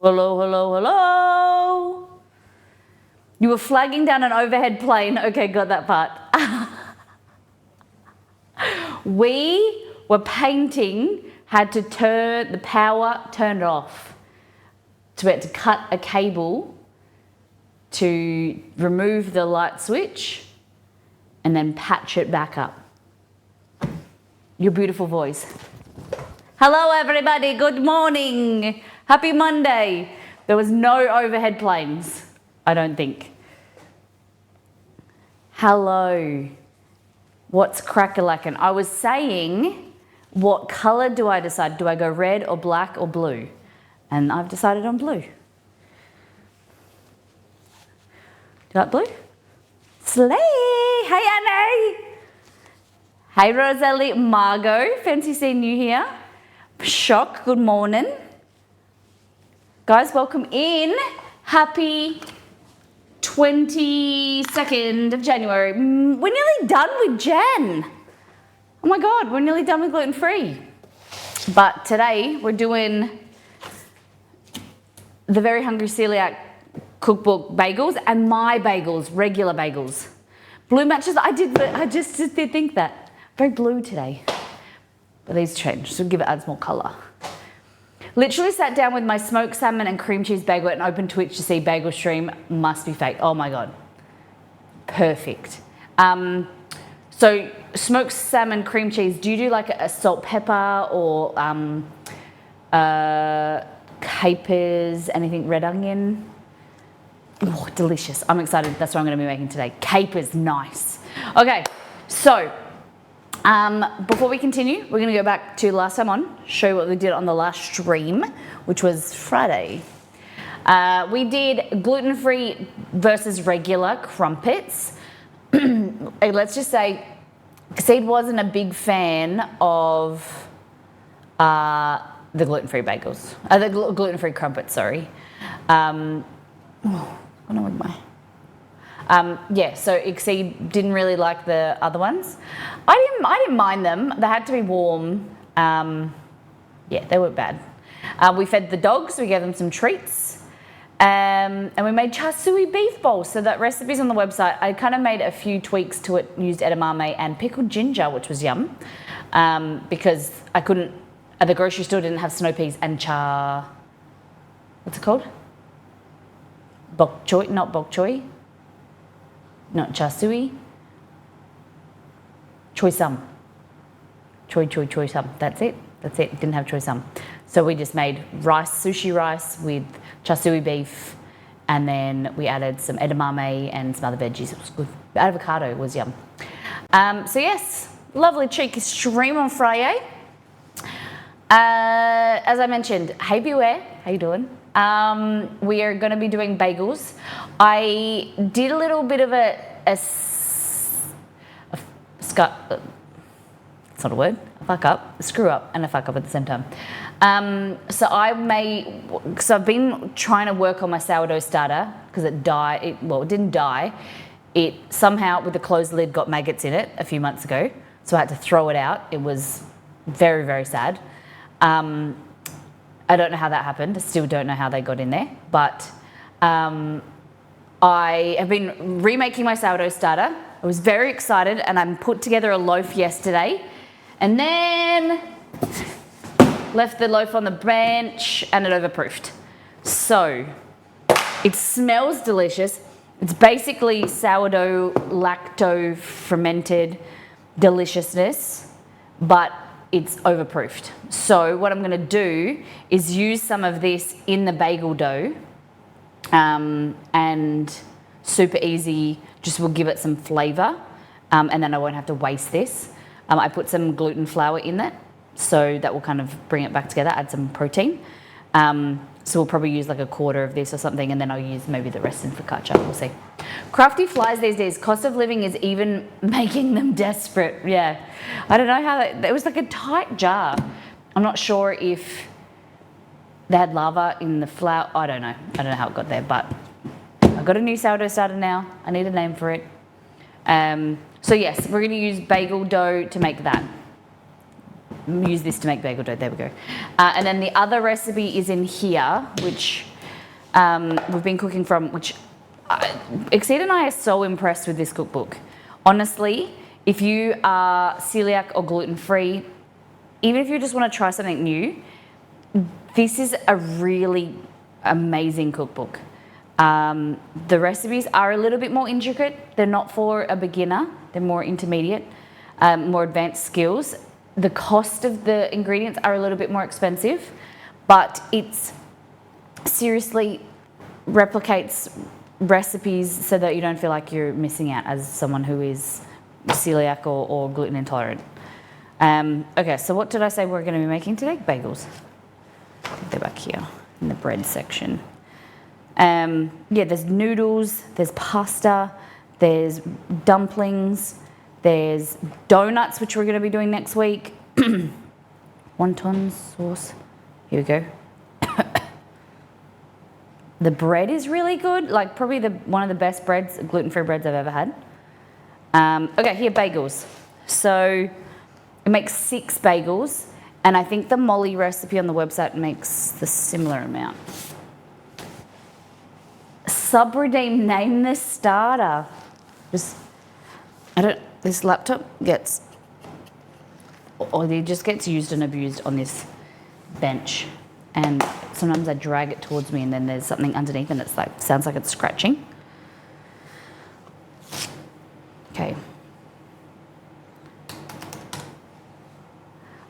Hello, hello, hello. You were flagging down an overhead plane. Okay, got that part. We were painting, had to turn the power turned off. So we had to cut a cable to remove the light switch and then patch it back up. Your beautiful voice. Hello everybody, good morning. Happy Monday. There was no overhead planes, I don't think. Hello. What's crack-a-lackin'? I was saying, what colour do I decide? Do I go red or black or blue? And I've decided on blue. Do you like blue? Slay! Hey Annie! Hey Rosalie, Margot, fancy seeing you here. Shock, good morning. Guys, welcome in. Happy 22nd of January. We're nearly done with Jan. Oh my God, we're nearly done with gluten-free. But today we're doing the Very Hungry Celiac Cookbook bagels and my bagels, regular bagels. Blue matches, I just did think that. Very blue today. But these changed, so give it adds more colour. Literally sat down with my smoked salmon and cream cheese bagel and opened Twitch to see bagel stream. Must be fake. Oh my God. Perfect. So smoked salmon, cream cheese, do you do like a salt, pepper or capers, anything, red onion? Oh, delicious. I'm excited. That's what I'm going to be making today. Capers, nice. Okay, so before we continue, we're going to go back to last time on, show you what we did on the last stream, which was Friday. We did gluten-free versus regular crumpets. Let's just say, Seed wasn't a big fan of the gluten-free bagels, the gluten-free crumpets, sorry. Yeah, so Exceed didn't really like the other ones. I didn't mind them. They had to be warm. Yeah, they weren't bad. We fed the dogs. We gave them some treats. And we made char siu beef bowls. So that recipe's on the website. I kind of made a few tweaks to it, used edamame and pickled ginger, which was yum. Because I couldn't, at the grocery store didn't have snow peas and what's it called? Bok choy, not bok choy. Not char siu. Choy sum. Choy sum. That's it. Didn't have choy sum. So we just made sushi rice with char siu beef, and then we added some edamame and some other veggies. It was good. Avocado was yum. So yes, lovely cheeky stream on Friday. As I mentioned, hey beware, how you doing? We are going to be doing bagels. I did a little bit of it's not a word, a screw up and a fuck up at the same time. So I've been trying to work on my sourdough starter because it died. It didn't die. It somehow, with the closed lid, got maggots in it a few months ago. So I had to throw it out. It was very, very sad. I don't know how that happened. I still don't know how they got in there. But I have been remaking my sourdough starter. I was very excited, and I put together a loaf yesterday. And then left the loaf on the bench and it overproofed. So it smells delicious. It's basically sourdough, lacto fermented deliciousness, but it's overproofed. So what I'm going to do is use some of this in the bagel dough, and super easy, just will give it some flavor, and then I won't have to waste this. I put some gluten flour in it, so that will kind of bring it back together, add some protein. So we'll probably use like a quarter of this or something, and then I'll use maybe the rest in focaccia, we'll see. Crafty flies these days, cost of living is even making them desperate. Yeah, I don't know how it was like a tight jar. I'm not sure if they had lava in the flour. I don't know how it got there, but I've got a new sourdough starter now. I need a name for it. So yes, we're going to use bagel dough to make that. Use this to make bagel dough, there we go. And then the other recipe is in here, which we've been cooking from, which Exceed and I are so impressed with this cookbook. Honestly, if you are celiac or gluten-free, even if you just want to try something new, this is a really amazing cookbook. The recipes are a little bit more intricate. They're not for a beginner. They're more intermediate, more advanced skills. The cost of the ingredients are a little bit more expensive, but it's seriously replicates recipes so that you don't feel like you're missing out as someone who is celiac or gluten intolerant. Okay, so what did I say we're going to be making today? Bagels. I think they're back here in the bread section. Yeah, there's noodles, there's pasta, there's dumplings, there's donuts, which we're going to be doing next week. Wonton sauce. Here we go. The bread is really good, like probably one of the best breads, gluten-free breads I've ever had. Okay, here, bagels. So it makes 6 bagels, and I think the Molly recipe on the website makes the similar amount. Subredeem, name the starter. This laptop gets, or it just gets used and abused on this bench. And sometimes I drag it towards me and then there's something underneath and it's like, sounds like it's scratching. Okay.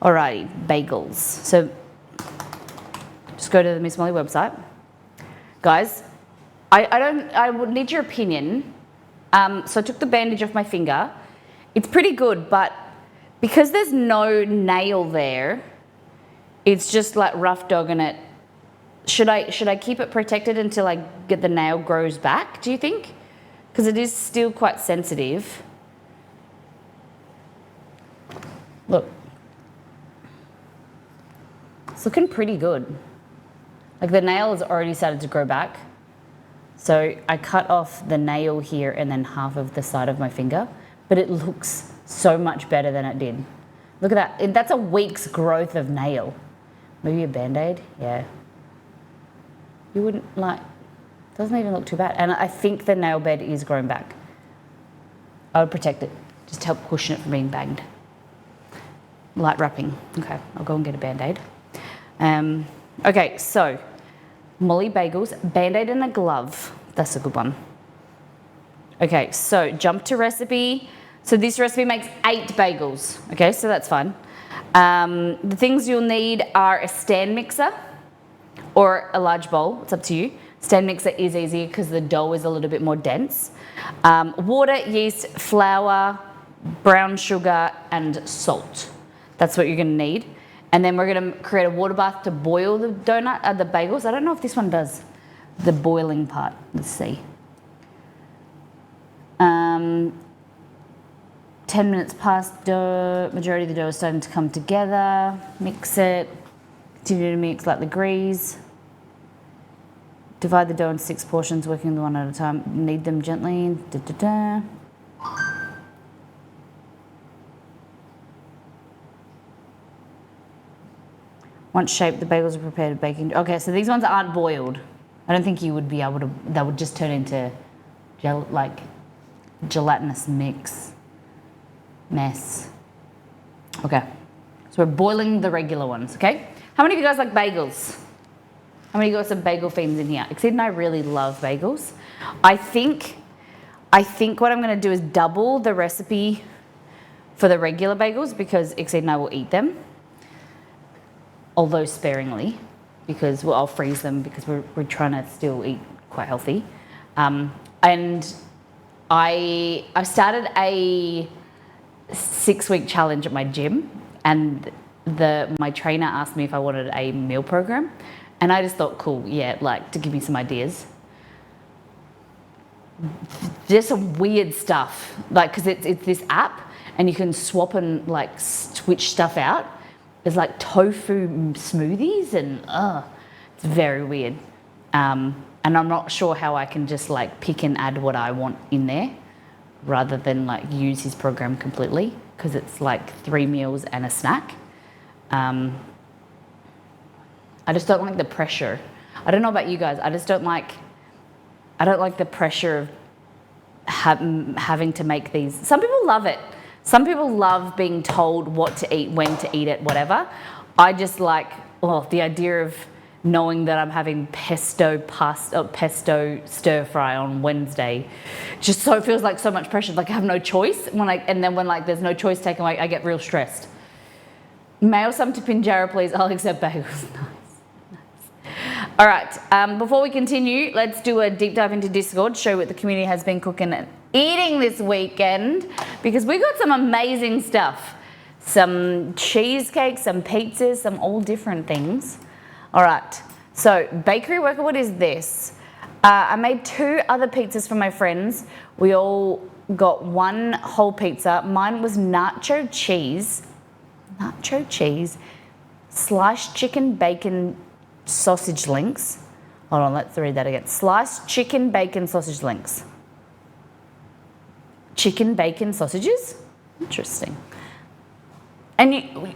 Alrighty, bagels. So just go to the Miss Molly website. Guys, I would need your opinion. So I took the bandage off my finger. It's pretty good, but because there's no nail there, it's just like rough dogging it. Should I keep it protected until I get the nail grows back, do you think? Because it is still quite sensitive. Look. It's looking pretty good. Like the nail has already started to grow back. So I cut off the nail here and then half of the side of my finger, but it looks so much better than it did. Look at that. That's a week's growth of nail. Maybe a Band-Aid? Yeah. You wouldn't like... Doesn't even look too bad. And I think the nail bed is growing back. I would protect it. Just help cushion it from being banged. Light wrapping. Okay, I'll go and get a Band-Aid. Okay, so Molly bagels, Band-Aid and a glove. That's a good one. Okay, so jump to recipe. So this recipe makes 8 bagels. Okay, so that's fine. The things you'll need are a stand mixer or a large bowl. It's up to you. Stand mixer is easier because the dough is a little bit more dense. Water, yeast, flour, brown sugar, and salt. That's what you're going to need. And then we're going to create a water bath to boil the the bagels. I don't know if this one does the boiling part. Let's see. 10 minutes past dough. Majority of the dough is starting to come together. Mix it. Continue to mix like the grease. Divide the dough into 6 portions, working them one at a time. Knead them gently. Da, da, da. Once shaped, the bagels are prepared to bake in. Okay, so these ones aren't boiled. I don't think you would be able to. They would just turn into gelatinous mess. Okay, so we're boiling the regular ones. Okay, how many of you guys like bagels? How many of you got some bagel fiends in here? Exceed and I really love bagels. I think what I'm going to do is double the recipe for the regular bagels because Exceed and I will eat them, although sparingly, because I'll freeze them because we're trying to still eat quite healthy. And I started a 6-week challenge at my gym, and my trainer asked me if I wanted a meal program. And I just thought, cool, yeah, like to give me some ideas. Just some weird stuff, like because it's this app, and you can swap and like switch stuff out. There's like tofu smoothies, and it's very weird. And I'm not sure how I can just like pick and add what I want in there, rather than like use his program completely, because it's like 3 meals and a snack. I just don't like the pressure. I don't know about you guys. I don't like the pressure of having to make these. Some people love it. Some people love being told what to eat, when to eat it, whatever. I just like the idea of knowing that I'm having pesto stir fry on Wednesday. Just so it feels like so much pressure. Like I have no choice. And then when like there's no choice taken away, I get real stressed. Mail some to Pinjarra, please. I'll accept bagels. All right, before we continue, let's do a deep dive into Discord, show what the community has been cooking and eating this weekend, because we got some amazing stuff. Some cheesecake, some pizzas, some all different things. All right, so bakery worker, what is this? I made 2 other pizzas for my friends. We all got 1 whole pizza. Mine was nacho cheese, sliced chicken, bacon, sausage links. Hold on, let's read that again. Sliced chicken, bacon, sausage links. Chicken, bacon, sausages? Interesting. And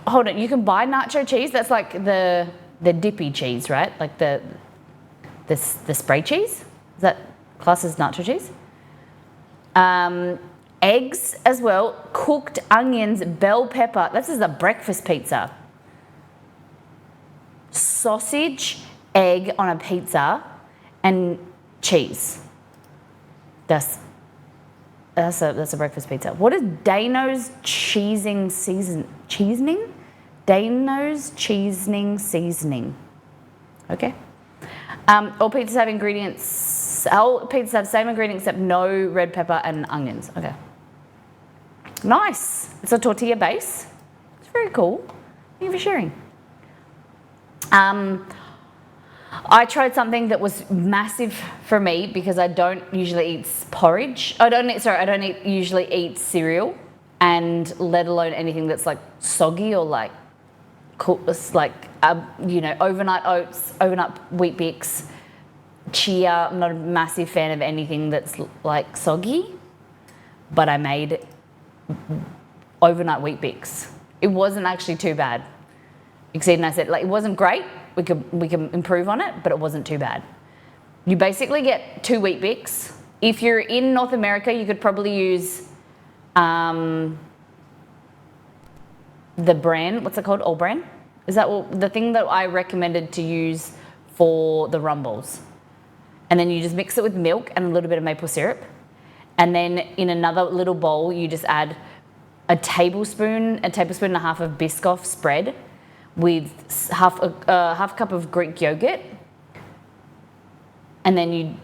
hold on, you can buy nacho cheese. That's like the dippy cheese, right? Like the spray cheese. Is that classed as nacho cheese? Eggs as well, cooked onions, bell pepper. This is a breakfast pizza. Sausage, egg on a pizza, and cheese. That's a breakfast pizza. What is Dano's cheesing seasoning? Dano's cheesing seasoning. Okay. All pizzas have ingredients. All pizzas have same ingredients except no red pepper and onions. Okay. Nice. It's a tortilla base. It's very cool. Thank you for sharing. I tried something that was massive for me because I don't usually eat porridge. I don't usually eat cereal, and let alone anything that's like soggy or like overnight oats, overnight wheat bix, chia. I'm not a massive fan of anything that's like soggy, but I made overnight wheat bix. It wasn't actually too bad. Exceed and I said, like, it wasn't great. We could improve on it, but it wasn't too bad. You basically get 2 Wheat Bix. If you're in North America, you could probably use the brand, what's it called, All Brand? Is that the thing that I recommended to use for the rumbles? And then you just mix it with milk and a little bit of maple syrup. And then in another little bowl, you just add a tablespoon and a half of Biscoff spread with half a cup of Greek yogurt. And then you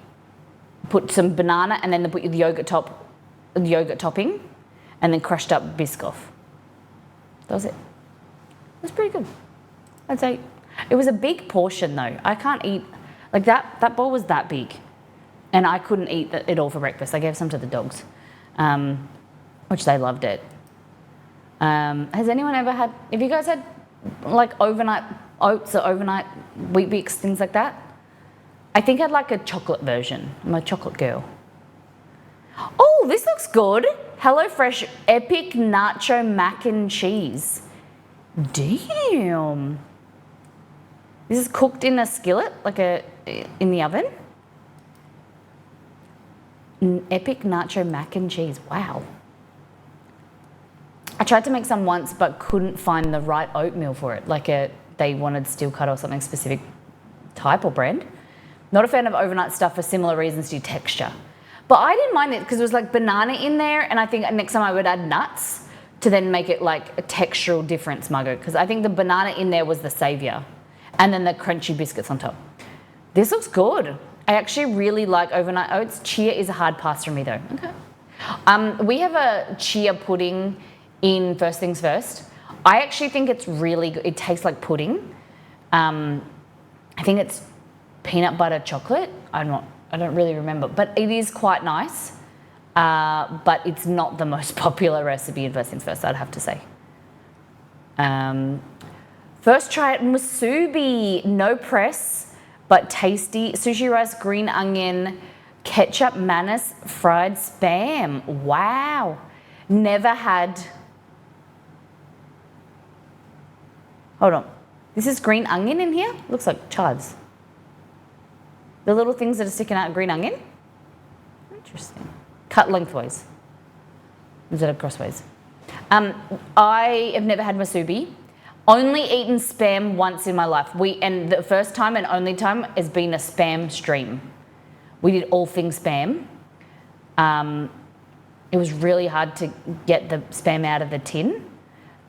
put some banana and then put the yogurt topping and then crushed up Biscoff. That was it. It was pretty good. I'd say it was a big portion though. I can't eat, like that bowl was that big and I couldn't eat it all for breakfast. I gave some to the dogs, which they loved it. Has anyone ever had, have you guys had like overnight oats or overnight Wheat Bix, things like that? I think I'd like a chocolate version. I'm a chocolate girl. Oh, this looks good. HelloFresh Epic Nacho Mac and Cheese. Damn. This is cooked in a skillet, like in the oven. Epic Nacho Mac and Cheese. Wow. I tried to make some once, but couldn't find the right oatmeal for it. Like they wanted steel cut or something specific type or brand. Not a fan of overnight stuff for similar reasons to texture. But I didn't mind it because there was like banana in there, and I think next time I would add nuts to then make it like a textural difference, Margot, because I think the banana in there was the savior. And then the crunchy biscuits on top. This looks good. I actually really like overnight oats. Chia is a hard pass for me though. Okay. We have a chia pudding in First Things First. I actually think it's really good. It tastes like pudding. I think it's peanut butter chocolate. I don't really remember, but it is quite nice. But it's not the most popular recipe in First Things First, I'd have to say. First try it, musubi, no press, but tasty. Sushi rice, green onion, ketchup, mayonnaise, fried spam. Wow. Never had, hold on. This is green onion in here? Looks like chives. The little things that are sticking out, green onion? Interesting. Cut lengthways. Instead of crossways. I have never had musubi. Only eaten spam once in my life. And the first time and only time has been a spam stream. We did all things spam. It was really hard to get the spam out of the tin.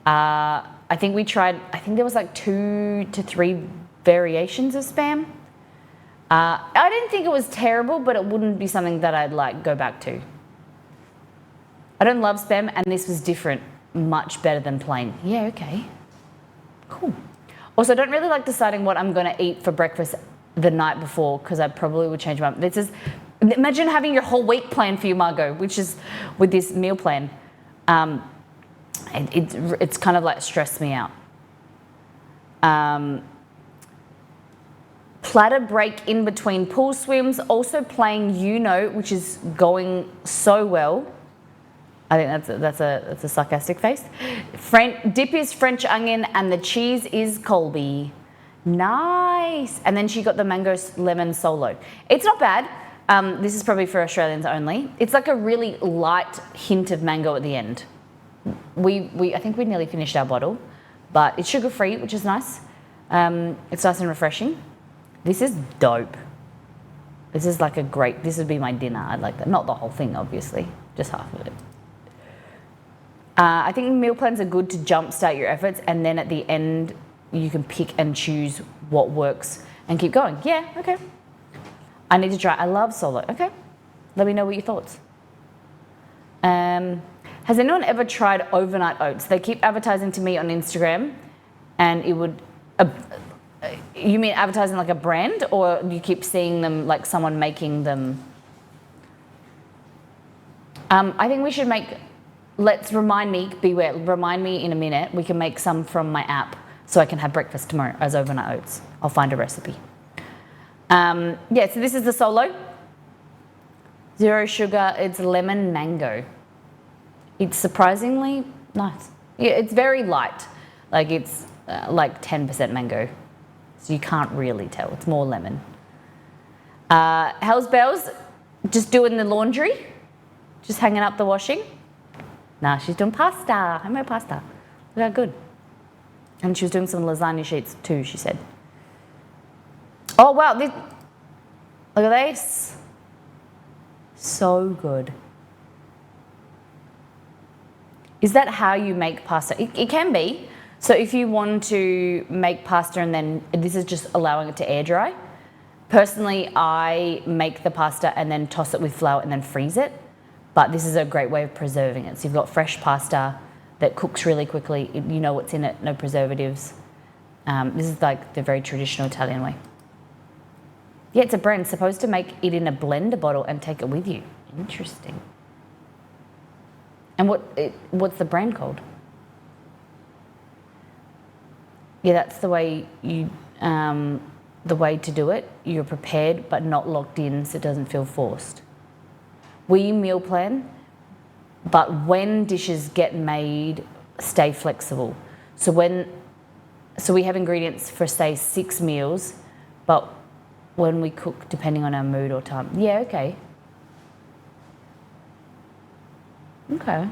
I think we tried, I think there was like 2 to 3 variations of spam. I didn't think it was terrible, but it wouldn't be something that I'd like go back to. I don't love spam, and this was different, much better than plain. Yeah, okay. Cool. Also, I don't really like deciding what I'm going to eat for breakfast the night before because I probably would change my mind. This is, imagine having your whole week planned for you, Margot, which is with this meal plan. It's kind of like stressed me out. Platter break in between pool swims. Also playing Uno, which is going so well. I think that's a sarcastic face. Dip is French onion and the cheese is Colby. Nice. And then she got the mango lemon solo. It's not bad. This is probably for Australians only. It's like a really light hint of mango at the end. I think we nearly finished our bottle, but it's sugar-free, which is nice. It's nice and refreshing. This is dope. This is like this would be my dinner. I'd like that. Not the whole thing, obviously, just half of it. I think meal plans are good to jumpstart your efforts, and then at the end, you can pick and choose what works and keep going. Yeah, okay. I need to try. I love solo. Okay. Let me know what your thoughts. Has anyone ever tried overnight oats? They keep advertising to me on Instagram, and it would. You mean advertising like a brand, or you keep seeing them like someone making them? I think we should make. Remind me in a minute. We can make some from my app so I can have breakfast tomorrow as overnight oats. I'll find a recipe. So this is the solo. 0 sugar, it's lemon mango. It's surprisingly nice. Yeah, it's very light. Like it's like 10% mango. So you can't really tell. It's more lemon. How's Bells? Just doing the laundry? Just hanging up the washing? Nah, she's doing pasta. I made pasta. Look how good. And she was doing some lasagna sheets too, she said. Oh, wow. Look at this. So good. Is that how you make pasta? It can be. So if you want to make pasta and then this is just allowing it to air dry. Personally, I make the pasta and then toss it with flour and then freeze it. But this is a great way of preserving it. So you've got fresh pasta that cooks really quickly. You know what's in it, no preservatives. This is like the very traditional Italian way. Yeah, it's a brand. Supposed to make it in a blender bottle and take it with you. Interesting. And what's the brand called? Yeah, that's the way you the way to do it. You're prepared but not locked in, so it doesn't feel forced. We meal plan, but when dishes get made, stay flexible. So we have ingredients for say 6 meals, but when we cook, depending on our mood or time. Yeah, okay. Okay.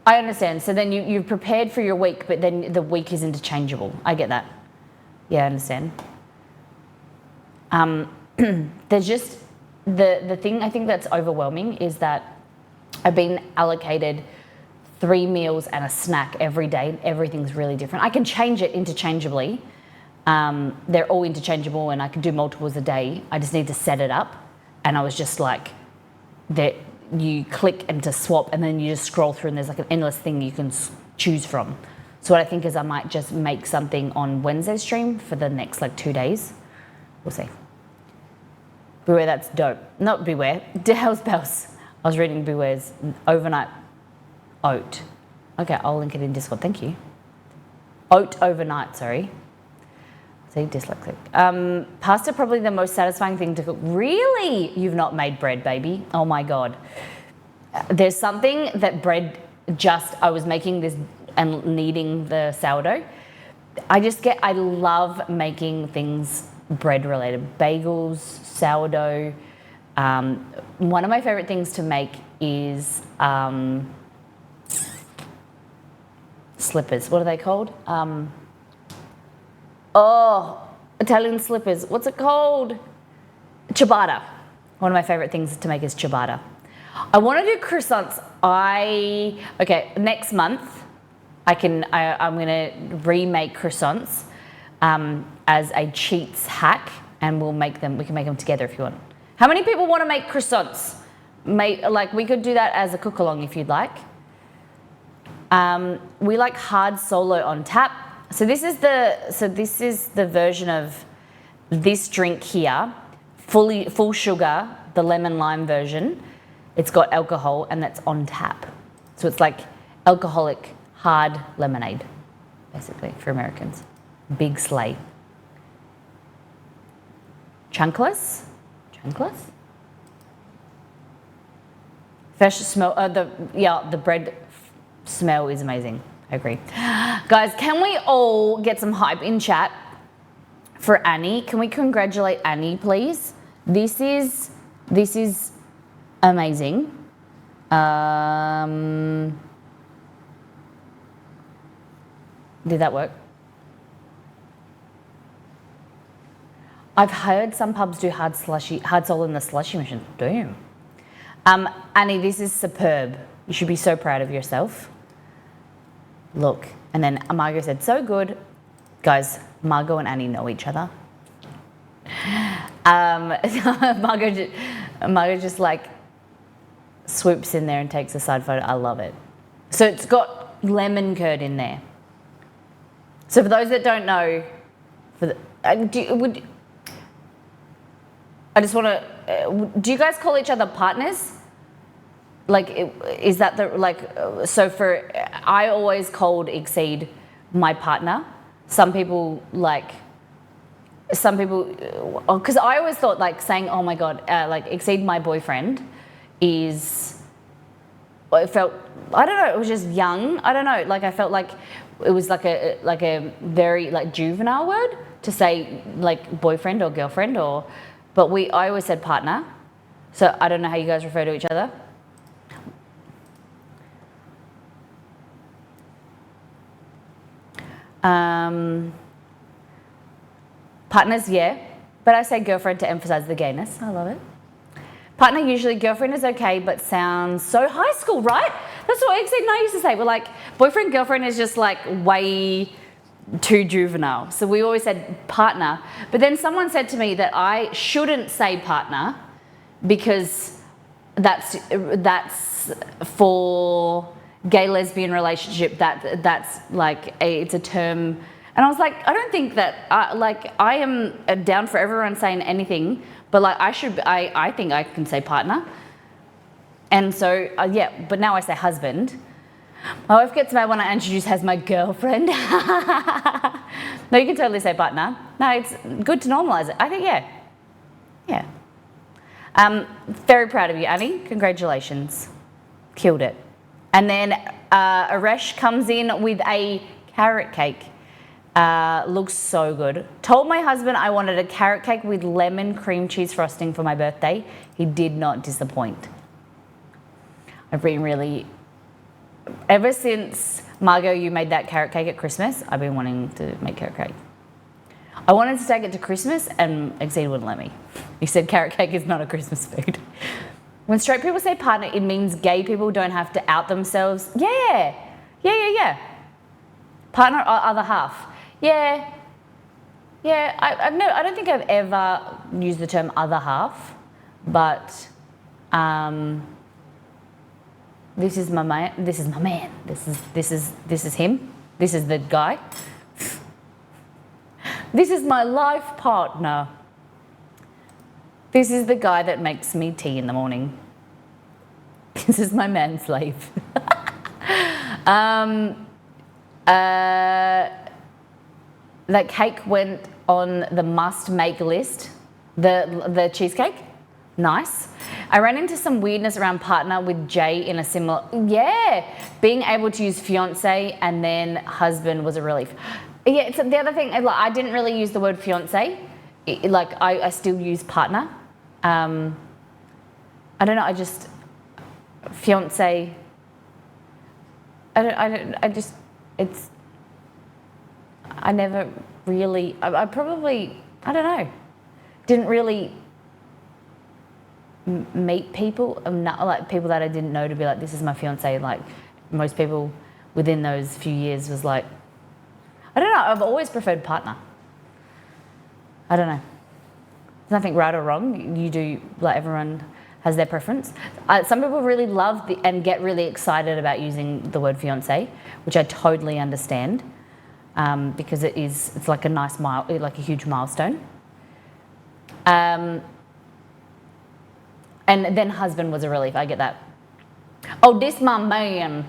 I understand. So then you've prepared for your week, but then the week is interchangeable. I get that. Yeah, I understand. There's just the thing I think that's overwhelming is that I've been allocated 3 meals and a snack every day. And everything's really different. I can change it interchangeably. They're all interchangeable and I can do multiples a day. I just need to set it up. And I was just like, that you click and to swap and then you just scroll through and there's like an endless thing you can choose from. So what I think is I might just make something on Wednesday stream for the next like 2 days. We'll see. Beware, that's dope. Not Beware, Hell's Bells. I was reading Beware's overnight oat. Okay, I'll link it in Discord, thank you. Oat overnight, sorry. See, dyslexic. Pasta, probably the most satisfying thing to cook. Really? You've not made bread, baby? Oh my God. There's something that bread I was making this and kneading the sourdough. I love making things bread related. Bagels, sourdough. One of my favorite things to make is slippers. What are they called? Italian slippers. What's it called? Ciabatta. One of my favorite things to make is ciabatta. I want to do croissants. Next month I'm going to remake croissants as a cheats hack, and we can make them together if you want. How many people want to make croissants? We could do that as a cook along if you'd like. We like hard solo on tap. So this is the version of this drink here, full sugar, the lemon lime version. It's got alcohol and that's on tap. So it's like alcoholic hard lemonade, basically, for Americans. Big sleigh. Chunkless? Fresh smell, the bread smell is amazing. I agree. Guys, can we all get some hype in chat for Annie? Can we congratulate Annie, please? This is amazing. Did that work? I've heard some pubs do hard solo in the slushy machine. Damn. Annie, this is superb. You should be so proud of yourself. Look, and then Margot said, so good. Guys, Margot and Annie know each other. Margot just like swoops in there and takes a side photo. I love it. So it's got lemon curd in there. So for those that don't know, do you guys call each other partners? Is that I always called Exceed my partner. Some people, because I always thought saying, oh my God, Exceed my boyfriend is, it felt, I don't know, it was just young. I don't know, like I felt like it was like a very like juvenile word to say like boyfriend or girlfriend but I always said partner. So I don't know how you guys refer to each other. Partners, yeah, but I say girlfriend to emphasize the gayness. I love it. Partner, usually girlfriend is okay, but sounds so high school, right? That's what Exceed and I used to say. We're like, boyfriend, girlfriend is just like way too juvenile. So we always said partner. But then someone said to me that I shouldn't say partner because that's for gay lesbian relationship. That's like it's a term. And I was like, I don't think that, I am down for everyone saying anything, but like I think I can say partner. And so, yeah, but now I say husband. My wife gets mad when I introduce her as my girlfriend. No, you can totally say partner. No, it's good to normalise it. I think, yeah. Very proud of you, Annie. Congratulations. Killed it. And then Aresh comes in with a carrot cake. Looks so good. Told my husband I wanted a carrot cake with lemon cream cheese frosting for my birthday. He did not disappoint. I've been really, ever since Margot, you made that carrot cake at Christmas, I've been wanting to make carrot cake. I wanted to take it to Christmas and Exceed wouldn't let me. He said carrot cake is not a Christmas food. When straight people say partner, it means gay people don't have to out themselves. Yeah. Partner or other half. Yeah. I don't think I've ever used the term other half, but this is my man. This is my man. This is him. This is the guy. This is my life partner. This is the guy that makes me tea in the morning. This is my man slave. That cake went on the must-make list. The cheesecake, nice. I ran into some weirdness around partner with Jay in a similar, being able to use fiance and then husband was a relief. Yeah, it's the other thing, like, I didn't really use the word fiance. I still use partner. I don't know, fiance, I never really, I probably, I don't know, didn't really meet people, like people that I didn't know to be like, this is my fiance. Like most people within those few years was like, I don't know, I've always preferred partner. I don't know. There's nothing right or wrong. You do, like everyone has their preference. Some people really love and get really excited about using the word fiance, which I totally understand. Because it's like a nice like a huge milestone. And then husband was a relief, I get that. Oh, this my man.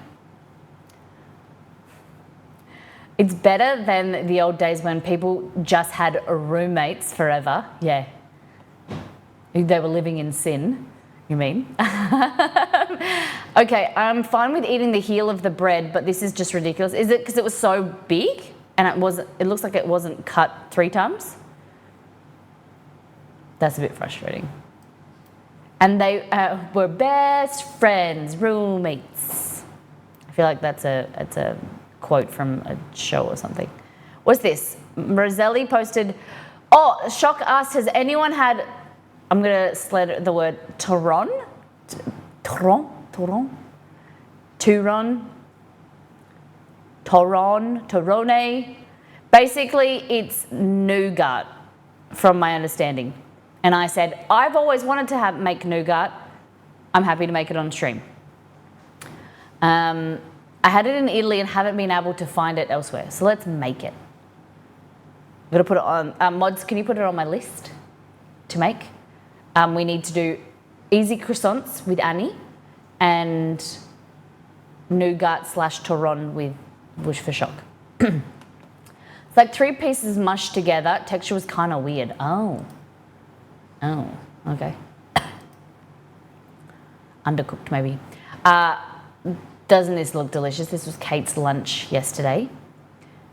It's better than the old days when people just had roommates forever. Yeah. They were living in sin, you mean? Okay, I'm fine with eating the heel of the bread, but this is just ridiculous. Is it because it was so big? And it looks like it wasn't cut 3 times. That's a bit frustrating. And they were best friends, roommates. I feel like that's a quote from a show or something. What's this? Roselli posted, Shock asked, has anyone had, I'm going to sled the word Turon? Torone. Basically, it's nougat, from my understanding. And I said, I've always wanted to make nougat. I'm happy to make it on stream. I had it in Italy and haven't been able to find it elsewhere. So let's make it. I'm going to put it on. Mods, can you put it on my list to make? We need to do easy croissants with Annie and nougat/Toron with Bush for Shock. It's like 3 pieces mushed together. Texture was kind of weird. Oh, okay. Undercooked maybe. doesn't this look delicious? This was Kate's lunch yesterday.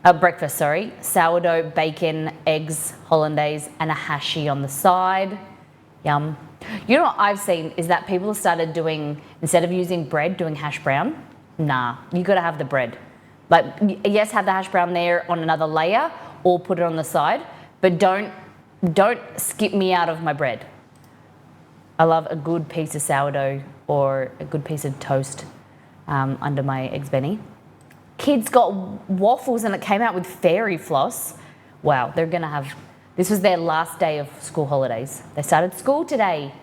Breakfast, sorry. Sourdough, bacon, eggs, hollandaise, and a hashi on the side. Yum. You know what I've seen is that people have started doing, instead of using bread, doing hash brown. Nah, you got to have the bread. Like, yes, have the hash brown there on another layer or put it on the side, but don't skip me out of my bread. I love a good piece of sourdough or a good piece of toast under my eggs benny. Kids got waffles and it came out with fairy floss. Wow, they're going to have... This was their last day of school holidays. They started school today.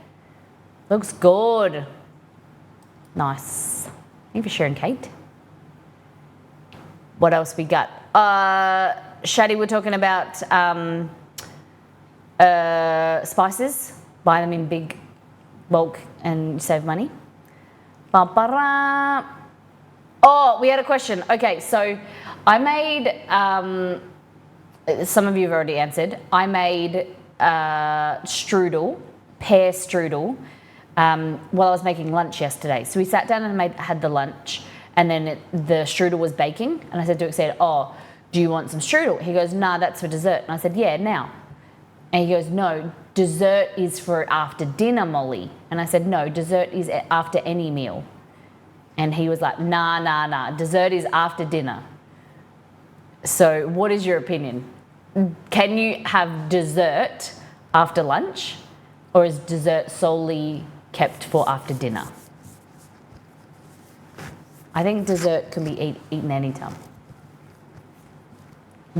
Looks good. Nice. Thank you for sharing, Kate. What else we got? Shadi, we're talking about spices. Buy them in big bulk and you save money. Ba-ba-ra. Oh, we had a question. Okay, so I made, some of you have already answered. I made strudel, pear strudel, while I was making lunch yesterday. So we sat down and had the lunch, and then the strudel was baking. And I said to Exed, oh, do you want some strudel? He goes, nah, that's for dessert. And I said, yeah, now. And he goes, no, dessert is for after dinner, Molly. And I said, no, dessert is after any meal. And he was like, nah, dessert is after dinner. So what is your opinion? Can you have dessert after lunch, or is dessert solely kept for after dinner? I think dessert can be eaten anytime.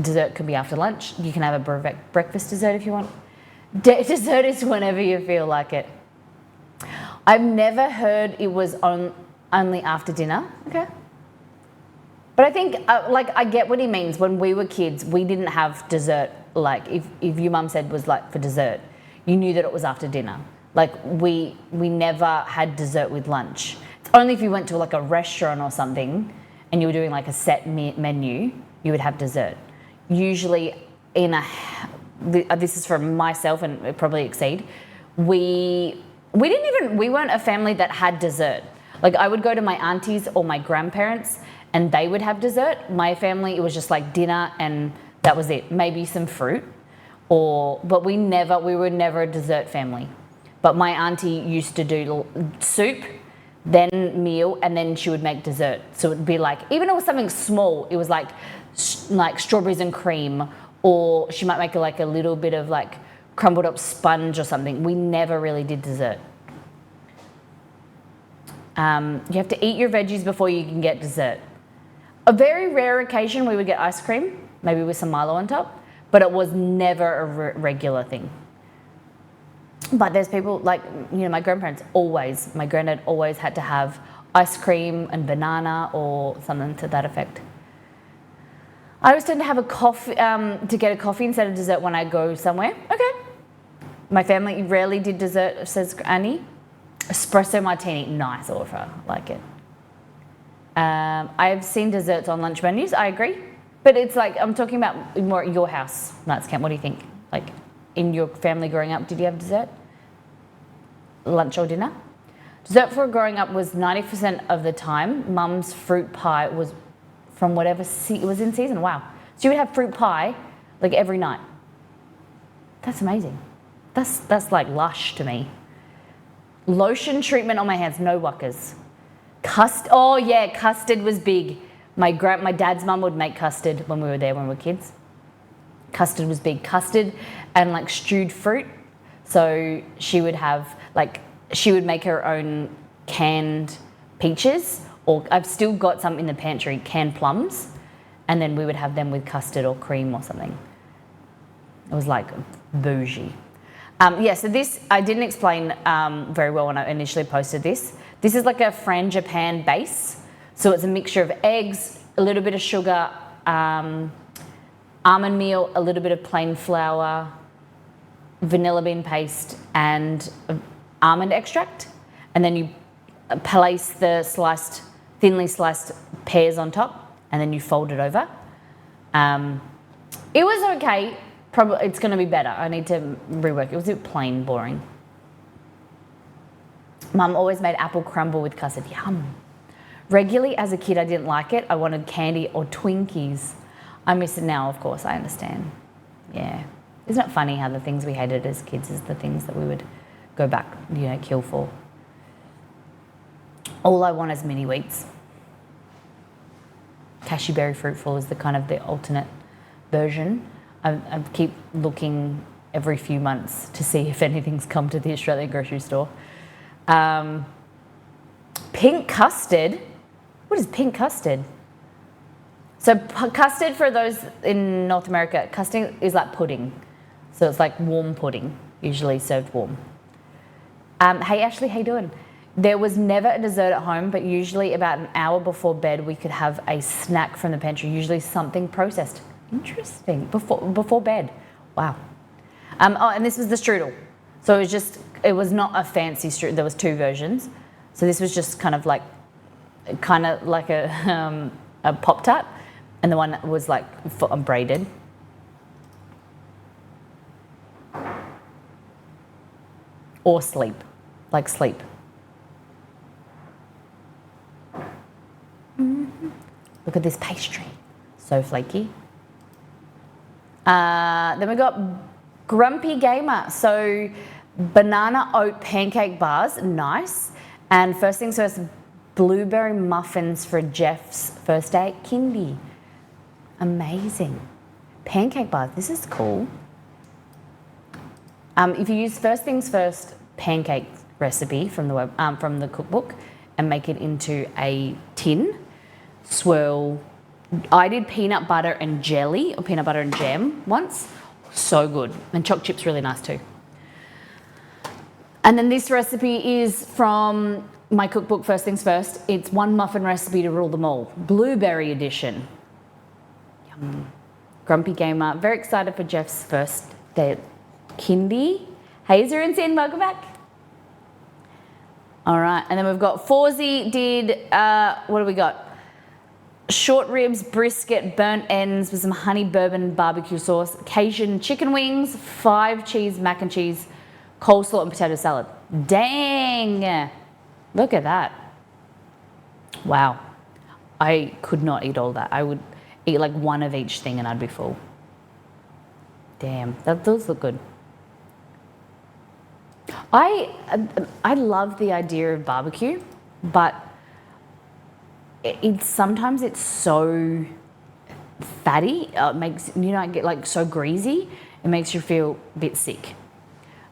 Dessert could be after lunch. You can have a breakfast dessert if you want. Dessert is whenever you feel like it. I've never heard it was only after dinner. Okay. But I think, I get what he means. When we were kids, we didn't have dessert. Like, if your mum said was like for dessert, you knew that it was after dinner. Like, we never had dessert with lunch. It's only if you went to like a restaurant or something and you were doing like a set menu, you would have dessert. Usually this is from myself and probably Exceed, we weren't a family that had dessert. Like, I would go to my aunties or my grandparents and they would have dessert. My family, it was just like dinner and that was it. Maybe some fruit, but we were never a dessert family. But my auntie used to do soup, then meal, and then she would make dessert. So it'd be like, even if it was something small, it was like strawberries and cream, or she might make like a little bit of like crumbled up sponge or something. We never really did dessert. You have to eat your veggies before you can get dessert. A very rare occasion we would get ice cream, maybe with some Milo on top, but it was never a regular thing. But there's people like, my grandparents my granddad always had to have ice cream and banana or something to that effect. I always tend to have a coffee, to get a coffee instead of dessert when I go somewhere. Okay. My family rarely did dessert, says Annie. Espresso martini, nice offer, like it. I've seen desserts on lunch menus, I agree. But it's like, I'm talking about more at your house, Nuts Camp. What do you think? Like, in your family growing up, did you have dessert? Lunch or dinner? Dessert for growing up was 90% of the time. Mum's fruit pie was from whatever it was in season. Wow. So you would have fruit pie like every night. That's amazing. That's like lush to me. Lotion treatment on my hands, no wuckers. Oh yeah, custard was big. My dad's mum would make custard when we were there when we were kids. Custard was big. Custard and like stewed fruit. So she would make her own canned peaches, or I've still got some in the pantry, canned plums, and then we would have them with custard or cream or something. It was like bougie. So this, I didn't explain very well when I initially posted this. This is like a frangipane base. So it's a mixture of eggs, a little bit of sugar, almond meal, a little bit of plain flour, vanilla bean paste, and almond extract. And then you place the thinly sliced pears on top, and then you fold it over. It was okay. Probably it's going to be better. I need to rework. It was a bit plain, boring. Mum always made apple crumble with custard. Yum. Regularly as a kid, I didn't like it. I wanted candy or Twinkies. I miss it now, of course, I understand. Yeah. Isn't it funny how the things we hated as kids is the things that we would go back, kill for? All I want is mini wheats. Cashew berry fruitful is the kind of the alternate version. I keep looking every few months to see if anything's come to the Australian grocery store. Pink custard. What is pink custard? So custard, for those in North America, custard is like pudding. So it's like warm pudding, usually served warm. Hey Ashley, how you doing? There was never a dessert at home, but usually about an hour before bed, we could have a snack from the pantry, usually something processed. Interesting. Before bed. Wow. And this was the strudel. So it was not a fancy strudel. There was 2 versions. So this was just kind of like a Pop-Tart, and the one that was like braided. Or sleep, like sleep. Look at this pastry, so flaky. Then we got Grumpy Gamer, so banana oat pancake bars, nice. And first things first, blueberry muffins for Jeff's first day at kindy. Amazing. Pancake bars, this is cool. If you use first things first pancake recipe from the cookbook and make it into a tin, swirl. I did peanut butter and jelly or peanut butter and jam once. So good. And choc chips really nice too. And then this recipe is from my cookbook, First Things First. It's one muffin recipe to rule them all. Blueberry edition. Yum. Grumpy Gamer. Very excited for Jeff's first day at kindy. Hey, Zero and Sin, welcome back. All right, and then we've got Fawzi did, what do we got? Short ribs, brisket, burnt ends with some honey bourbon barbecue sauce, Cajun chicken wings, 5 cheese mac and cheese, coleslaw and potato salad. Dang, look at that. Wow, I could not eat all that. I would eat like one of each thing and I'd be full. Damn, those look good. I love the idea of barbecue, but sometimes it's so fatty. It makes I get like so greasy. It makes you feel a bit sick.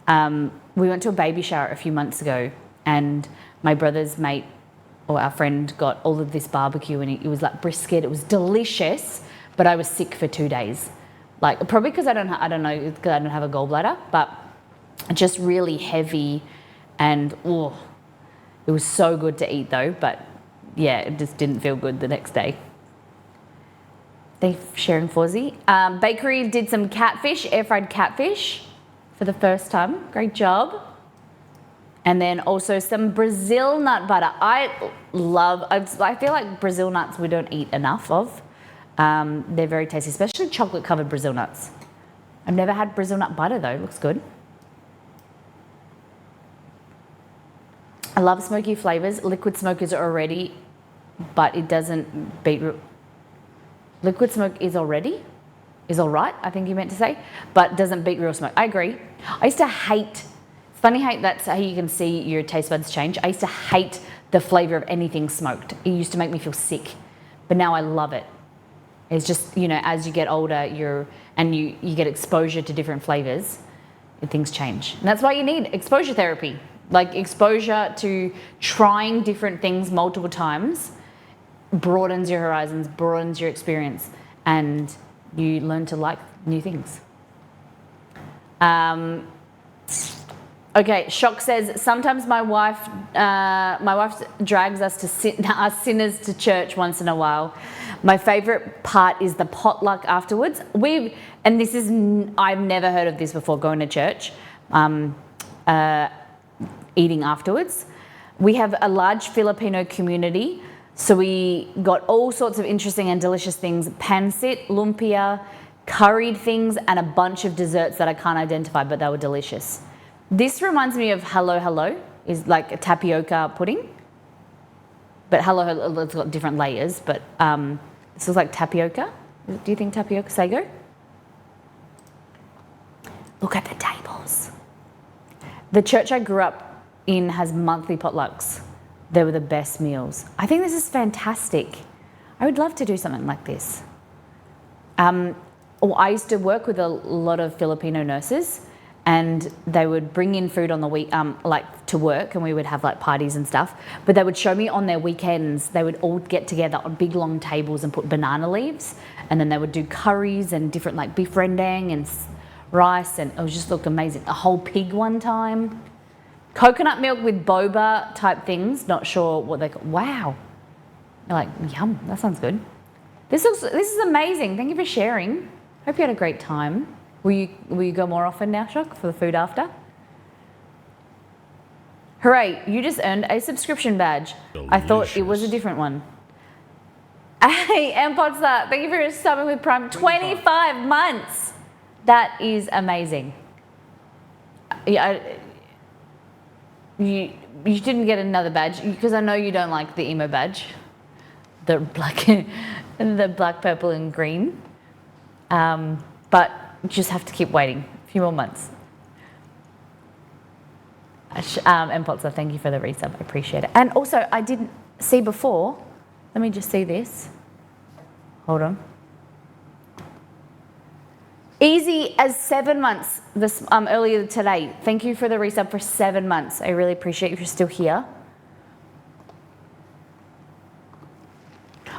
We went to a baby shower a few months ago, and my brother's mate or our friend got all of this barbecue, and it was like brisket. It was delicious, but I was sick for 2 days. Like probably because I don't have a gallbladder, but just really heavy, and it was so good to eat though, but yeah, it just didn't feel good the next day. Thanks for sharing, Fawzi. Bakery did some catfish, air fried catfish for the first time. Great job. And then also some Brazil nut butter. I feel like Brazil nuts we don't eat enough of. They're very tasty, especially chocolate covered Brazil nuts. I've never had Brazil nut butter though, looks good. I love smoky flavors. Liquid smoke is already, but it doesn't beat. Liquid smoke is all right, I think you meant to say, but doesn't beat real smoke. I agree. I used to hate, it's funny how that's how you can see your taste buds change. I used to hate the flavor of anything smoked. It used to make me feel sick, but now I love it. It's just, as you get older, you get exposure to different flavors, things change. And that's why you need exposure therapy. Like exposure to trying different things multiple times broadens your horizons, broadens your experience, and you learn to like new things. Okay, Shock says, sometimes my wife drags us sinners to church once in a while. My favourite part is the potluck afterwards. I've never heard of this before, going to church. Eating afterwards. We have a large Filipino community, so we got all sorts of interesting and delicious things, pancit, lumpia, curried things, and a bunch of desserts that I can't identify, but they were delicious. This reminds me of Hello Hello, is like a tapioca pudding. but hello, it's got different layers. But this looks like tapioca. Do you think tapioca sago? Look at the tables. The church I grew up in has monthly potlucks. They were the best meals. I think this is fantastic. I would love to do something like this. I used to work with a lot of Filipino nurses, and they would bring in food on the week, like to work, and we would have like parties and stuff. But they would show me on their weekends, they would all get together on big long tables and put banana leaves, and then they would do curries and different like beef rendang and rice, and it would just look amazing. A whole pig one time. Coconut milk with boba type things, not sure what they call. Wow. You're like, yum, that sounds good. This is amazing. Thank you for sharing. Hope you had a great time. Will you go more often now, Shock, for the food after? Hooray, you just earned a subscription badge. Delicious. I thought it was a different one. Hey, Potsa, thank you for subbing with Prime. 25 months. That is amazing. Yeah, you didn't get another badge because I know you don't like the emo badge, the black, purple, and green. But you just have to keep waiting a few more months. And Potsa, thank you for the resub. I appreciate it. And also, I didn't see before. Let me just see this. Hold on. Easy as 7 months this earlier today. Thank you for the resub for 7 months. I really appreciate if you're still here.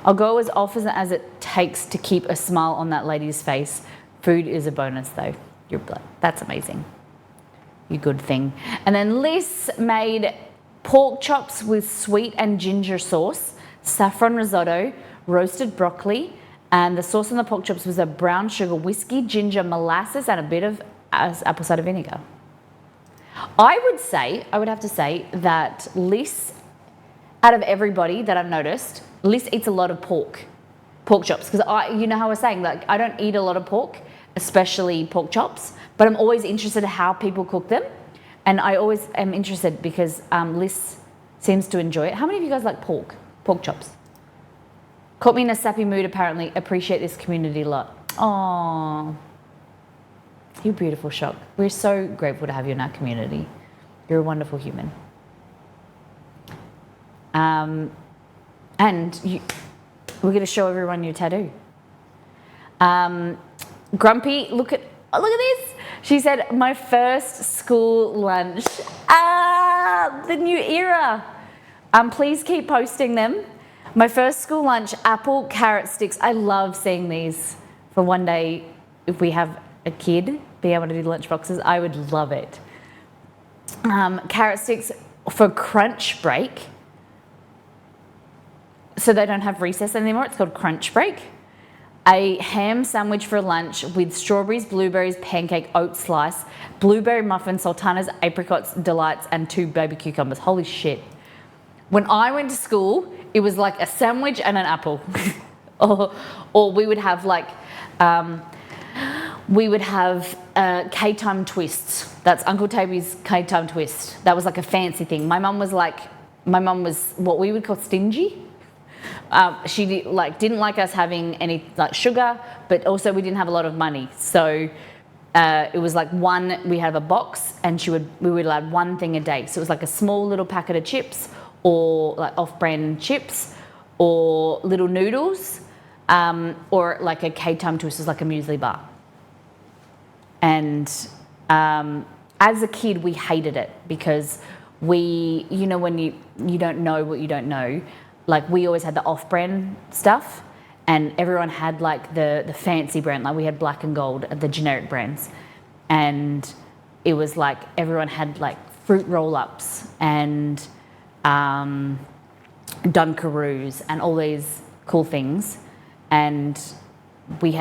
I'll go as often as it takes to keep a smile on that lady's face. Food is a bonus though. Your blood. That's amazing. You good thing. And then Liz made pork chops with sweet and ginger sauce, saffron risotto, roasted broccoli, and the sauce on the pork chops was a brown sugar whiskey, ginger, molasses, and a bit of apple cider vinegar. I would have to say that Liz, out of everybody that I've noticed, Liz eats a lot of pork chops, because you know how I was saying, like, I don't eat a lot of pork, especially pork chops, but I'm always interested in how people cook them, and I always am interested because Liz seems to enjoy it. How many of you guys like pork chops? Caught me in a sappy mood, apparently. Appreciate this community a lot. Aww. You're beautiful, Shock. We're so grateful to have you in our community. You're a wonderful human. And we're going to show everyone your tattoo. Grumpy, look at this. She said, my first school lunch. The new era. Please keep posting them. My first school lunch, apple carrot sticks. I love seeing these for one day. If we have a kid, be able to do lunch boxes, I would love it. Carrot sticks for crunch break. So they don't have recess anymore. It's called crunch break. A ham sandwich for lunch with strawberries, blueberries, pancake, oat slice, blueberry muffin, sultanas, apricots, delights, and 2 baby cucumbers. Holy shit. When I went to school, it was like a sandwich and an apple. or we would have like, K-time twists. That's Uncle Toby's K-time twist. That was like a fancy thing. My mum was what we would call stingy. She didn't like us having any like sugar, but also we didn't have a lot of money. So it was like we have a box, and we would add one thing a day. So it was like a small little packet of chips, or like off-brand chips, or little noodles, or like a K-time twist is like a muesli bar. And as a kid, we hated it because when you don't know what you don't know, like we always had the off-brand stuff, and everyone had like the fancy brand. Like we had Black and Gold, the generic brands, and it was like everyone had like fruit roll-ups and Dunkaroos and all these cool things, and you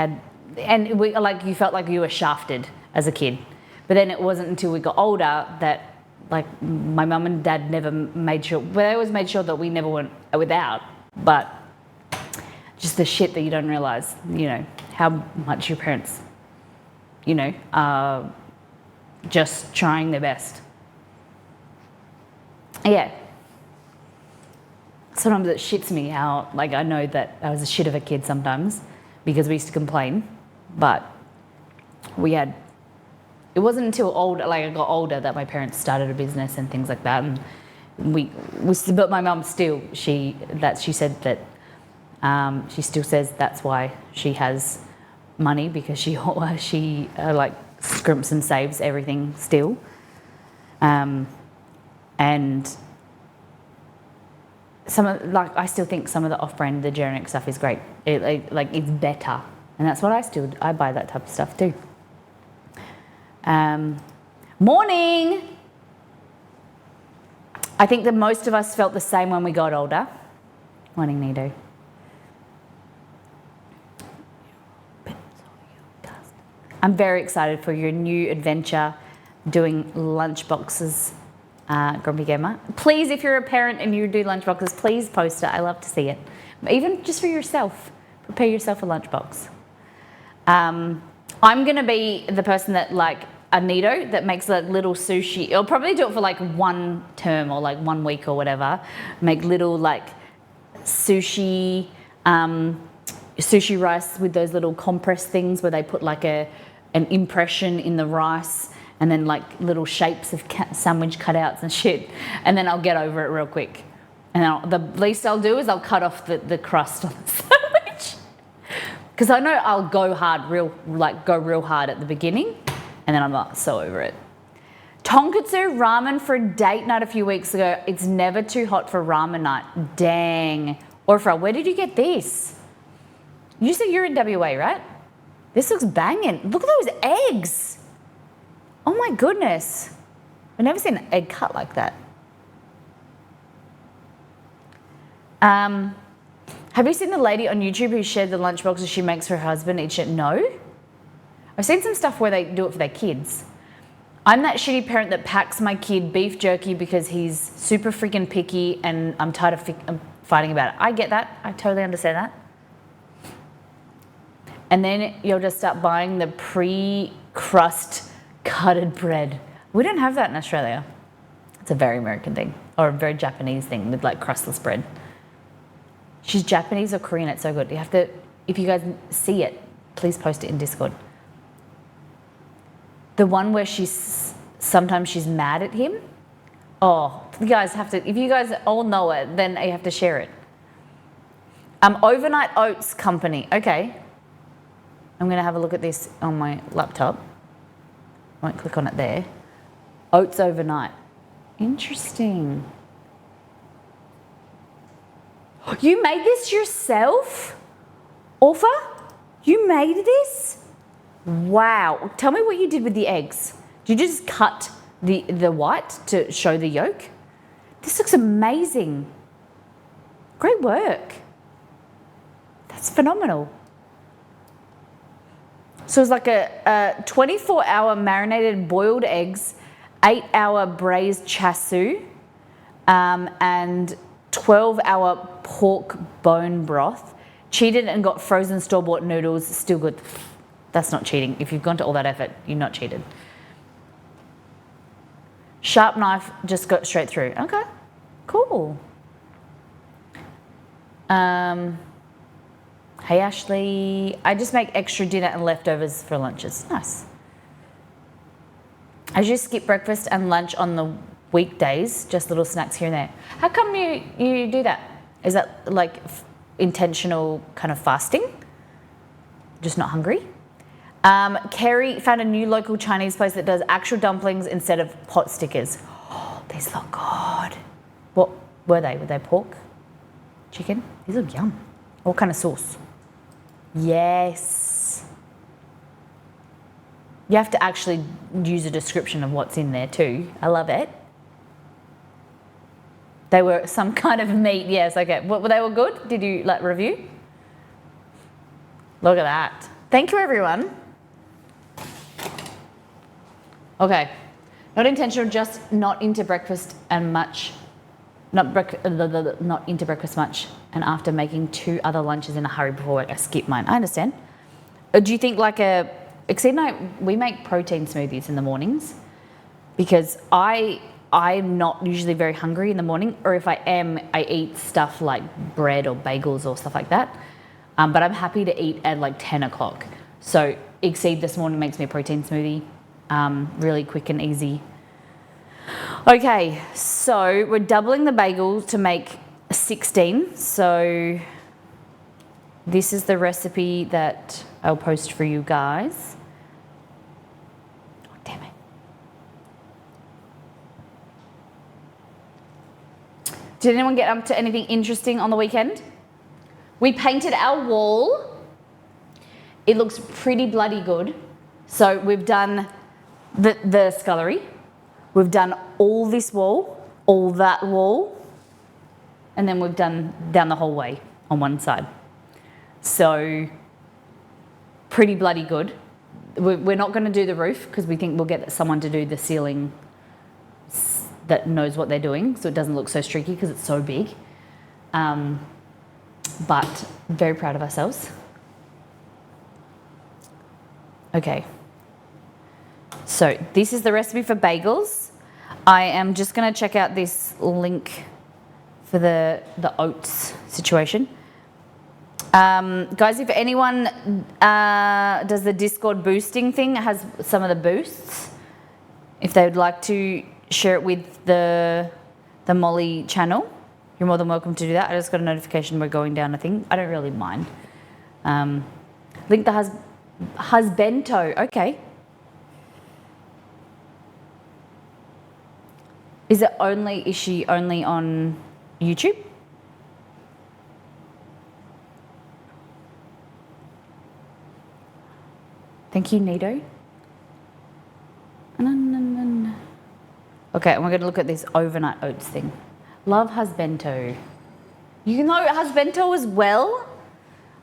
felt like you were shafted as a kid. But then it wasn't until we got older that like my mum and dad never made sure, well, they always made sure that we never went without, but just the shit that you don't realise, how much your parents, are just trying their best. Yeah. sometimes it shits me how, like, I know that I was a shit of a kid sometimes because we used to complain, but it wasn't until I got older that my parents started a business and things like that, and but my mum still, she said that she still says that's why she has money, because she like scrimps and saves everything still, and I still think some of the off-brand, the generic stuff is great. It's better, and that's what I buy that type of stuff too. Morning. I think that most of us felt the same when we got older. Morning, Nido. I'm very excited for your new adventure doing lunch boxes, Grumpy Gamer. Please, if you're a parent and you do lunch boxes, please post it. I love to see it. Even just for yourself, prepare yourself a lunch box. I'm going to be the person that, like, a Nido that makes like little sushi. I'll probably do it for like one term or like 1 week or whatever. Make little like sushi rice with those little compress things where they put like an impression in the rice and then like little shapes of sandwich cutouts and shit. And then I'll get over it real quick. And the least I'll do is I'll cut off the crust on the sandwich. Because I know I'll go real hard at the beginning. And then I'm not so over it. Tonkatsu ramen for a date night a few weeks ago. It's never too hot for ramen night. Dang. Orfra, where did you get this? You said you're in WA, right? This looks banging. Look at those eggs. Oh my goodness. I've never seen an egg cut like that. Have you seen the lady on YouTube who shared the lunchboxes she makes for her husband each day? No. I've seen some stuff where they do it for their kids. I'm that shitty parent that packs my kid beef jerky because he's super freaking picky and I'm tired of fighting about it. I get that. I totally understand that. And then you'll just start buying the pre-crust cutted bread. We don't have that in Australia. It's a very American thing, or a very Japanese thing with like crustless bread. She's Japanese or Korean, it's so good. You have to, if you guys see it, please post it in Discord. The one where sometimes she's mad at him. Oh, you guys have to, if you guys all know it, then you have to share it. Overnight Oats Company. Okay. I'm going to have a look at this on my laptop. I won't click on it there. Oats overnight. Interesting. You made this yourself? Orpha? You made this? Wow. Tell me what you did with the eggs. Did you just cut the white to show the yolk? This looks amazing. Great work. That's phenomenal. So it's like a 24-hour marinated boiled eggs, 8-hour braised chassu, and 12-hour pork bone broth. Cheated and got frozen store-bought noodles. Still good. That's not cheating. If you've gone to all that effort, you're not cheated. Sharp knife, just got straight through. Okay, cool. Hey Ashley, I just make extra dinner and leftovers for lunches. Nice. I just skip breakfast and lunch on the weekdays, just little snacks here and there. How come you do that? Is that like intentional kind of fasting? Just not hungry? Kerry found a new local Chinese place that does actual dumplings instead of pot stickers. Oh, these look good. What were they? Were they pork? Chicken? These look yum. What kind of sauce? Yes. You have to actually use a description of what's in there too. I love it. They were some kind of meat. Yes, okay. They were good? Did you like review? Look at that. Thank you, everyone. Okay. Not intentional, just not into breakfast and much. Not into breakfast much. And after making 2 other lunches in a hurry before work, I skip mine. I understand. Do you think like Exceed and I, we make protein smoothies in the mornings because I I'm not usually very hungry in the morning, or if I am, I eat stuff like bread or bagels or stuff like that. But I'm happy to eat at like 10 o'clock. So Exceed this morning makes me a protein smoothie, really quick and easy. Okay, so we're doubling the bagel to make 16. So this is the recipe that I'll post for you guys. Oh, damn it. Did anyone get up to anything interesting on the weekend? We painted our wall. It looks pretty bloody good. So we've done the scullery. We've done all this wall, all that wall, and then we've done down the hallway on one side. So pretty bloody good. We're not going to do the roof because we think we'll get someone to do the ceiling that knows what they're doing, so it doesn't look so streaky because it's so big. But very proud of ourselves. Okay. So this is the recipe for bagels. I am just going to check out this link for the oats situation. Guys, if anyone does the Discord boosting thing, it has some of the boosts. If they would like to share it with the Molly channel, you're more than welcome to do that. I just got a notification we're going down, I think. I don't really mind. Link the husbento. Okay. Is she only on YouTube? Thank you, Nito. Okay, and we're going to look at this overnight oats thing. Love husbento. You know husbento as well?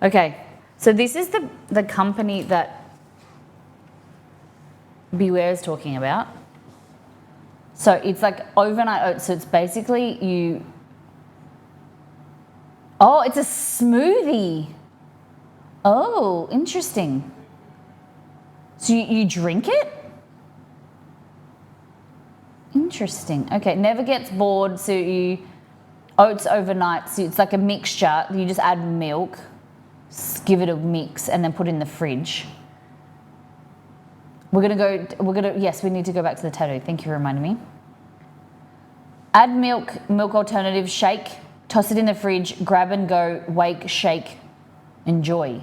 Okay, so this is the company that Beware is talking about. So it's like overnight oats. So it's basically oh, it's a smoothie. Oh, interesting. So you drink it? Interesting. Okay, never gets bored. So oats overnight. So it's like a mixture. You just add milk, give it a mix, and then put it in the fridge. Yes, we need to go back to the tattoo. Thank you for reminding me. Add milk alternative, shake, toss it in the fridge, grab and go, wake, shake, enjoy.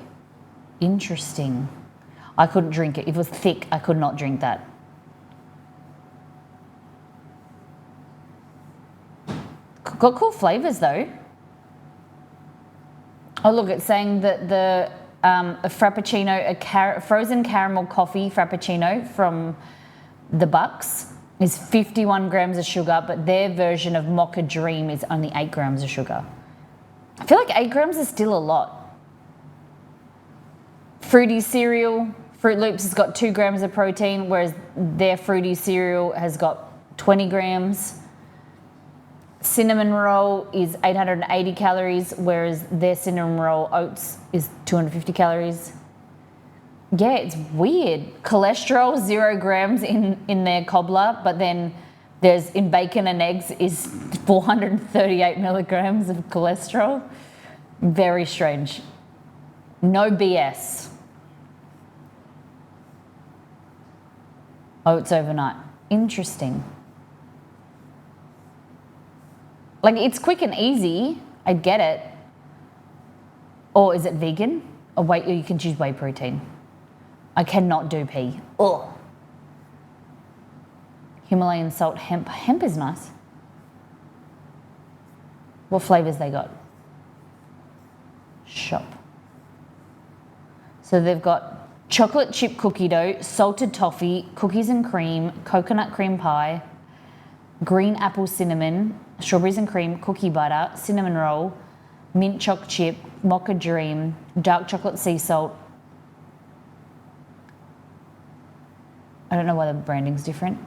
Interesting. I couldn't drink it. If it was thick, I could not drink that. Got cool flavours though. Oh look, it's saying that a frappuccino, frozen caramel coffee frappuccino from the Bucks is 51 grams of sugar, but their version of Mocha Dream is only 8 grams of sugar. I feel like 8 grams is still a lot. Fruity cereal, Fruit Loops has got 2 grams of protein, whereas their fruity cereal has got 20 grams. Cinnamon roll is 880 calories, whereas their cinnamon roll oats is 250 calories. Yeah, it's weird. Cholesterol, 0 grams in their cobbler, but then there's in bacon and eggs is 438 milligrams of cholesterol. Very strange. No BS. Oats overnight. Interesting. Like, it's quick and easy. I get it. Or is it vegan? Or you can choose whey protein. I cannot do pea. Ugh. Himalayan salt hemp. Hemp is nice. What flavours they got? Shop. So they've got chocolate chip cookie dough, salted toffee, cookies and cream, coconut cream pie, green apple cinnamon, strawberries and cream, cookie butter, cinnamon roll, mint choc chip, mocha dream, dark chocolate sea salt. I don't know why the branding's different.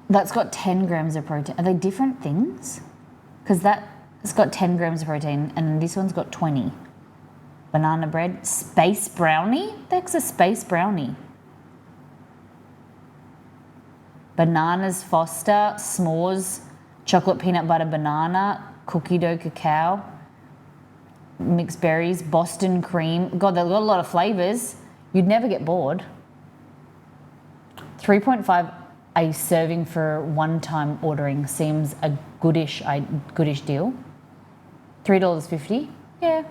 That's got 10 grams of protein. Are they different things? Because that's got 10 grams of protein and this one's got 20. Banana bread, space brownie? That's a space brownie. Bananas Foster, s'mores, chocolate peanut butter banana, cookie dough cacao, mixed berries, Boston cream. God, they've got a lot of flavours. You'd never get bored. 3.5 a serving for one-time ordering seems a goodish deal. $3.50. Yeah.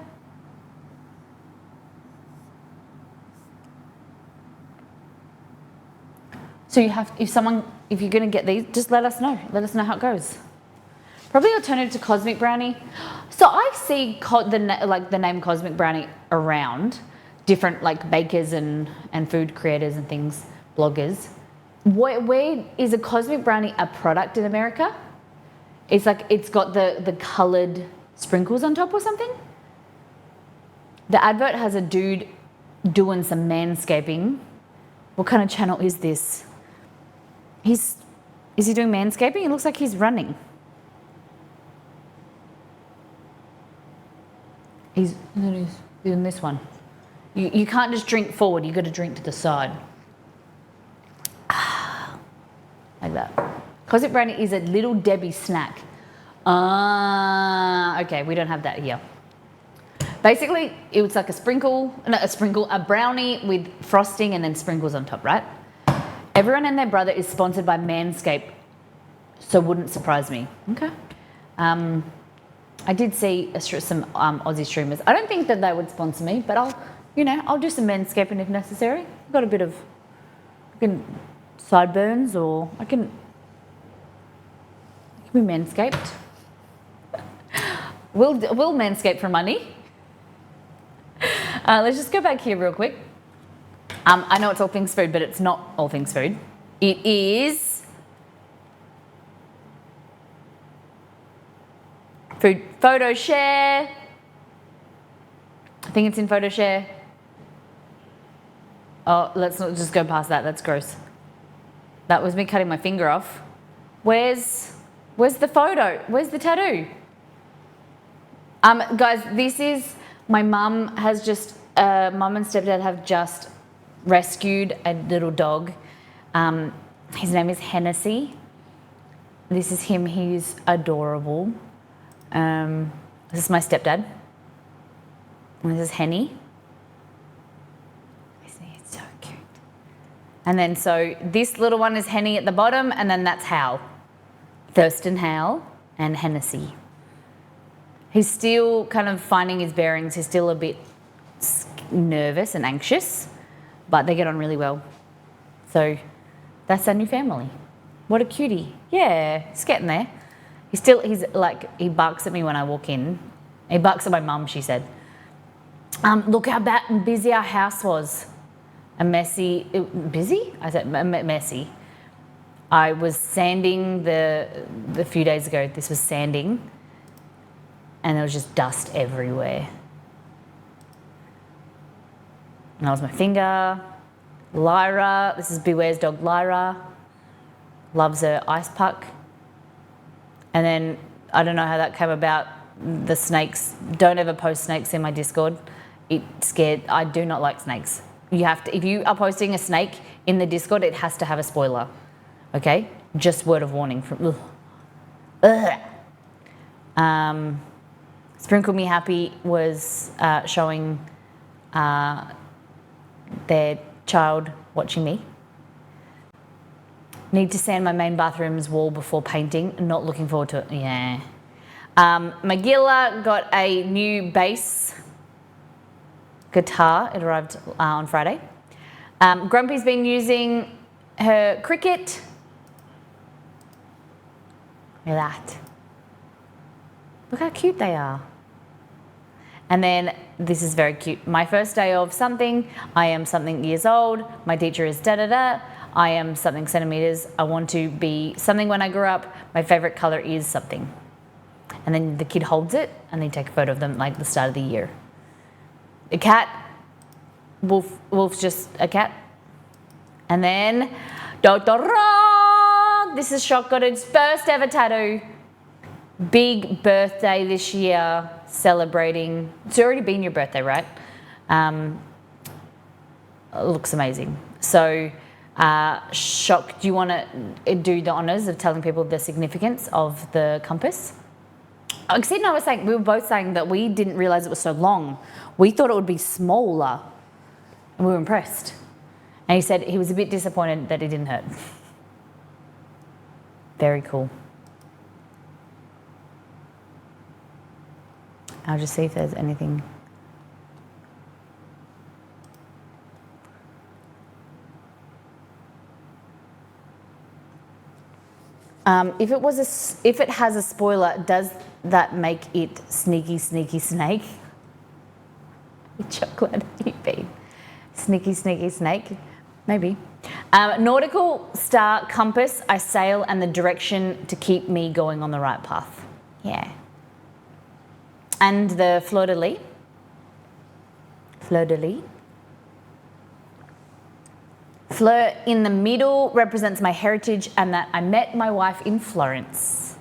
So you have, if you're going to get these, just let us know. Let us know how it goes. Probably alternative to Cosmic Brownie. So I see the name Cosmic Brownie around different like bakers and food creators and things, bloggers. Where is a Cosmic Brownie a product in America? It's like it's got the coloured sprinkles on top or something. The advert has a dude doing some manscaping. What kind of channel is this? Is he doing manscaping? It looks like he's running. He's doing this one. You can't just drink forward, you've got to drink to the side. Like that. Cosmic Brownie is a Little Debbie snack. Okay, we don't have that here. Basically, it was like a brownie with frosting and then sprinkles on top, right? Everyone and their brother is sponsored by Manscaped, so wouldn't surprise me. Okay. I did see some Aussie streamers. I don't think that they would sponsor me, but I'll do some manscaping if necessary. I've got a bit of sideburns, or I can be manscaped. We'll manscape for money. Let's just go back here real quick. I know it's all things food, but it's not all things food. It is food photo share. I think it's in photo share. Oh, let's not just go past that. That's gross. That was me cutting my finger off. Where's the photo? Where's the tattoo? Guys, this is my mum and stepdad have just rescued a little dog. His name is Hennessy. This is him. He's adorable. This is my stepdad. And this is Henny. Isn't he so cute? And then so this little one is Henny at the bottom, and then that's Hal. Thurston Hal and Hennessy. He's still kind of finding his bearings. He's still a bit nervous and anxious, but they get on really well. So that's our new family. What a cutie. Yeah, he's getting there. He barks at me when I walk in. He barks at my mum, she said. Look how bad and busy our house was. Busy? I said messy. I was sanding the few days ago. This was sanding. And there was just dust everywhere. And that was my finger. Lyra, this is Beware's dog Lyra. Loves her ice puck. And then, I don't know how that came about, the snakes. Don't ever post snakes in my Discord. I do not like snakes. If you are posting a snake in the Discord, it has to have a spoiler. Okay? Just word of warning from, Sprinkle Me Happy was showing their child watching me. Need to sand my main bathroom's wall before painting. Not looking forward to it. Yeah. Magilla got a new bass guitar. It arrived on Friday. Grumpy's been using her Cricut. Look at that. Look how cute they are. And then this is very cute. My first day of something. I am something years old. My teacher is da-da-da. I am something centimeters. I want to be something when I grow up. My favorite color is something. And then the kid holds it and they take a photo of them like the start of the year. A cat. Wolf's just a cat. And then, this is Shock got its first ever tattoo. Big birthday this year, celebrating. It's already been your birthday, right? It looks amazing. So Shock, do you want to do the honours of telling people the significance of the compass? Sid and I were saying, we were both saying that we didn't realise it was so long. We thought it would be smaller, and we were impressed. And he said he was a bit disappointed that it didn't hurt. Very cool. I'll just see if there's anything. If it has a spoiler, does that make it sneaky, sneaky snake? Chocolate, you bean. Sneaky, sneaky snake, maybe. Nautical star compass, I sail and the direction to keep me going on the right path. Yeah. And the fleur de lis. Fleur de lis. Fleur in the middle represents my heritage and that I met my wife in Florence.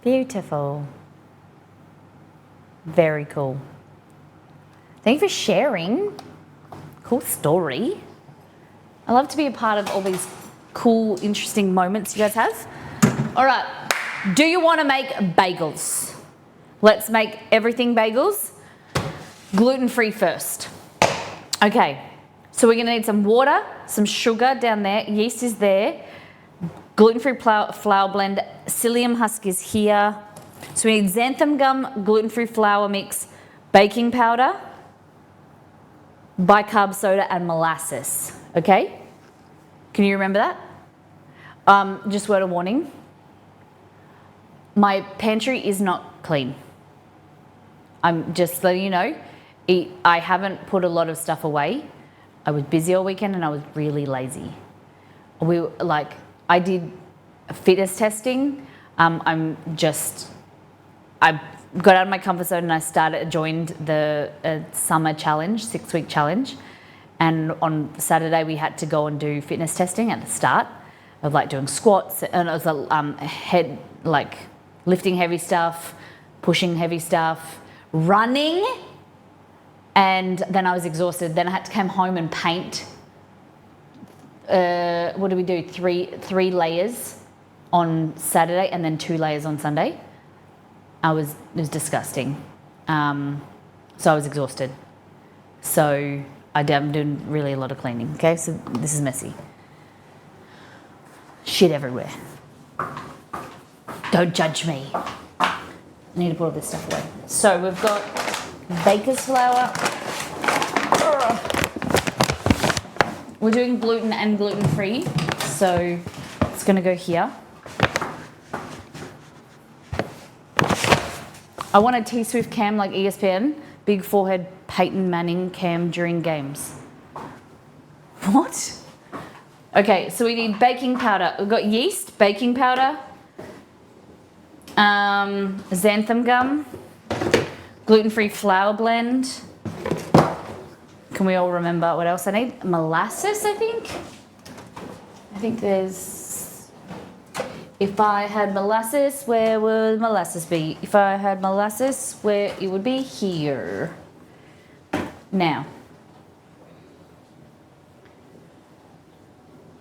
Beautiful. Very cool. Thank you for sharing. Cool story. I love to be a part of all these cool, interesting moments you guys have. All right. Do you want to make bagels? Let's make everything bagels. Gluten-free first. Okay. So we're going to need some water, some sugar down there. Yeast is there. Gluten-free flour blend. Psyllium husk is here. So we need xanthan gum, gluten-free flour mix, baking powder, bicarb soda, and molasses. Okay? Can you remember that? Just word of warning. My pantry is not clean. I'm just letting you know. I haven't put a lot of stuff away. I was busy all weekend and I was really lazy. I did fitness testing. I got out of my comfort zone and I joined the summer challenge, 6-week challenge. And on Saturday we had to go and do fitness testing at the start of doing squats, and it was lifting heavy stuff, pushing heavy stuff, running. And then I was exhausted. Then I had to come home and paint. What did we do? Three layers on Saturday and then 2 layers on Sunday. It was disgusting. So I was exhausted. So I'm doing really a lot of cleaning. Okay, so this is messy. Shit everywhere. Don't judge me. I need to put all this stuff away. So we've got baker's flour. We're doing gluten and gluten-free, so it's going to go here. I want a T-Swift cam like ESPN, big forehead Peyton Manning cam during games. What? Okay, so we need baking powder. We've got yeast, baking powder, xanthan gum, gluten-free flour blend. Can we all remember what else I need? Molasses, I think. I think there's... If I had molasses, where would molasses be? If I had molasses, where it would be here. Now.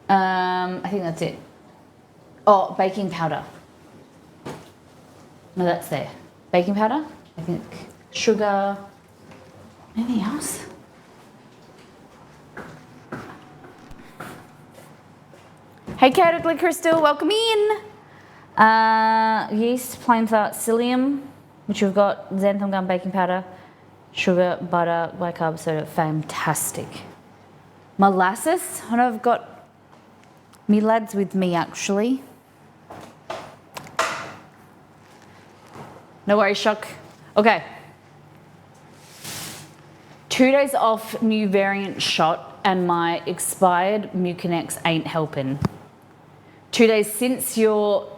I think that's it. Oh, baking powder. No, that's there. Baking powder, I think. Sugar. Anything else? Hey, Caterpillar Crystal, welcome in. Yeast, plain flour, psyllium, which we've got, xanthan gum, baking powder, sugar, butter, bicarb soda, fantastic. Molasses, I know I've got me lads with me actually. No worries, Shock. Okay. 2 days off new variant shot and my expired Mucinex ain't helping. 2 days since your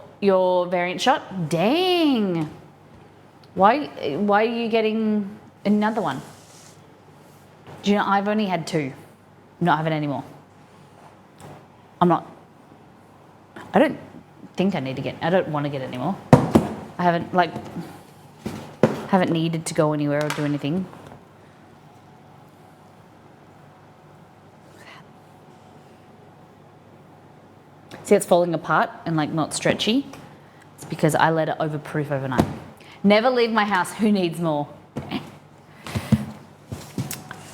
variant shot? Dang. Why are you getting another one? Do you know, I've only had 2. Not having any more. I don't think I need to get, I don't want to get any more. I haven't needed to go anywhere or do anything. See, it's falling apart and like not stretchy. It's because I let it overproof overnight. Never leave my house. Who needs more?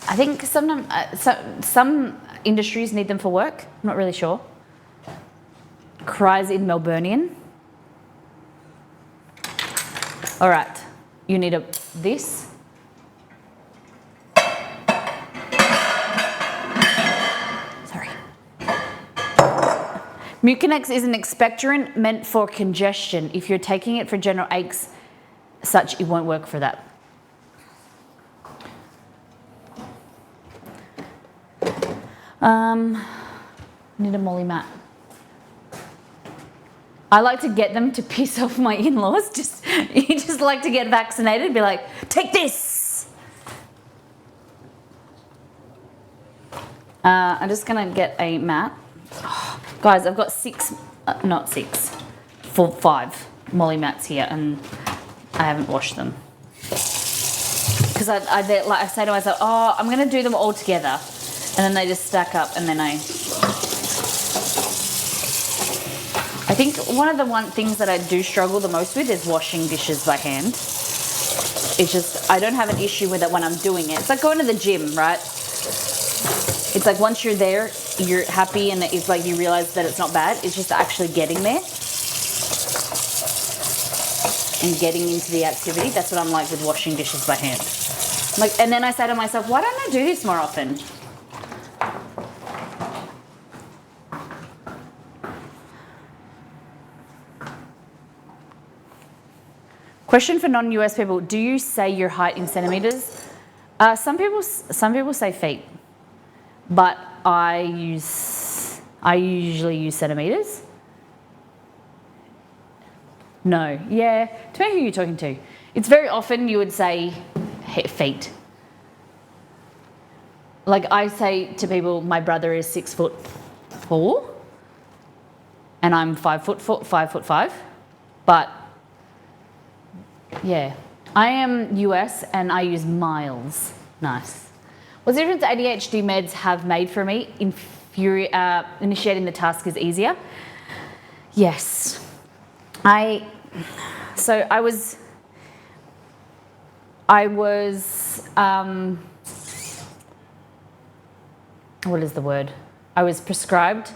I think sometimes some industries need them for work. I'm not really sure. Cries in Melburnian. All right, you need this. Sorry. Mucinex is an expectorant meant for congestion. If you're taking it for general aches, such, it won't work for that. Need a molly mat. I like to get them to piss off my in-laws. You just like to get vaccinated, be like, take this. I'm just gonna get a mat. Oh, guys, I've got 5 molly mats here, and I haven't washed them. Because I say to myself, oh, I'm gonna do them all together. And then they just stack up, and then I think one of the things that I do struggle the most with is washing dishes by hand. It's just, I don't have an issue with it when I'm doing it. It's like going to the gym, right? It's like once you're there, you're happy, and it's like you realize that it's not bad. It's just actually getting there and getting into the activity. That's what I'm like with washing dishes by hand. Like, and then I say to myself, why don't I do this more often? Question for non-US people: do you say your height in centimeters? Some people say feet, but I usually use centimeters. No, yeah, depending on who you're talking to. It's very often you would say feet. Like I say to people, my brother is 6'4", and I'm 5'5", but. Yeah, I am US and I use miles. Nice. What's the difference ADHD meds have made for me? Initiating the task is easier. Yes. I was what is the word? I was prescribed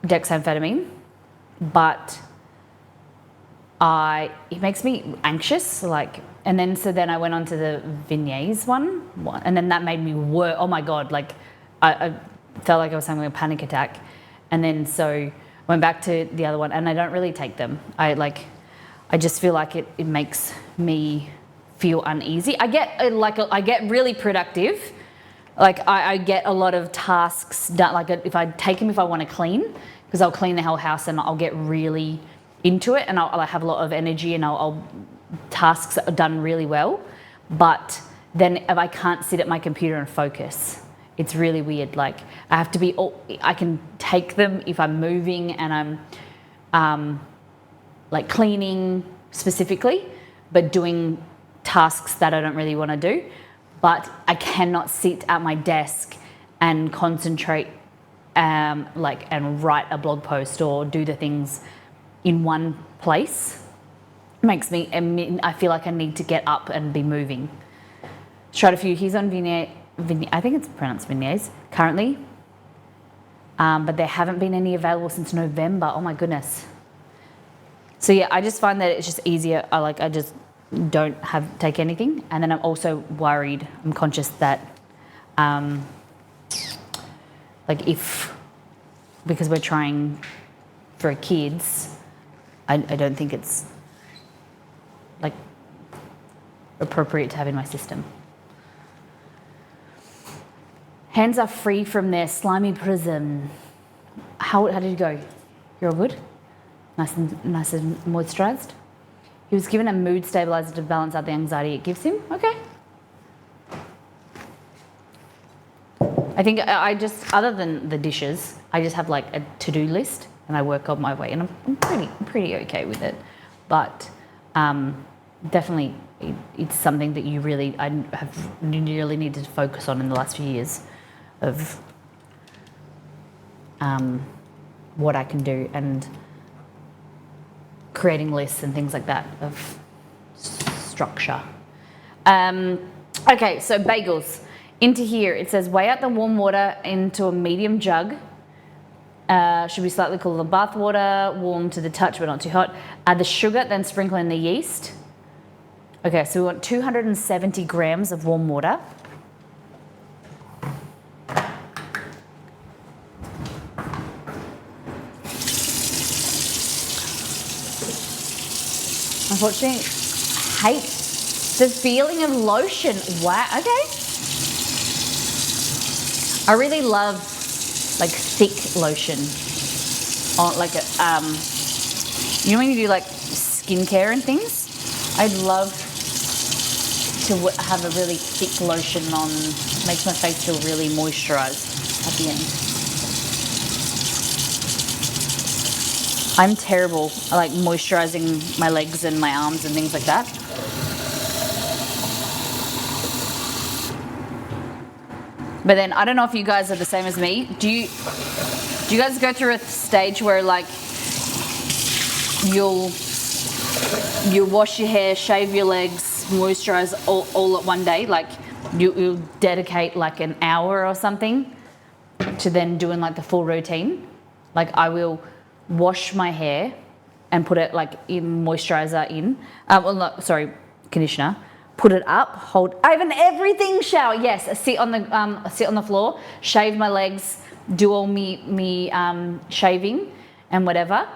dexamphetamine, but it makes me anxious, like, and then I went on to the Vignese one, and then that made me worse. Oh my God, like I felt like I was having a panic attack, and then so I went back to the other one, and I don't really take them. I just feel like it makes me feel uneasy. I get really productive, like I get a lot of tasks done. Like if I take them, if I want to clean, because I'll clean the whole house and I'll get really into it, and I'll have a lot of energy, and I'll tasks are done really well. But then if I can't sit at my computer and focus, it's really weird. Like I have to be. I can take them if I'm moving and I'm like cleaning specifically, but doing tasks that I don't really want to do. But I cannot sit at my desk and concentrate, and write a blog post or do the things in one place. Makes me, I feel like I need to get up and be moving. Tried a few. He's on Vignese, I think it's pronounced Vignese currently, but there haven't been any available since November. Oh my goodness. So yeah, I just find that it's just easier. I just don't take anything, and then I'm also worried. I'm conscious that, because we're trying for kids, I don't think it's like appropriate to have in my system. Hands are free from their slimy prison. How did you go? You're all good? Nice and moisturised? He was given a mood stabiliser to balance out the anxiety it gives him. Okay. I think I just, other than the dishes, I just have like a to-do list and I work on my way, and I'm pretty okay with it. But definitely it's something that I really needed to focus on in the last few years of what I can do and creating lists and things like that of structure. Okay, so bagels. Into here, it says weigh out the warm water into a medium jug. Should be slightly cooler than bath water, warm to the touch but not too hot. Add the sugar, then sprinkle in the yeast. Okay, so we want 270 grams of warm water. Unfortunately, hate the feeling of lotion. Wow, okay. I really love like thick lotion. On like you know when you do like skincare and things? I'd love to have a really thick lotion on. Makes my face feel really moisturized at the end. I'm terrible at like moisturizing my legs and my arms and things like that. But then I don't know if you guys are the same as me. Do you guys go through a stage where like you'll wash your hair, shave your legs, moisturize all at one day? Like you'll dedicate like an hour or something to then doing like the full routine? Like I will wash my hair and put it like in moisturizer in. Conditioner. Put it up. I have an everything shower. Yes, sit on the floor, shave my legs, do all me shaving and whatever,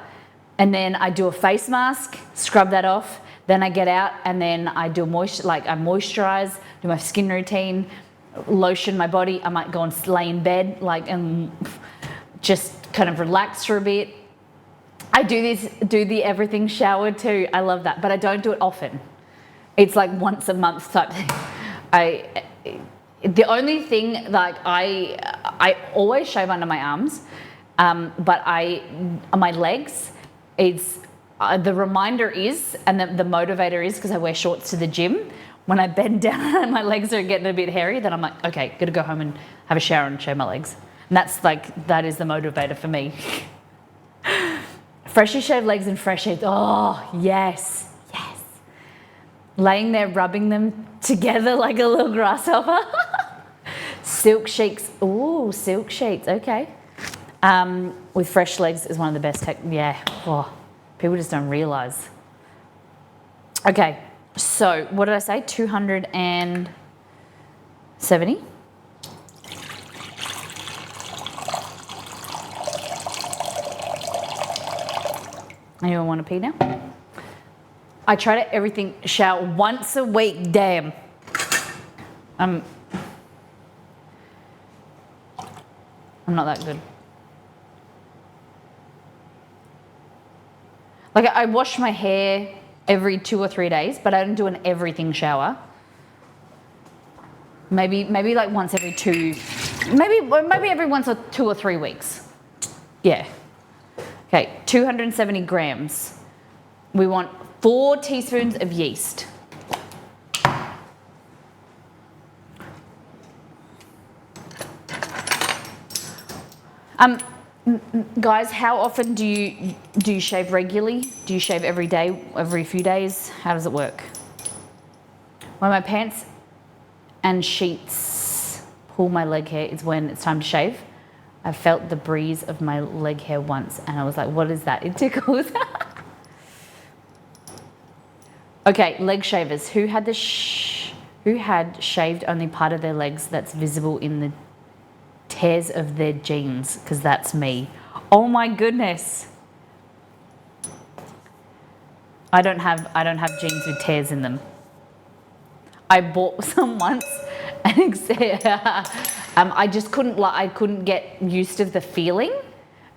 and then I do a face mask, scrub that off. Then I get out and then I do I moisturize, do my skin routine, lotion my body. I might go and lay in bed and just kind of relax for a bit. I do the everything shower too. I love that, but I don't do it often. It's like once a month type thing. The only thing like I always shave under my arms, but my legs is the reminder is, and the motivator is because I wear shorts to the gym. When I bend down and my legs are getting a bit hairy, then I'm like, okay, gotta go home and have a shower and shave my legs. And that is the motivator for me. Freshly shaved legs and fresh sheets. Oh, yes, yes. Laying there, rubbing them together like a little grasshopper. Silk sheets. Ooh, silk sheets. Okay. With fresh legs is one of the best. Yeah. Oh, people just don't realize. Okay. So what did I say? 270. Anyone want to pee now? I try to shower once a week, damn. I'm not that good. Like I wash my hair every 2 or 3 days, but I don't do an everything shower. Maybe like once every maybe every once or 2 or 3 weeks. Yeah. Okay, 270 grams. We want 4 teaspoons of yeast. Guys, how often do you shave regularly? Do you shave every day, every few days? How does it work? When my pants and sheets pull my leg hair is when it's time to shave. I felt the breeze of my leg hair once and I was like, what is that? It tickles. Okay, leg shavers. Who had shaved only part of their legs that's visible in the tears of their jeans? Because that's me. Oh my goodness. I don't have jeans with tears in them. I bought some once and I just couldn't get used to the feeling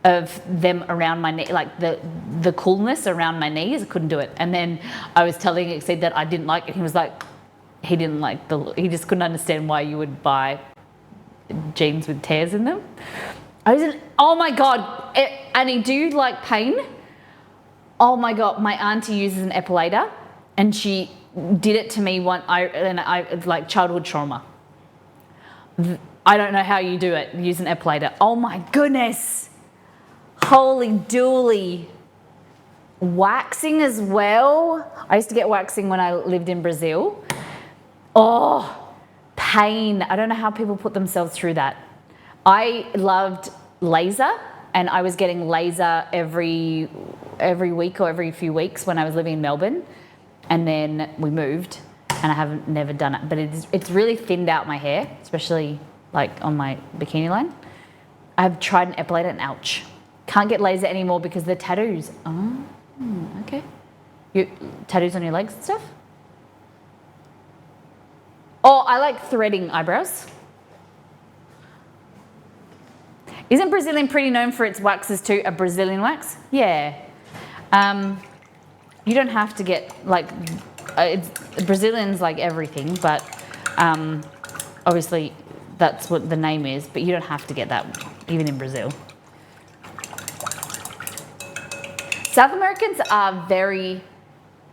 of them around my knee, like the coolness around my knees. I couldn't do it. And then I was telling Exceed that I didn't like it. He was like, he just couldn't understand why you would buy jeans with tears in them. Oh my God, Annie, do you like pain? Oh my God, my auntie uses an epilator and she did it to me it's like childhood trauma. I don't know how you do it, use an epilator. Oh my goodness. Holy dooly. Waxing as well. I used to get waxing when I lived in Brazil. Oh, pain. I don't know how people put themselves through that. I loved laser, and I was getting laser every week or every few weeks when I was living in Melbourne. And then we moved, and I haven't never done it. But it's really thinned out my hair, especially like on my bikini line. I've tried an epilator and ouch. Can't get laser anymore because of the tattoos. Oh, okay. You tattoos on your legs and stuff? Oh, I like threading eyebrows. Isn't Brazilian pretty known for its waxes too? A Brazilian wax? Yeah. You don't have to get like, Brazilians like everything, but obviously that's what the name is, but you don't have to get that even in Brazil. South Americans are very,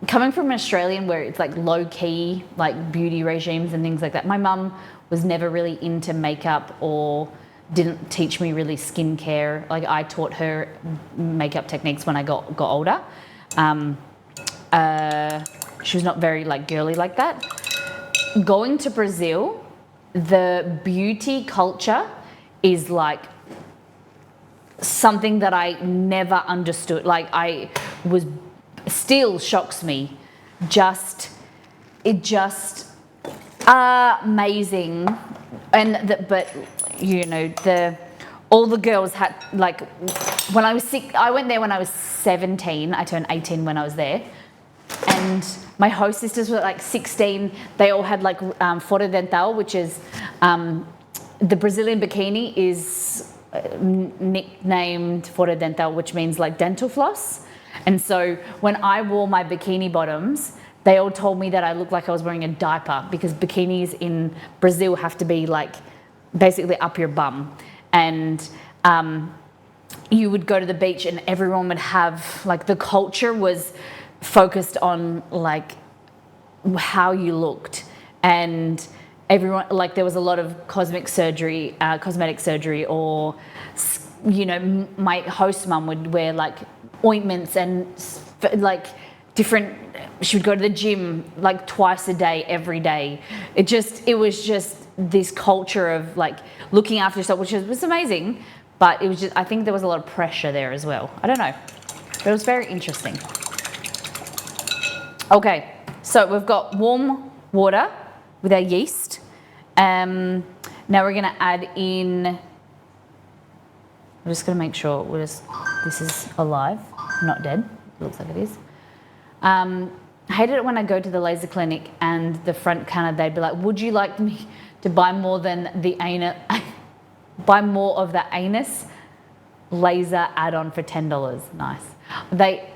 coming from an Australian where it's like low key, like beauty regimes and things like that. My mum was never really into makeup or didn't teach me really skincare. Like I taught her makeup techniques when I got older. She was not very like girly like that. Going to Brazil, the beauty culture is like something that I never understood. Like still shocks me. It just amazing. And but you know, all the girls had like, when I was sick, I went there when I was 17. I turned 18 when I was there. And my host sisters were like 16. They all had like fora dental, which is the Brazilian bikini is nicknamed fora dental, which means like dental floss. And so when I wore my bikini bottoms, they all told me that I looked like I was wearing a diaper because bikinis in Brazil have to be like basically up your bum. And you would go to the beach and everyone would have, like, the culture was focused on like how you looked, and everyone, like, there was a lot of cosmetic surgery, or, you know, my host mum would wear like ointments and like different, she would go to the gym like twice a day, every day. It was just this culture of like looking after yourself, which was amazing, but it was just, I think there was a lot of pressure there as well. I don't know, but it was very interesting. Okay, so we've got warm water with our yeast. Now we're gonna add in, I'm just gonna make sure this is alive, not dead. It looks like it is. I hated it when I go to the laser clinic and the front counter, they'd be like, would you like me to buy more than the anus, buy more of the anus laser add-on for $10? Nice.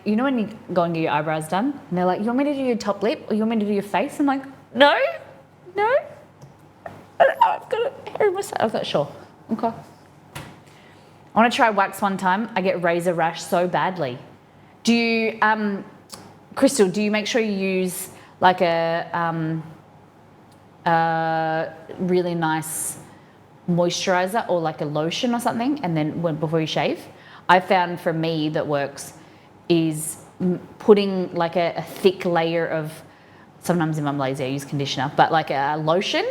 You know when you go and get your eyebrows done and they're like, you want me to do your top lip or you want me to do your face? I'm like, no. I don't know, I've got a hair in my side. I was like, sure, okay. I want to try wax one time. I get razor rash so badly. Do you, Crystal, do you make sure you use like a really nice moisturizer or like a lotion or something, and then before you shave? I found for me that works is putting like a thick layer of, sometimes if I'm lazy I use conditioner, but like a lotion,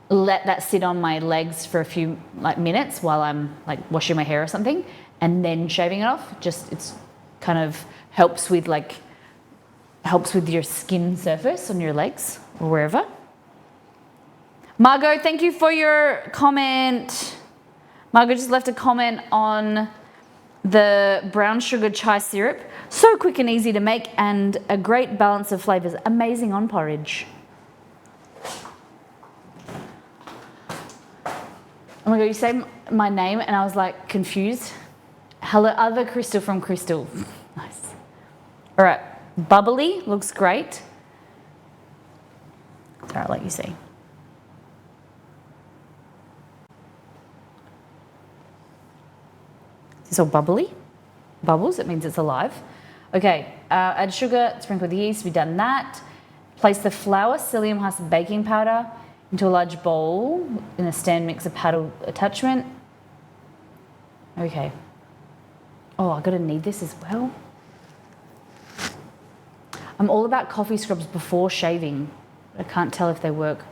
let that sit on my legs for a few like minutes while I'm like washing my hair or something, and then shaving it off. It's kind of helps with your skin surface on your legs or wherever. Margot, thank you for your comment. Margot just left a comment on the brown sugar chai syrup. So quick and easy to make and a great balance of flavors. Amazing on porridge. Oh my God, you said my name and I was like confused. Hello, other Crystal from Crystal. Nice. All right, bubbly, looks great. Sorry, I'll let you see. Is this all bubbly? Bubbles, it means it's alive. Okay, add sugar, sprinkle the yeast, we've done that. Place the flour, psyllium husk baking powder into a large bowl in a stand mixer paddle attachment. Okay. Oh, I gotta need this as well. I'm all about coffee scrubs before shaving. I can't tell if they work.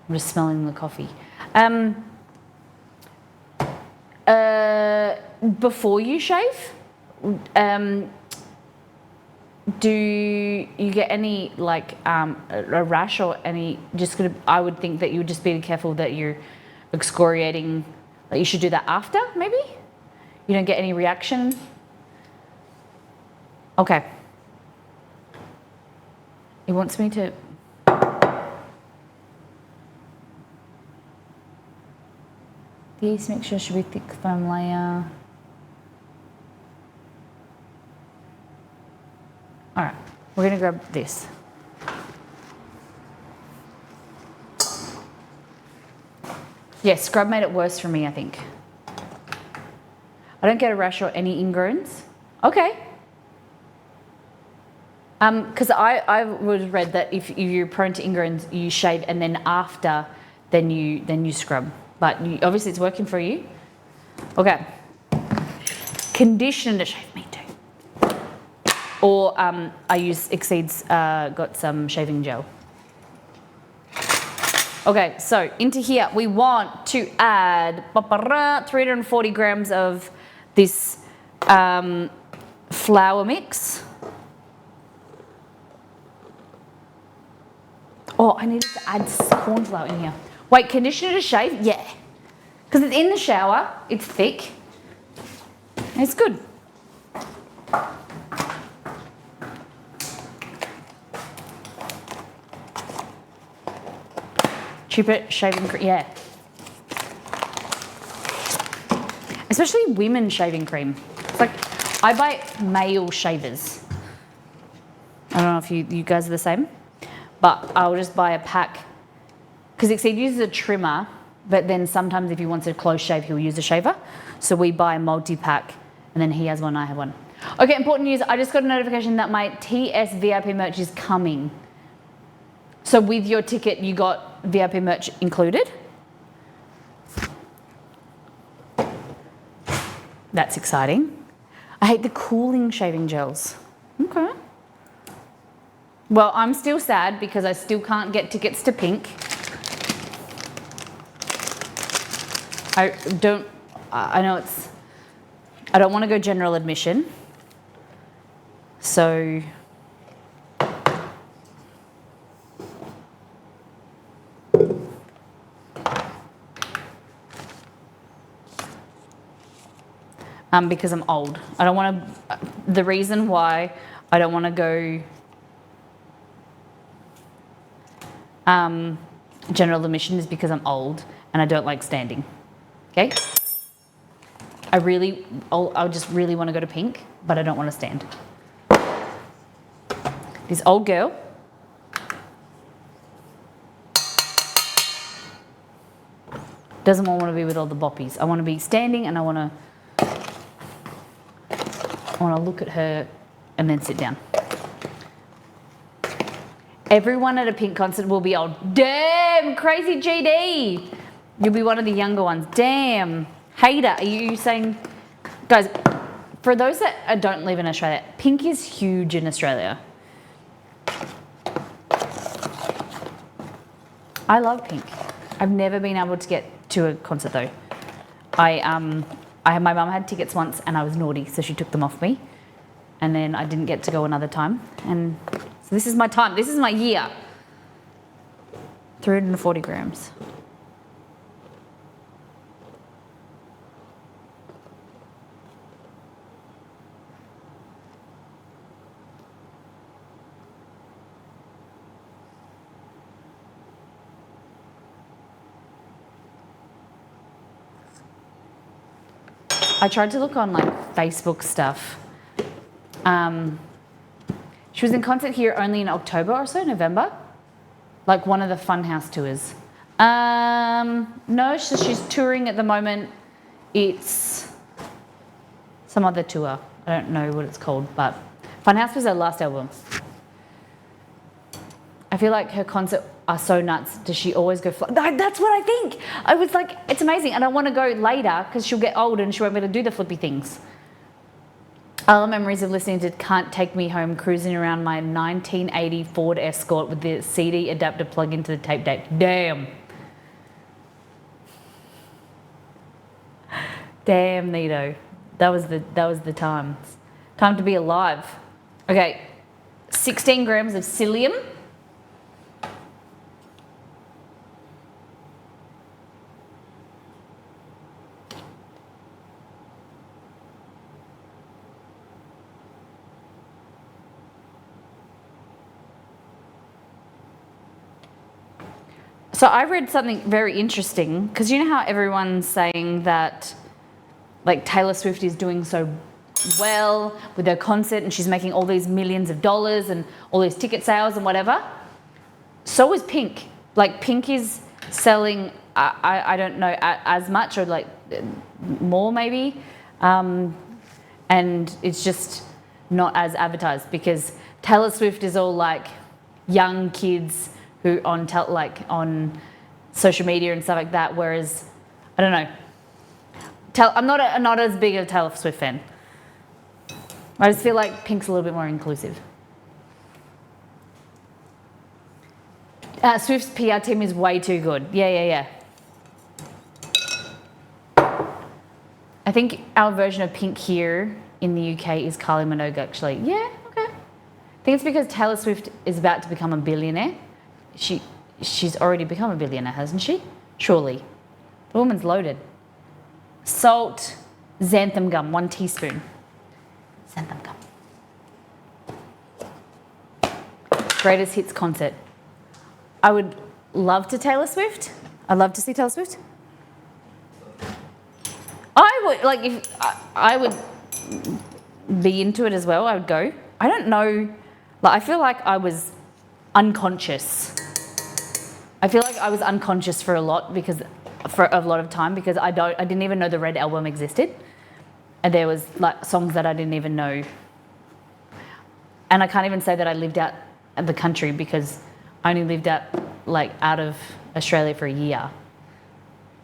I'm just smelling the coffee. Before you shave, do you get any like a rash or any? I would think that you would just be careful that you're excoriating. That you should do that after, maybe. You don't get any reaction. Okay. He wants me to. The yeast mixture should be thick foam layer. All right, we're gonna grab this. Yes, scrub made it worse for me, I think. I don't get a rash or any ingrowns. Okay. Because I was read that if you're prone to ingrowns, you shave and then after, then you scrub. But obviously it's working for you. Okay. Conditioner to shave me too. Or I use Exceed's got some shaving gel. Okay, so into here we want to add 340 grams of this flour mix. Oh, I needed to add corn flour in here. Wait, conditioner to shave? Yeah. Because it's in the shower, it's thick. It's good. Cheaper shaving cream, yeah. Especially women's shaving cream. It's like, I buy male shavers. I don't know if you guys are the same, but I'll just buy a pack. Because Exceed uses a trimmer, but then sometimes if he wants a close shave, he'll use a shaver. So we buy a multi-pack, and then he has one, I have one. Okay, important news. I just got a notification that my TS VIP merch is coming. So with your ticket, you got VIP merch included. That's exciting. I hate the cooling shaving gels. Okay. Well, I'm still sad because I still can't get tickets to Pink. I know I don't want to go general admission. So because I'm old. I don't want to, the reason why I don't want to go general admission is because I'm old and I don't like standing. Okay? I'll just really want to go to Pink, but I don't want to stand. This old girl doesn't want to be with all the boppies. I want to be standing and I want to look at her and then sit down. Everyone at a Pink concert will be old. Damn, crazy GD. You'll be one of the younger ones. Damn. Hater, are you saying... Guys, for those that don't live in Australia, Pink is huge in Australia. I love Pink. I've never been able to get to a concert though. My mum had tickets once and I was naughty, so she took them off me. And then I didn't get to go another time. And so this is my time. This is my year. 340 grams. I tried to look on like Facebook stuff. She was in concert here only in October or so, November. Like one of the Funhouse tours. No, so she's touring at the moment. It's some other tour. I don't know what it's called, but Funhouse was her last album. I feel like her concerts are so nuts. Does she always go fly? That's what I think. I was like, it's amazing. And I want to go later because she'll get old and she won't be able to do the flippy things. Other memories of listening to Can't Take Me Home, cruising around my 1980 Ford Escort with the CD adapter plugged into the tape deck. Damn. Damn, Nito. That was the time. Time to be alive. Okay, 16 grams of psyllium. So I read something very interesting, because you know how everyone's saying that like Taylor Swift is doing so well with her concert and she's making all these millions of dollars and all these ticket sales and whatever. So is Pink. Like Pink is selling, I don't know, as much or like more maybe. And it's just not as advertised, because Taylor Swift is all like young kids who on social media and stuff like that, whereas I don't know. I'm not as big a Taylor Swift fan. I just feel like Pink's a little bit more inclusive. Swift's PR team is way too good. Yeah. I think our version of Pink here in the UK is Kylie Minogue, actually. Yeah, okay. I think it's because Taylor Swift is about to become a billionaire. She's already become a billionaire, hasn't she? Surely. The woman's loaded. Salt, xanthan gum, 1 teaspoon. Xanthan gum. Greatest hits concert. I would love to Taylor Swift. I'd love to see Taylor Swift. I would, like, if I would be into it as well, I would go. I don't know, like, I feel like I was unconscious. I feel like I was unconscious for a lot of time, because I didn't even know the Red album existed, and there was like songs that I didn't even know, and I can't even say that I lived out of the country, because I only lived out of Australia for a year,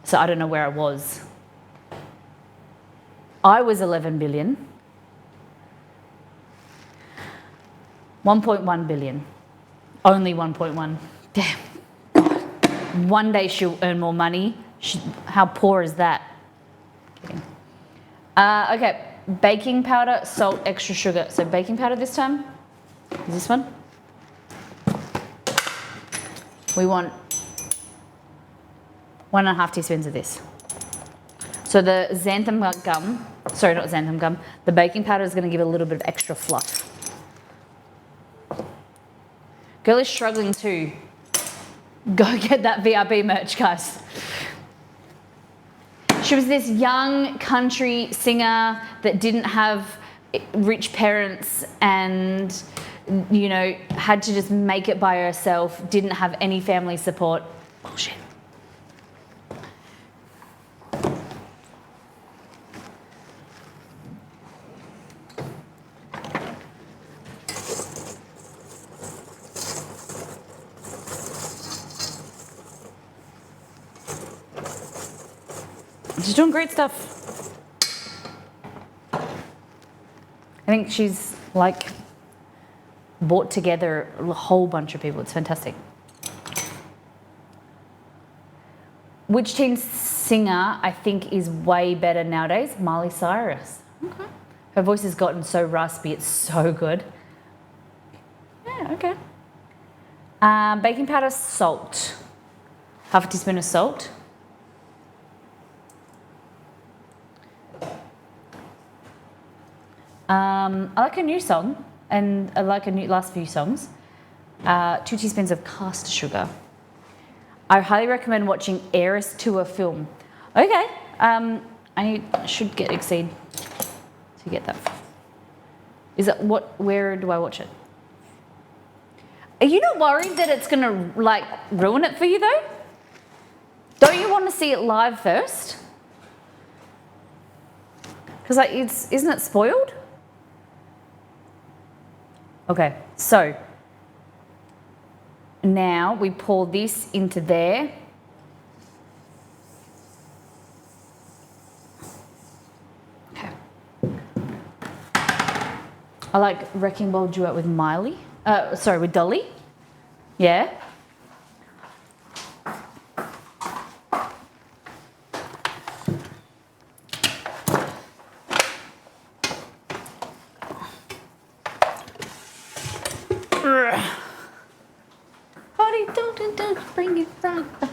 so I don't know where I was. I was 11 billion. 1.1 billion. Only 1.1. Damn. God. One day she'll earn more money. How poor is that? Kidding. Okay, baking powder, salt, extra sugar. So baking powder this time is this one. We want 1.5 teaspoons of this. So the xanthan gum, sorry, not xanthan gum, the baking powder is going to give a little bit of extra fluff. Girl is struggling too. Go get that VIP merch, guys. She was this young country singer that didn't have rich parents and, you know, had to just make it by herself, didn't have any family support. Bullshit. She's doing great stuff. I think she's like brought together a whole bunch of people. It's fantastic. Which teen singer I think is way better nowadays? Miley Cyrus. Okay. Her voice has gotten so raspy, it's so good. Yeah, okay. Baking powder, salt. 1/2 teaspoon of salt. I like a new song, and I like last few songs. 2 teaspoons of caster sugar. I highly recommend watching Heiress to a film. Okay, I should get Exceed to get that. Is it what? Where do I watch it? Are you not worried that it's gonna like ruin it for you though? Don't you want to see it live first? Because like isn't it spoiled? Okay, so now we pour this into there. Okay. I like Wrecking Ball duet with Miley. With Dolly. Yeah. Body, don't bring it right back.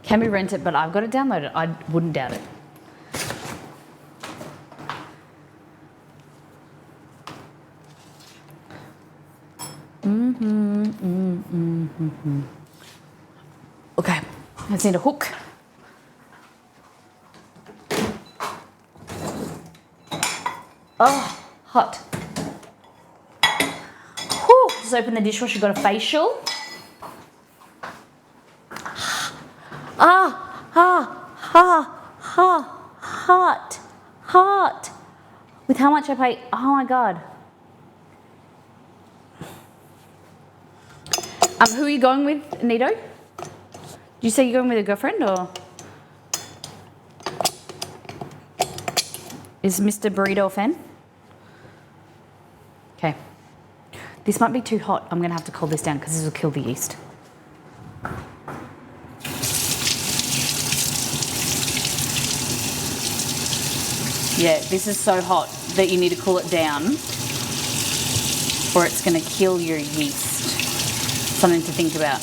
Can we rent it? But I've got it downloaded. I wouldn't doubt it. Okay, I just need a hook. Oh, hot. Whew, just open the dishwasher, got a facial. Hot. With how much I pay, oh my God. Who are you going with, Nito? Did you say you're going with a girlfriend or? Is Mr. Burrito a fan? Okay. This might be too hot. I'm gonna have to cool this down because this will kill the yeast. Yeah, this is so hot that you need to cool it down or it's gonna kill your yeast. Something to think about.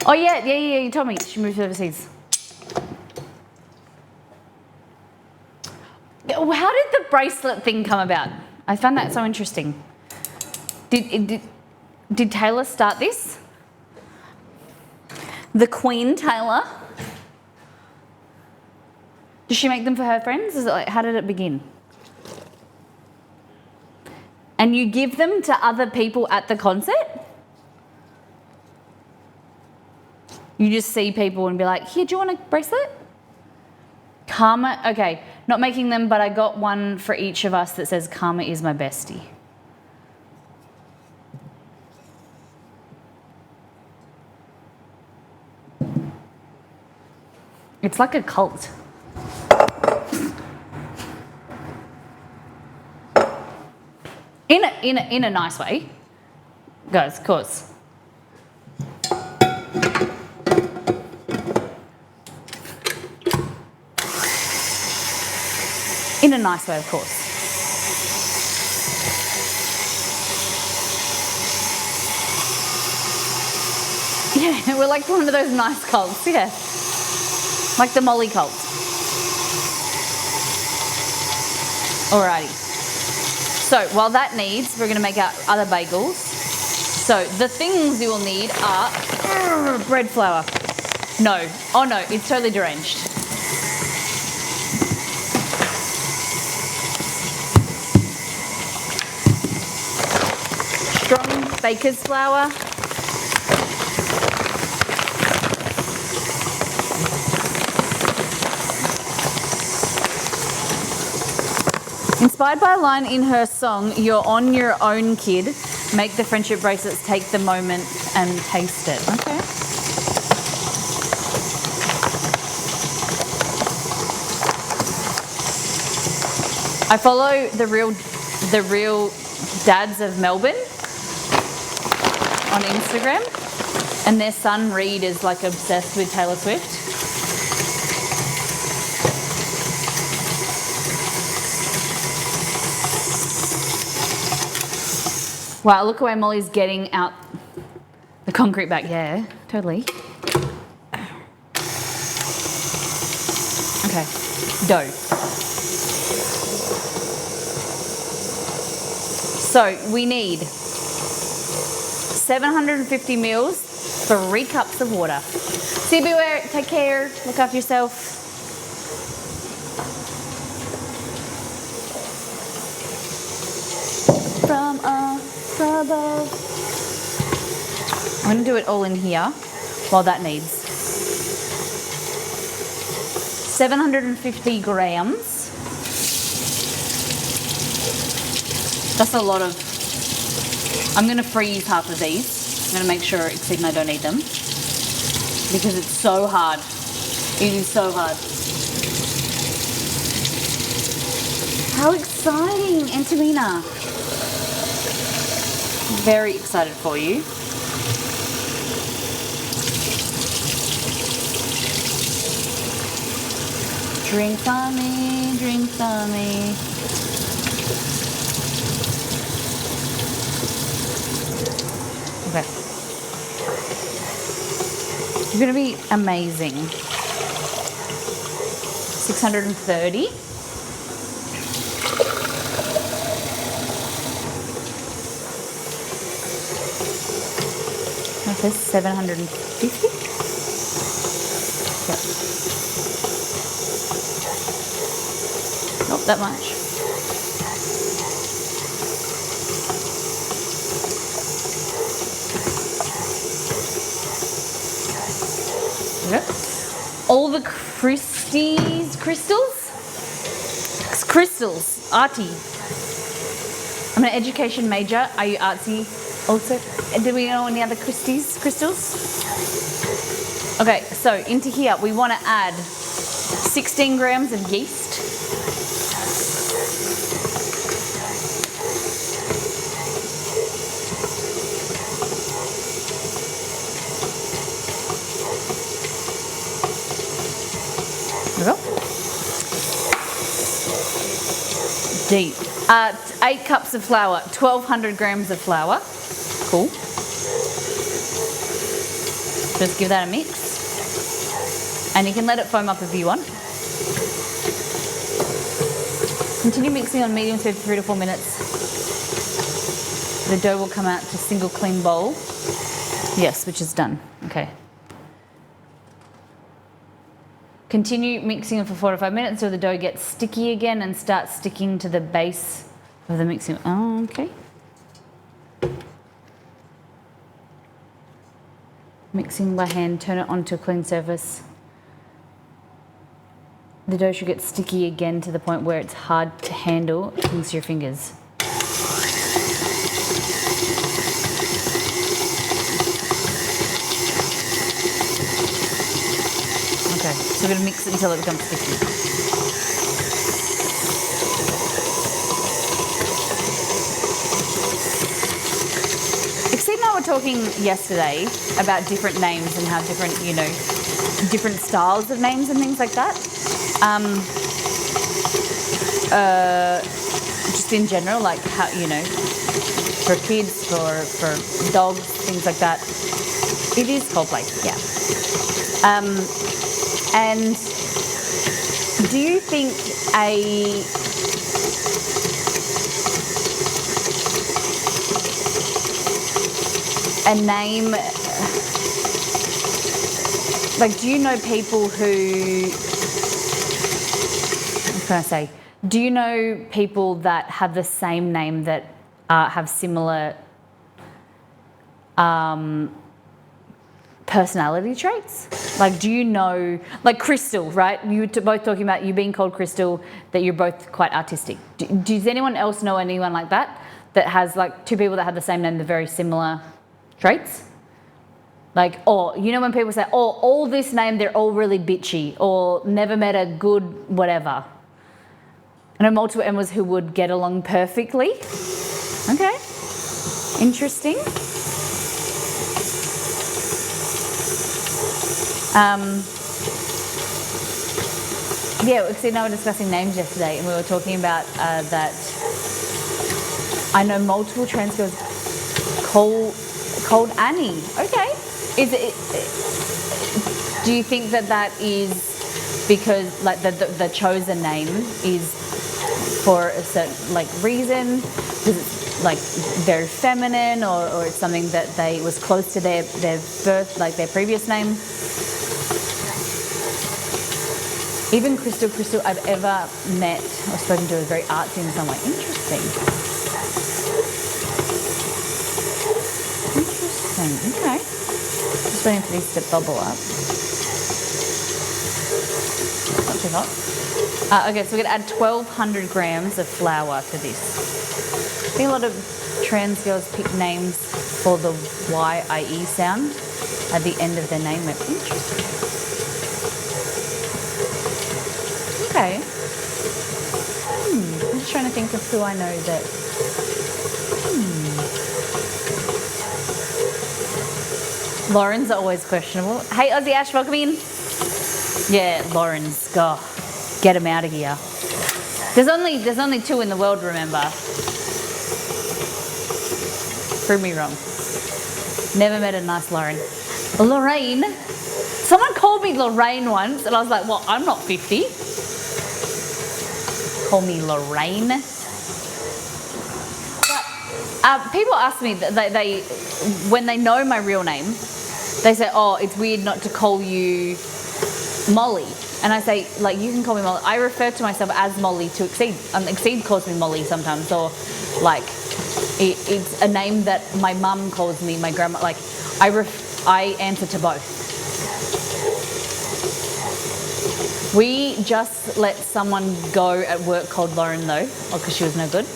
Oh yeah, you told me she moved overseas. How did the bracelet thing come about? I found that so interesting. Did Taylor start this? The Queen Taylor? Does she make them for her friends? Is it like, how did it begin? And you give them to other people at the concert? You just see people and be like, here, do you want a bracelet? Karma, okay, not making them, but I got one for each of us that says Karma is my bestie. It's like a cult. In a nice way. Guys, of course. In a nice way, of course. Yeah, we're like one of those nice cults, yeah. Like the Molly cult. Alrighty. So while that needs, we're going to make our other bagels. So the things you will need are bread flour. No. Oh no, it's totally deranged. Strong baker's flour. Inspired by a line in her song, "You're on your own, kid. Make the friendship bracelets, take the moment and taste it." Okay. I follow the real dads of Melbourne on Instagram, and their son Reed is like obsessed with Taylor Swift. Wow, look away, Molly's getting out the concrete back. Yeah, totally. Okay, dough. So we need 750 mils, 3 cups of water. See you, beware, take care, look after yourself. From above. I'm going to do it all in here while that needs. 750 grams That's a lot of... I'm going to freeze half of these. I'm going to make sure Exceed and I don't eat them. Because it's so hard. It is so hard. How exciting, Antonina. Very excited for you. Drink for me, drink for me. Okay. You're gonna be amazing. 630. That says 750. Yep. Not that much. Yep. All the crystals, arty. I'm an education major. Are you artsy also? Do we know any other crystals? Okay, so into here we want to add 16 grams of yeast. There we go. Deep. 8 cups of flour, 1,200 grams of flour. Cool. Just give that a mix. And you can let it foam up if you want. Continue mixing on medium speed for 3 to 4 minutes. The dough will come out to a single clean bowl. Yes, which is done. Okay. Continue mixing it for 4 to 5 minutes until the dough gets sticky again and starts sticking to the base of the mixing. Oh, okay. Mixing by hand, turn it onto a clean surface. The dough should get sticky again to the point where it's hard to handle against your fingers. Okay, so we're going to mix it until it becomes sticky. Exceed and I were talking yesterday about different names and how different, different styles of names and things like that. Just in general, like how, for kids, for dogs, things like that. It is Coldplay, yeah. And do you think a name, like, do you know people who, what can I say? Do you know people that have the same name that have similar personality traits? Like, do you know, like Crystal, right? You were both talking about you being called Crystal, that you're both quite artistic. Does anyone else know anyone like that has like 2 people that have the same name, they're very similar traits? Like, or, when people say, oh, all this name, they're all really bitchy, or never met a good whatever. I know multiple Emmas who would get along perfectly. Okay, interesting. Yeah, Exceed and I were discussing names yesterday, and we were talking about that I know multiple trans girls called Annie. Okay. Do you think that is because like the chosen name is for a certain like reason? Because it's like very feminine, or it's something that was close to their birth, like their previous name? Even Crystal I've ever met or spoken to is very artsy in some way. Interesting. Okay. Just waiting for these to bubble up. Not too hot. Okay, so we're going to add 1,200 grams of flour to this. think a lot of trans girls pick names for the Y-I-E sound at the end of their name. Interesting. Okay. I'm just trying to think of who I know that. Lauren's are always questionable. Hey, Aussie Ash, welcome in. Yeah, Lauren's. God, get him out of here. There's only 2 in the world, remember. Prove me wrong. Never met a nice Lauren. Lorraine. Someone called me Lorraine once, and I was like, well, I'm not 50. Call me Lorraine. But people ask me, they when they know my real name, they say, oh, it's weird not to call you Molly. And I say, like, you can call me Molly. I refer to myself as Molly to Exceed. Exceed calls me Molly sometimes, or like, it's a name that my mum calls me, my grandma. Like, I answer to both. We just let someone go at work called Lauren though, because she was no good.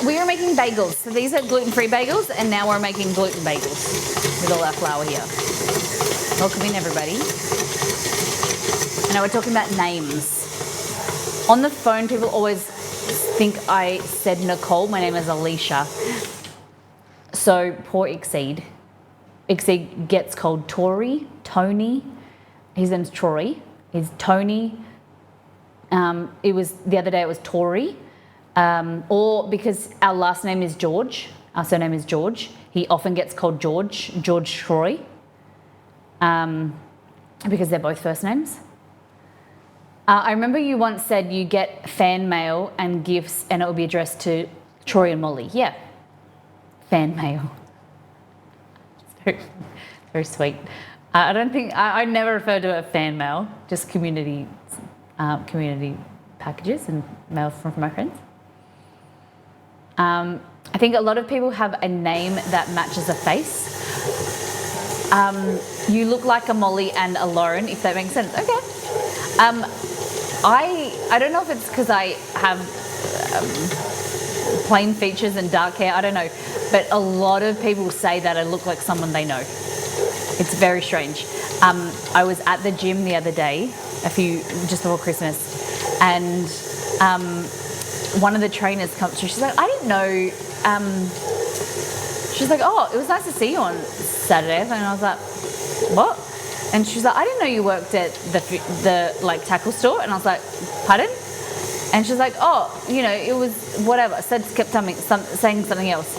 We were making bagels. So these are gluten-free bagels, and now we're making gluten bagels with all our flour here. Welcome in, everybody. Now we're talking about names. On the phone, people always think I said Nicole. My name is Alicia. So poor Exceed. Exceed gets called Tori, Tony. His name's Troy. He's Tony. The other day it was Tori. Or because our last name is George, our surname is George, he often gets called George Troy, because they're both first names. I remember you once said you get fan mail and gifts and it will be addressed to Troy and Molly. Yeah, fan mail. Very, very sweet. I don't think, I never refer to it as fan mail, just community packages and mail from my friends. I think a lot of people have a name that matches a face. You look like a Molly and a Lauren, if that makes sense. Okay. I don't know if it's because I have plain features and dark hair, I don't know. But a lot of people say that I look like someone they know. It's very strange. I was at the gym the other day, just before Christmas, and one of the trainers comes through. She's like, I didn't know. She's like, oh, it was nice to see you on Saturday. And I was like, what? And she's like, I didn't know you worked at the like tackle store. And I was like, pardon? And she's like, oh, it was whatever. So I kept saying something else.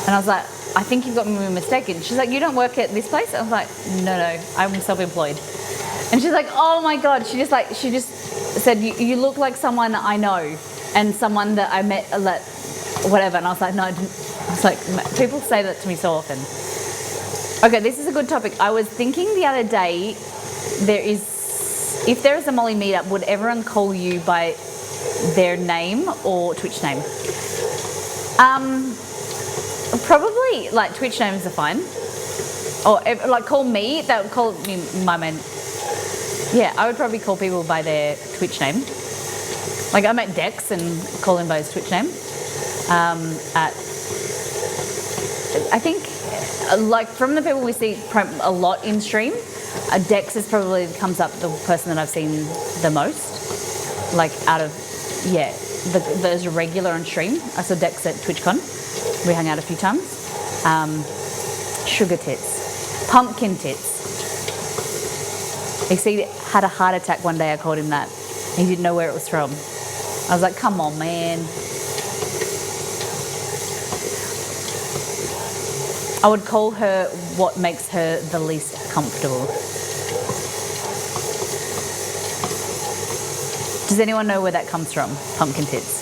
And I was like, I think you've got me mistaken. She's like, you don't work at this place? I was like, no, I'm self-employed. And she's like, oh my God. She just said, you look like someone I know. And someone that I met, whatever. And I was like, no, I didn't. I was like, people say that to me so often. Okay, this is a good topic. I was thinking the other day, if there is a Molly meetup, would everyone call you by their name or Twitch name? Probably, like, Twitch names are fine. Or, like, call me, that would call me my main. Yeah, I would probably call people by their Twitch name. Like, I met Dex and call him by his Twitch name. I think, like, from the people we see a lot in stream, Dex is probably comes up the person that I've seen the most. Like, out of, there's a regular on stream. I saw Dex at TwitchCon. We hung out a few times. Sugar tits. Pumpkin tits. He had a heart attack one day, I called him that. He didn't know where it was from. I was like, come on, man. I would call her what makes her the least comfortable. Does anyone know where that comes from? Pumpkin tits.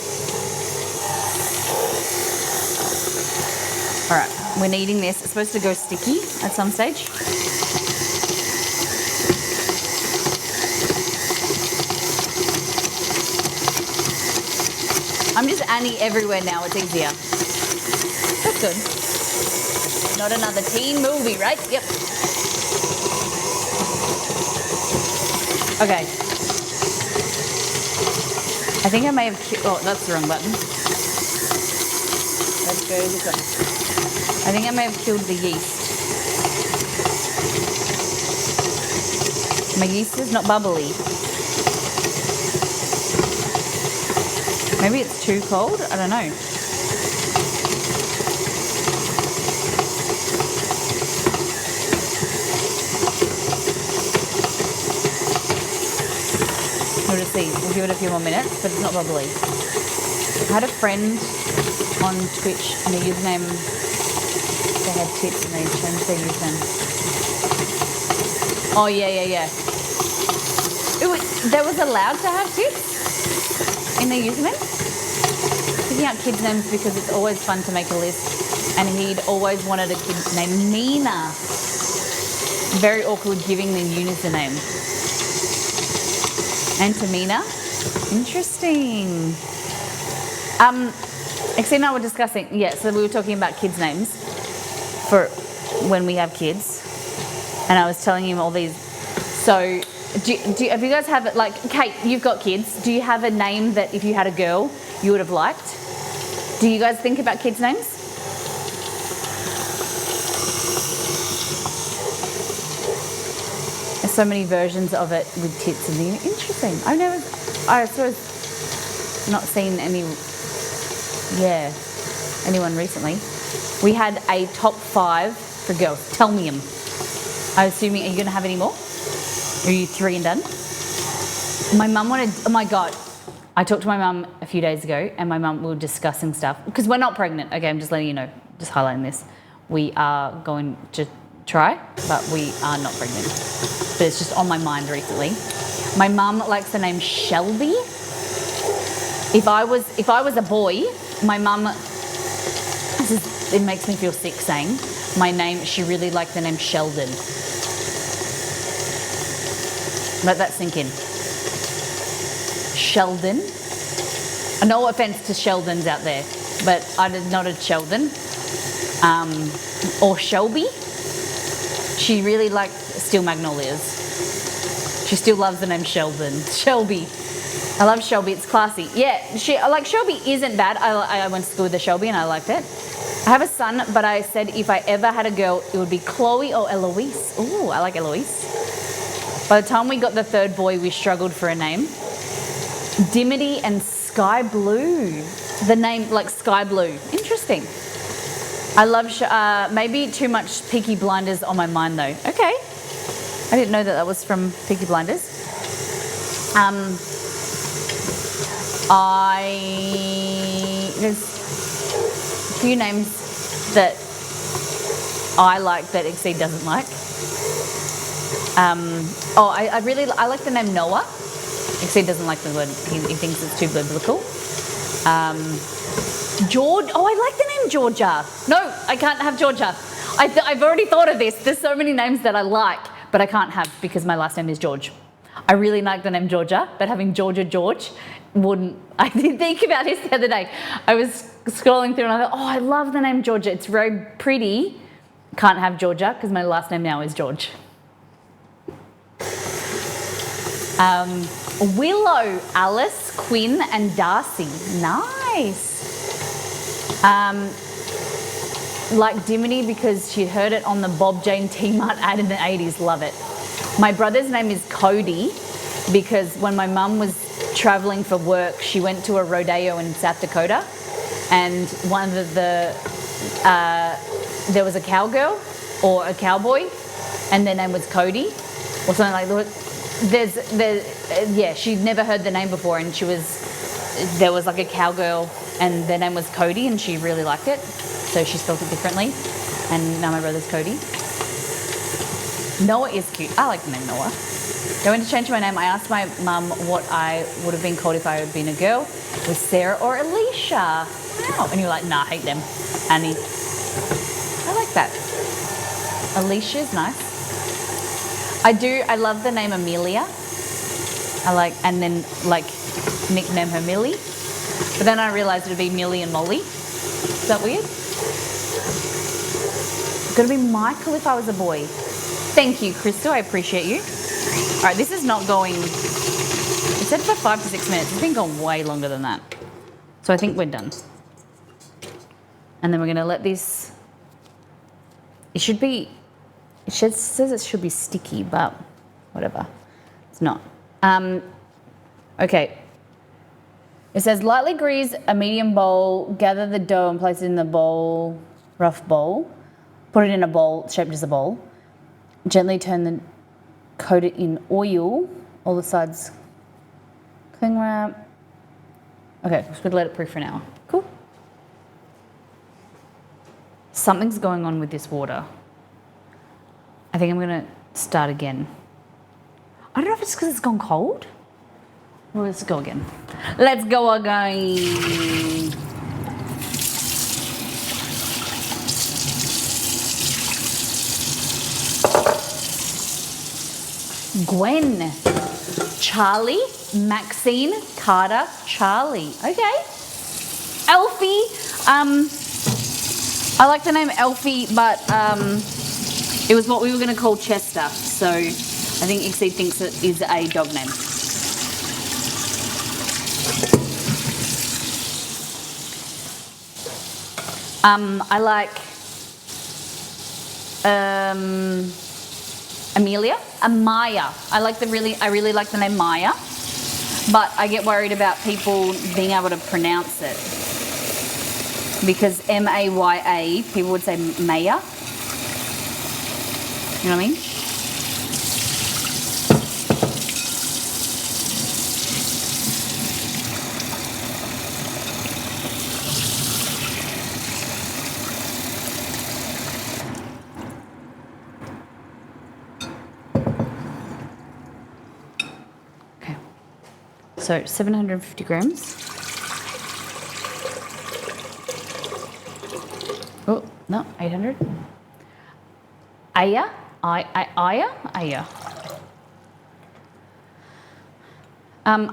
All right, we're kneading this. It's supposed to go sticky at some stage. I'm just Annie everywhere now, it's easier. That's good. Not another teen movie, right? Yep. Okay. I think I may have... Oh, that's the wrong button. Let's go this one. I think I may have killed the yeast. My yeast is not bubbly. Maybe it's too cold? I don't know. We'll just see. We'll give it a few more minutes, but it's not bubbly. I had a friend on Twitch and their username, they had tips and they changed their username. Oh, yeah. They was allowed to have tips in their username? Picking out kids' names because it's always fun to make a list, and he'd always wanted a kid named Nina. Very awkward giving them Eunice a name. And Tamina. Interesting. Exie and I were discussing, so we were talking about kids' names for when we have kids, and I was telling him all these. So, have you guys have it, like, Kate, you've got kids. Do you have a name that if you had a girl, you would have liked? Do you guys think about kids' names? There's so many versions of it with tits and things. Interesting. I sort of not seen anyone recently. We had a top 5 for girls. Tell me them. I'm assuming, are you going to have any more? Are you 3 and done? My mum wanted, oh my God. I talked to my mum a few days ago and my mum, we were discussing stuff. Because we're not pregnant. Okay, I'm just letting you know, just highlighting this. We are going to try, but we are not pregnant. But it's just on my mind recently. My mum likes the name Shelby. If I was a boy, my mum, it makes me feel sick saying my name, she really liked the name Sheldon. Let that sink in. Sheldon. No offense to Sheldons out there, but I did not a Sheldon. Or Shelby. She really liked Steel Magnolias. She still loves the name Sheldon. Shelby. I love Shelby. It's classy. Yeah, Shelby isn't bad. I went to school with a Shelby and I liked it. I have a son, but I said if I ever had a girl, it would be Chloe or Eloise. Ooh, I like Eloise. By the time we got the 3rd boy, we struggled for a name. Dimity and Sky Blue. The name, like Sky Blue. Interesting. I love, maybe too much Peaky Blinders on my mind though. Okay. I didn't know that was from Peaky Blinders. There's a few names that I like that Exceed doesn't like. I like the name Noah. Exceed doesn't like the word, he thinks it's too biblical. George, I like the name Georgia. No, I can't have Georgia. I've already thought of this. There's so many names that I like, but I can't have because my last name is George. I really like the name Georgia, but having Georgia George wouldn't. I did think about this the other day. I was scrolling through and I thought, I love the name Georgia. It's very pretty. Can't have Georgia because my last name now is George. Willow, Alice, Quinn, and Darcy. Nice. Like Dimity because she'd heard it on the Bob Jane T-Mart ad in the 80s. Love it. My brother's name is Cody because when my mum was traveling for work, she went to a rodeo in South Dakota, and one of there was a cowgirl or a cowboy, and their name was Cody or something like that. She'd never heard the name before, and there was like a cowgirl and their name was Cody and she really liked it, so she spelled it differently, and now my brother's Cody. Noah is cute. I like the name Noah. Going to change my name, I asked my mum what I would have been called if I had been a girl. Was Sarah or Alicia? Wow. And you're like, nah, I hate them. Annie. I like that. Alicia's nice. I love the name Amelia. And then nickname her Millie. But then I realised it would be Millie and Molly. Is that weird? It's going to be Michael if I was a boy. Thank you, Crystal. I appreciate you. All right, this is not going, it said for 5 to 6 minutes. It's been going way longer than that. So I think we're done. And then we're gonna let this, it should be, says it should be sticky, but whatever, it's not. Okay. It says lightly grease a medium bowl, gather the dough and place it in the bowl, rough bowl. Put it in a bowl shaped as a bowl. Gently coat it in oil, all the sides. Cling wrap. Okay, just gonna let it proof for an hour. Cool. Something's going on with this water. I think I'm gonna start again. I don't know if it's because it's gone cold. Well, let's go again. Let's go again. Gwen, Charlie, Maxine, Carter, Charlie. Okay. Elfie. I like the name Elfie, but it was what we were going to call Chester. So I think Ixie thinks it is a dog name. I like Amelia, Maya. I really like the name Maya, but I get worried about people being able to pronounce it because M-A-Y-A, people would say Maya. You know what I mean? So 750 grams. Oh, no, 800. Aya. I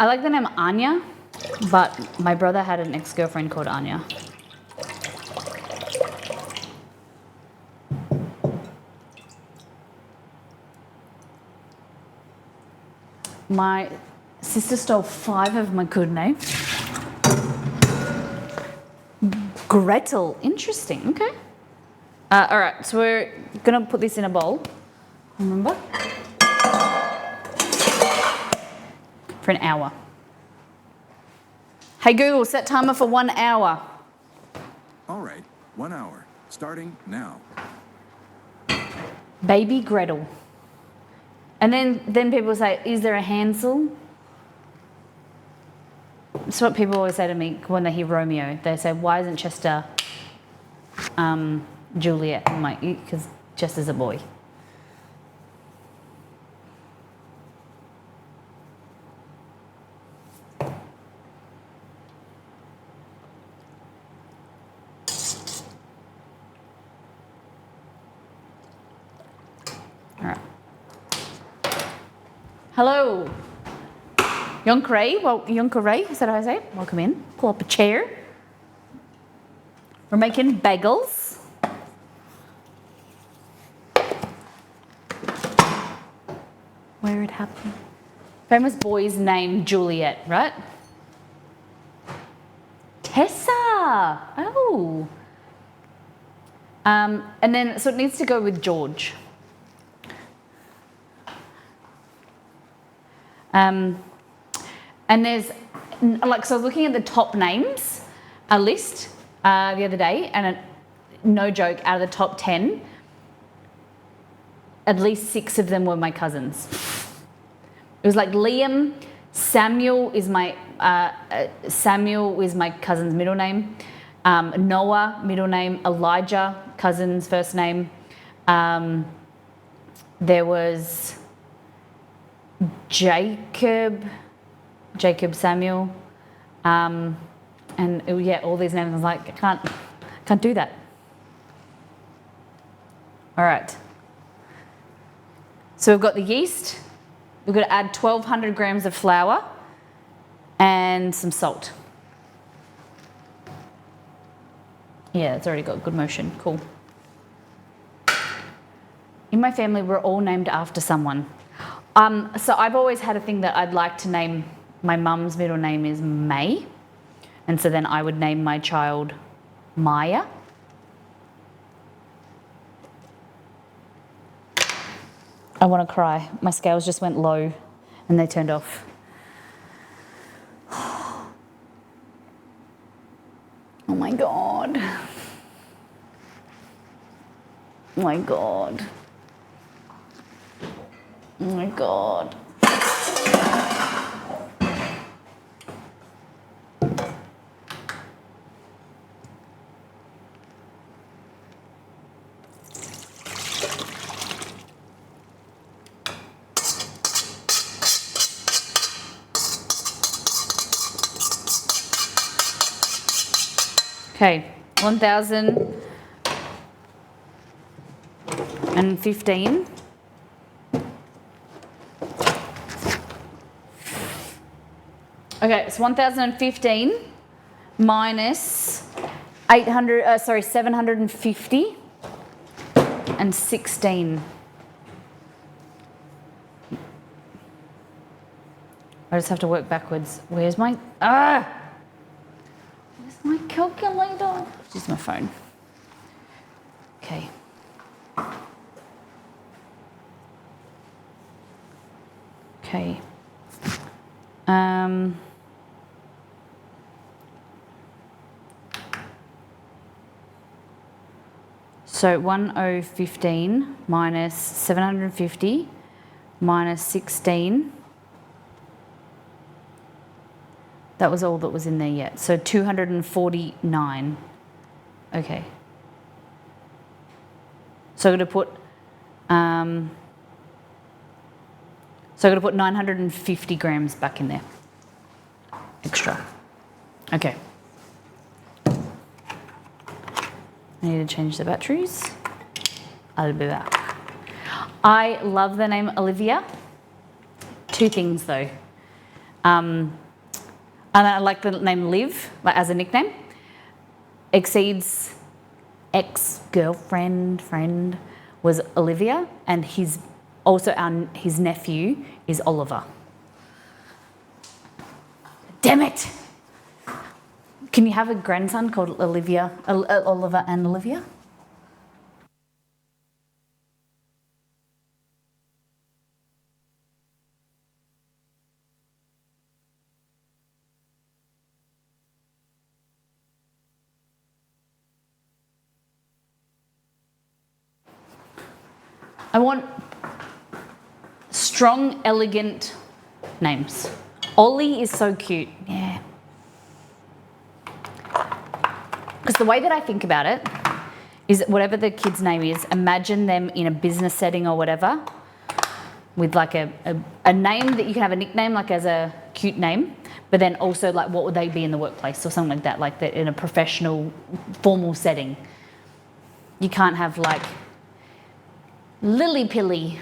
like the name Anya, but my brother had an ex-girlfriend called Anya. My sister stole 5 of my good names. Gretel, interesting, okay. All right, so we're gonna put this in a bowl, remember? For an hour. Hey Google, set timer for 1 hour. All right, 1 hour, starting now. Baby Gretel. And then people say, is there a Hansel? That's what people always say to me when they hear Romeo. They say, why isn't Chester Juliet? I'm like, because Chester's a boy. All right. Hello. Yonkray, well, Yonkray, is that how I say it? Welcome in. Pull up a chair. We're making bagels. Where it happened. Famous boy's name, Juliet, right? Tessa. Oh. And then, so it needs to go with George. And there's, like, so I was looking at the top names, a list the other day, and no joke, out of the top 10, at least 6 of them were my cousins. It was like Liam, Samuel is my cousin's middle name, Noah, middle name, Elijah, cousin's first name. There was Jacob Samuel, and yeah, all these names. I was like, I can't do that. All right. So we've got the yeast. We've got to add 1,200 grams of flour and some salt. Yeah, it's already got good motion. Cool. In my family, we're all named after someone. So I've always had a thing that I'd like to name, my mum's middle name is May. And so then I would name my child Maya. I want to cry. My scales just went low and they turned off. Oh my God. Oh my God. Oh my God. Okay, 1,015. Okay, it's 1,015 minus 750 and 16. I just have to work backwards. Where's my calculator? Use my phone. Okay. Okay. So 1015 minus 750 minus 16. That was all that was in there yet. So 249. Okay. So I'm going to put 950 grams back in there. Extra. Okay. I need to change the batteries. I'll be back. I love the name Olivia. Two things though. And I like the name Liv, like as a nickname. Exceed's ex-girlfriend, friend was Olivia, and his nephew is Oliver. Damn it! Can you have a grandson called Oliver and Olivia? I want strong, elegant names. Ollie is so cute. Yeah. Because the way that I think about it is that whatever the kid's name is, imagine them in a business setting or whatever with like a name that you can have a nickname like as a cute name, but then also like what would they be in the workplace or something like that, like that in a professional, formal setting. You can't have like Lily Pilly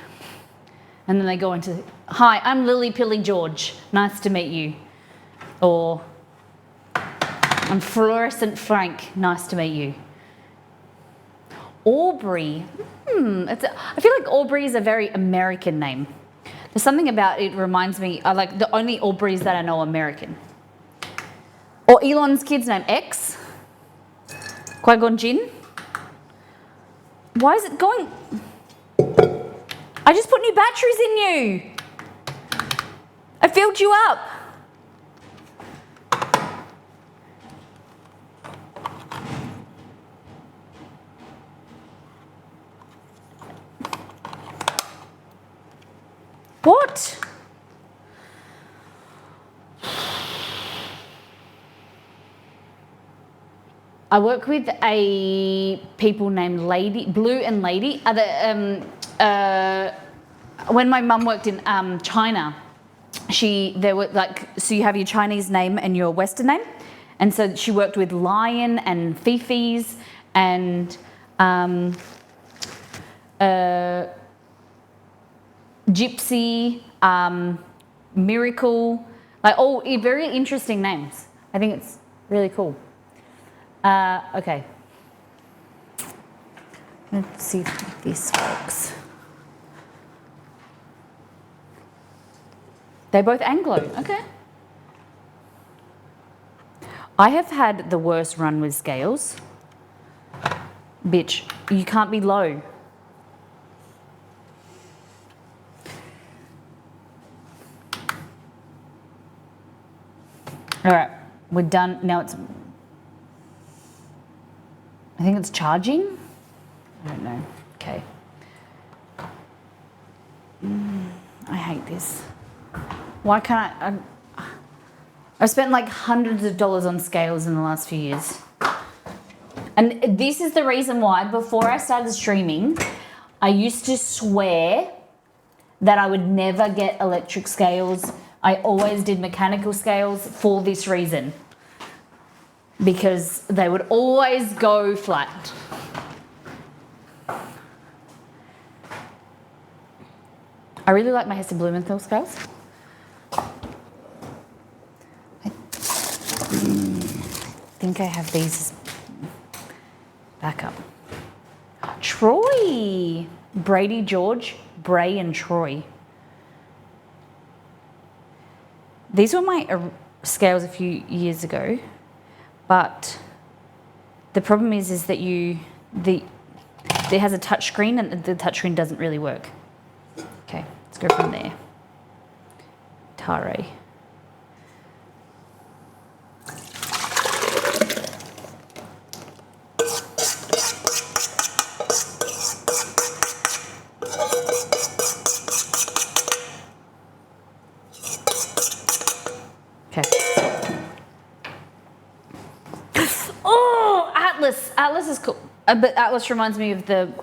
and then they go into, hi, I'm Lily Pilly George, nice to meet you. Or I'm Fluorescent Frank, nice to meet you. Aubrey, I feel like Aubrey is a very American name. There's something about it reminds me, I like the only Aubreys that I know are American. Or Elon's kid's name, X. Qui-Gon Jinn. Why is it going? I just put new batteries in you. I filled you up. What? I work with a people named Blue and Lady. When my mum worked in China, there were like, so you have your Chinese name and your Western name, and so she worked with Lion and Fifi's and Gypsy, Miracle, like all very interesting names. I think it's really cool. Okay. Let's see if this works. They're both Anglo. Okay. I have had the worst run with scales. Bitch, you can't be low. All right, we're done. Now it's, I think it's charging. I don't know. Okay. I hate this. Why can't I've spent like hundreds of dollars on scales in the last few years. And this is the reason why, before I started streaming, I used to swear that I would never get electric scales. I always did mechanical scales for this reason. Because they would always go flat. I really like my Hester Blumenthal scales. I think I have these back up. Troy! Brady, George, Bray and Troy. These were my scales a few years ago, but the problem is that it has a touch screen and the touch screen doesn't really work. Okay, let's go from there. Tare. Okay. Oh, Atlas. Atlas is cool. But Atlas reminds me of that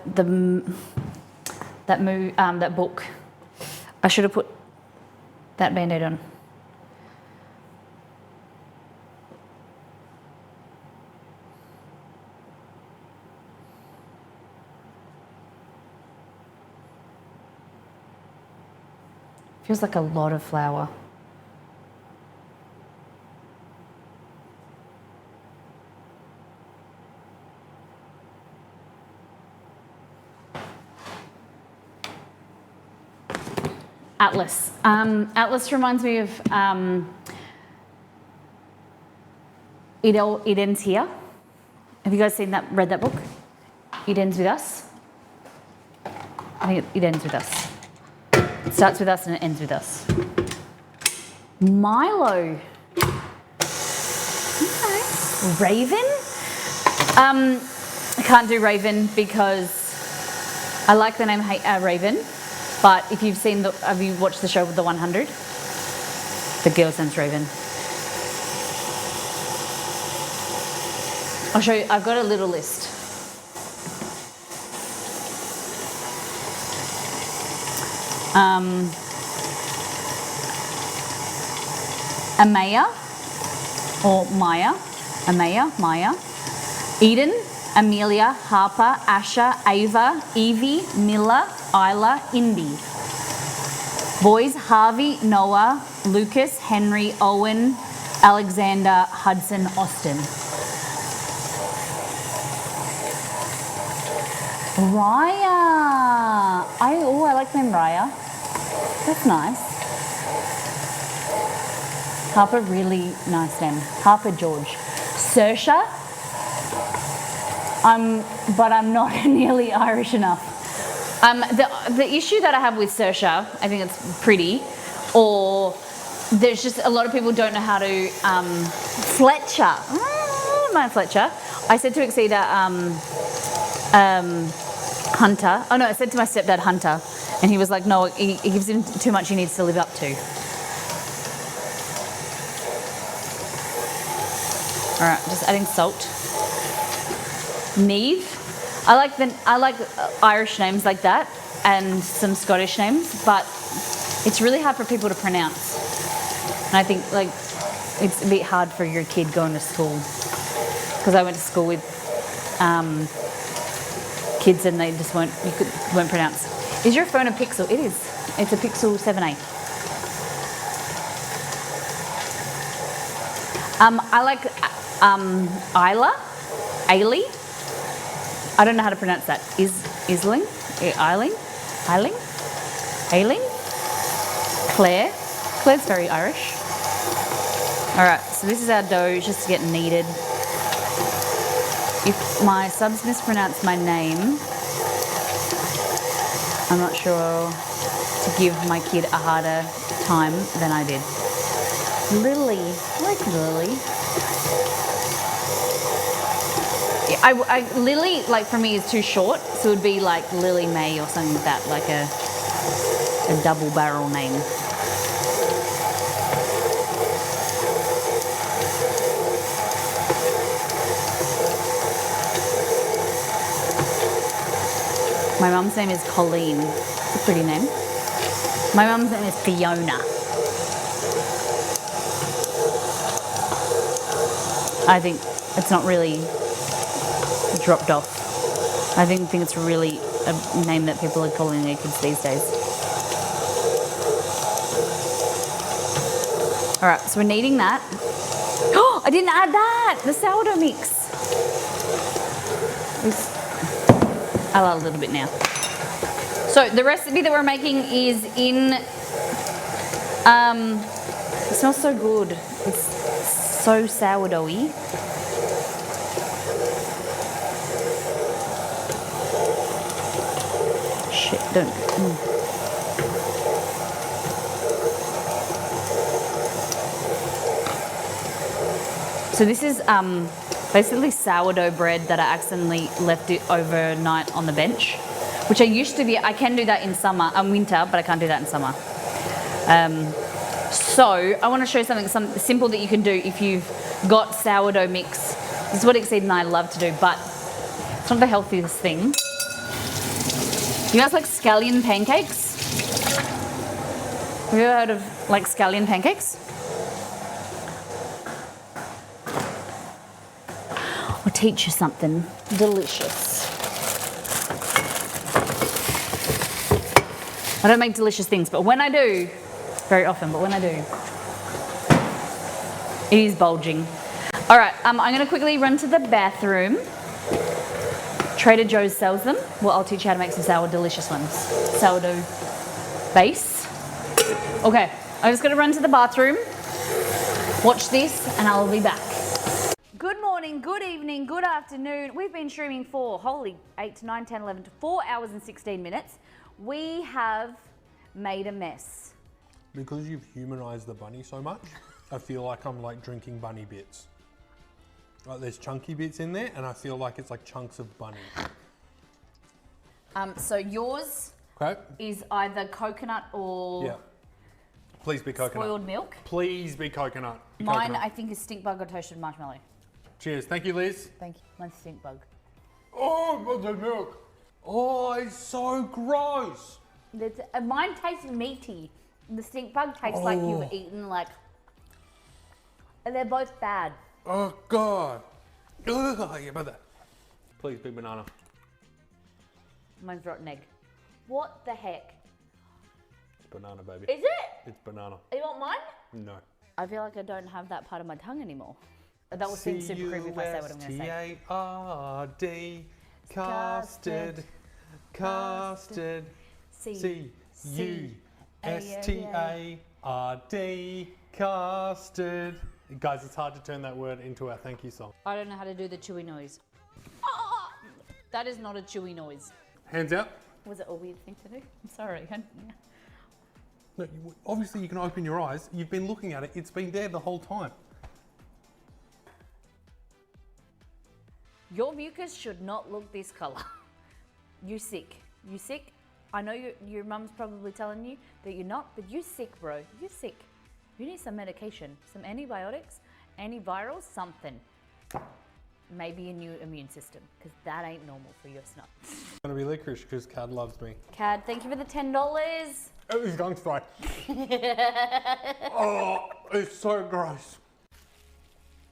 book. I should have put that Band-Aid on. Feels like a lot of flour. Atlas. Atlas reminds me of It Ends Here. Have you guys read that book? It Ends With Us? I think it ends with us. It starts with us and it ends with us. Milo. Okay. Raven? I can't do Raven because I like the name Raven. But if have you watched the show with the 100? The girl sounds Raven. I'll show you, I've got a little list. Amaya, or Maya. Amaya, Maya. Eden, Amelia, Harper, Asha, Ava, Evie, Miller, Isla, Indy. Boys, Harvey, Noah, Lucas, Henry, Owen, Alexander, Hudson, Austin. Raya. I like the name Raya. That's nice. Harper, really nice name. Harper George. Saoirse. But I'm not nearly Irish enough. The issue that I have with Saoirse, I think it's pretty, or there's just a lot of people don't know how to, Fletcher. My Fletcher. I said to Exceeder, Hunter. Oh no, I said to my stepdad Hunter, and he was like, no, he gives him too much he needs to live up to. All right, just adding salt. Neve. I like Irish names like that and some Scottish names, but it's really hard for people to pronounce. And I think like it's a bit hard for your kid going to school, because I went to school with kids and they just weren't pronounce. Is your phone a Pixel? It is. It's a Pixel 7a. I like Isla, Ailey. I don't know how to pronounce that. Ailing, Claire, Claire's very Irish. All right, so this is our dough just to get kneaded. If my subs mispronounce my name, I'm not sure to give my kid a harder time than I did. Lily, I like Lily. Yeah, Lily, like for me, is too short, so it would be like Lily May or something like that, like a double barrel name. My mum's name is Colleen. It's a pretty name. My mum's name is Fiona. I think it's not really dropped off. I think it's really a name that people are calling their kids these days. All right, so we're kneading that. Oh, I didn't add that, the sourdough mix. I'll add a little bit now. So the recipe that we're making is in, it smells so good. It's so sourdoughy. Shit, don't. So this is basically sourdough bread that I accidentally left it overnight on the bench, which I used to be, I can do that in summer, winter, but I can't do that in summer. So I want to show you something simple that you can do if you've got sourdough mix. This is what Exceed and I love to do, but it's not the healthiest thing. You guys like scallion pancakes? Have you ever heard of like scallion pancakes? I'll teach you something delicious. I don't make delicious things, but when I do, very often, but when I do, it is bulging. All right, I'm gonna quickly run to the bathroom. Trader Joe's sells them. Well, I'll teach you how to make some delicious ones. Sourdough base. Okay, I'm just gonna run to the bathroom, watch this, and I'll be back. Good morning, good evening, good afternoon. We've been streaming for, holy, 8 to 9, 10, 11 to 4 hours and 16 minutes. We have made a mess. Because you've humanized the bunny so much, I feel like I'm like drinking bunny bits. Like there's chunky bits in there and I feel like it's like chunks of bunny. So yours is either coconut or Please be coconut. spoiled milk. Please be coconut. Mine, Coconut. I think, is stink bug or toasted marshmallow. Cheers. Thank you, Liz. Thank you. Mine's stink bug. Oh, the milk. Oh, it's so gross. Mine tastes meaty. The stink bug tastes like you've eaten like. And they're both bad. Oh, God. Ugh, yeah, about that. Please be banana. Mine's rotten egg. What the heck? It's banana, baby. Is it? It's banana. You want mine? No. I feel like I don't have that part of my tongue anymore. That will seem super creepy if I say what I'm going to say. C-U-S-T-A-R-D, custard, custard, C-U-S-T-A-R-D, custard. Guys, it's hard to turn that word into our thank you song. I don't know how to do the chewy noise. That is not a chewy noise. Hands out. Was it a weird thing to do? I'm sorry. No, obviously you can open your eyes. You've been looking at it. It's been there the whole time. Your mucus should not look this color. You sick. You sick. I know your mum's probably telling you that you're not, but you sick, bro. You sick. You need some medication, some antibiotics, antivirals, something. Maybe a new immune system, because that ain't normal for your snot. It's gonna be licorice because Cad loves me. Cad, thank you for the $10. Oh, he's going straight. Oh, it's so gross.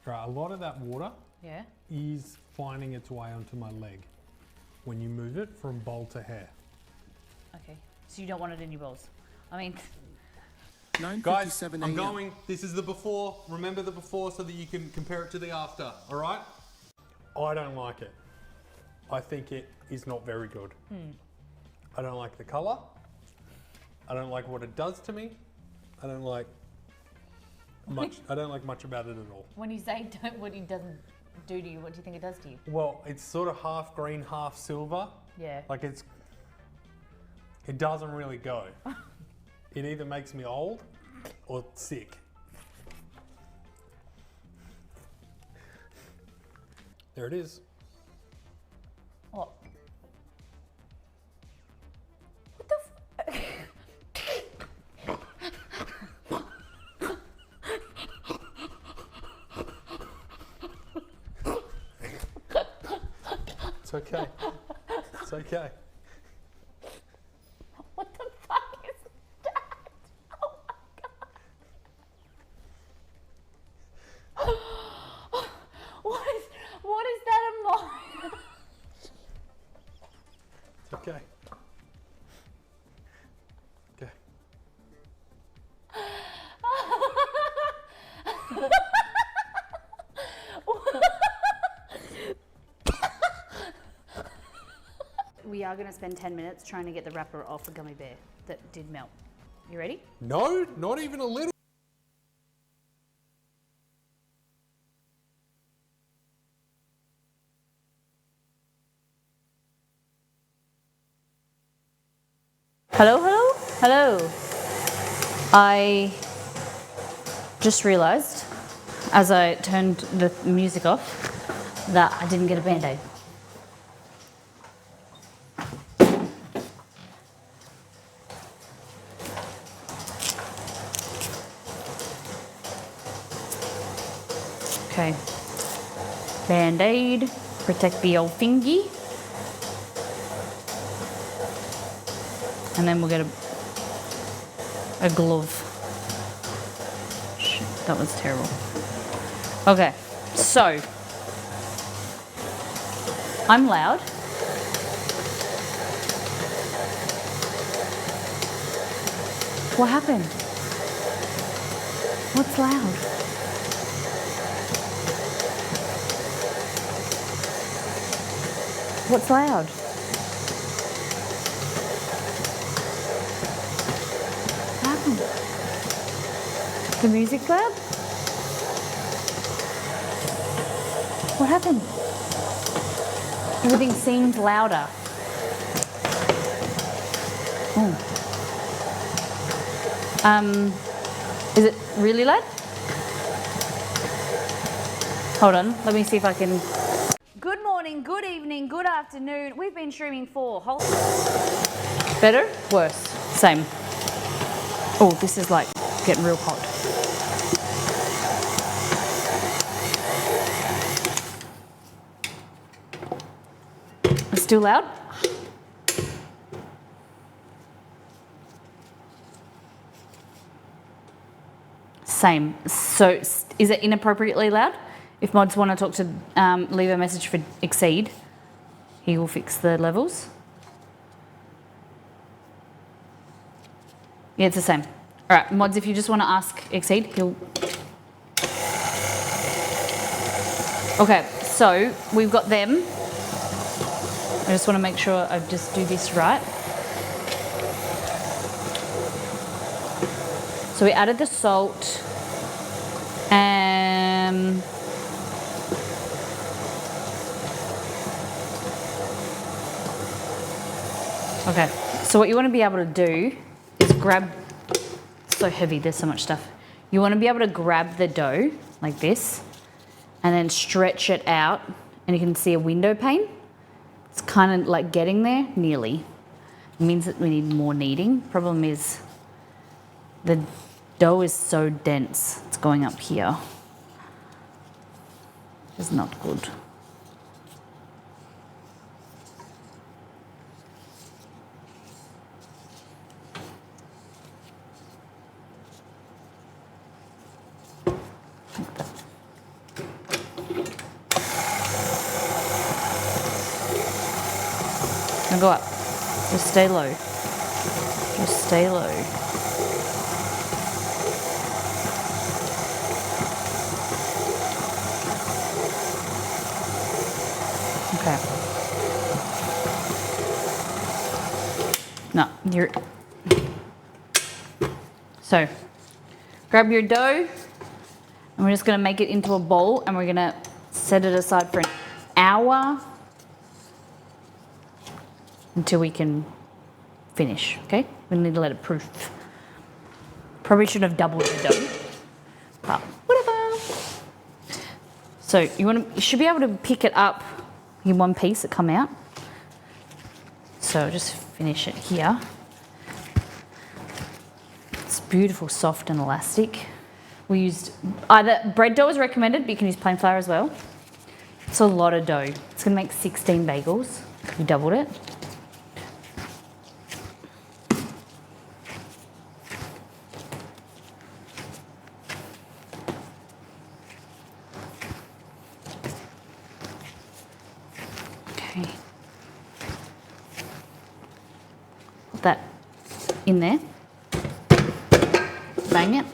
Right, a lot of that water is finding its way onto my leg when you move it from bowl to hair. Okay, so you don't want it in your bowls. I mean... Guys, I'm going. This is the before. Remember the before so that you can compare it to the after, all right? I don't like it. I think it is not very good. I don't like the color. I don't like what it does to me. I don't like I don't like much about it at all. When you say don't, what it doesn't do to you, what do you think it does to you? Well, it's sort of half green, half silver. Yeah. Like it doesn't really go. It either makes me old or sick. There it is. What? What the It's okay. It's okay. What the fuck is that? Oh my god. What is that emoji? It's okay. Okay. We are going to spend 10 minutes trying to get the wrapper off a gummy bear that did melt. You ready? No, not even a little. Hello, hello, hello. I just realised as I turned the music off that I didn't get a Band-Aid. Okay. Band-Aid, protect the old thingy. And then we'll get a glove. Shit, that was terrible. Okay, so I'm loud. What happened? What's loud? What's loud? What happened? The music loud? What happened? Everything seemed louder. Oh. Is it really loud? Hold on, let me see if I can. Good morning, good evening, good afternoon. We've been streaming for whole. Better? Worse? Same. Oh, this is like getting real hot. It's still loud? Same. So, is it inappropriately loud? If mods want to talk to, leave a message for Exceed, he will fix the levels. Yeah, it's the same. All right, mods, if you just want to ask Exceed, he'll... Okay, so we've got them. I just want to make sure I just do this right. So we added the salt. Okay, so what you want to be able to do is grab, so heavy, there's so much stuff. You want to be able to grab the dough like this and then stretch it out, and you can see a window pane. It's kind of like getting there, nearly. It means that we need more kneading. Problem is the dough is so dense, it's going up here. It's not good. Now go up. Just stay low. Just stay low. Okay. No, you're... So, grab your dough, And we're just gonna make it into a bowl and we're gonna set it aside for an hour until we can finish, okay? We need to let it proof. Probably should have doubled the dough, but whatever. So you should be able to pick it up in one piece that come out. So just finish it here. It's beautiful, soft and elastic. We used either bread dough is recommended, but you can use plain flour as well. It's a lot of dough. It's gonna make 16 bagels. We doubled it. Okay. Put that in there. Bang it.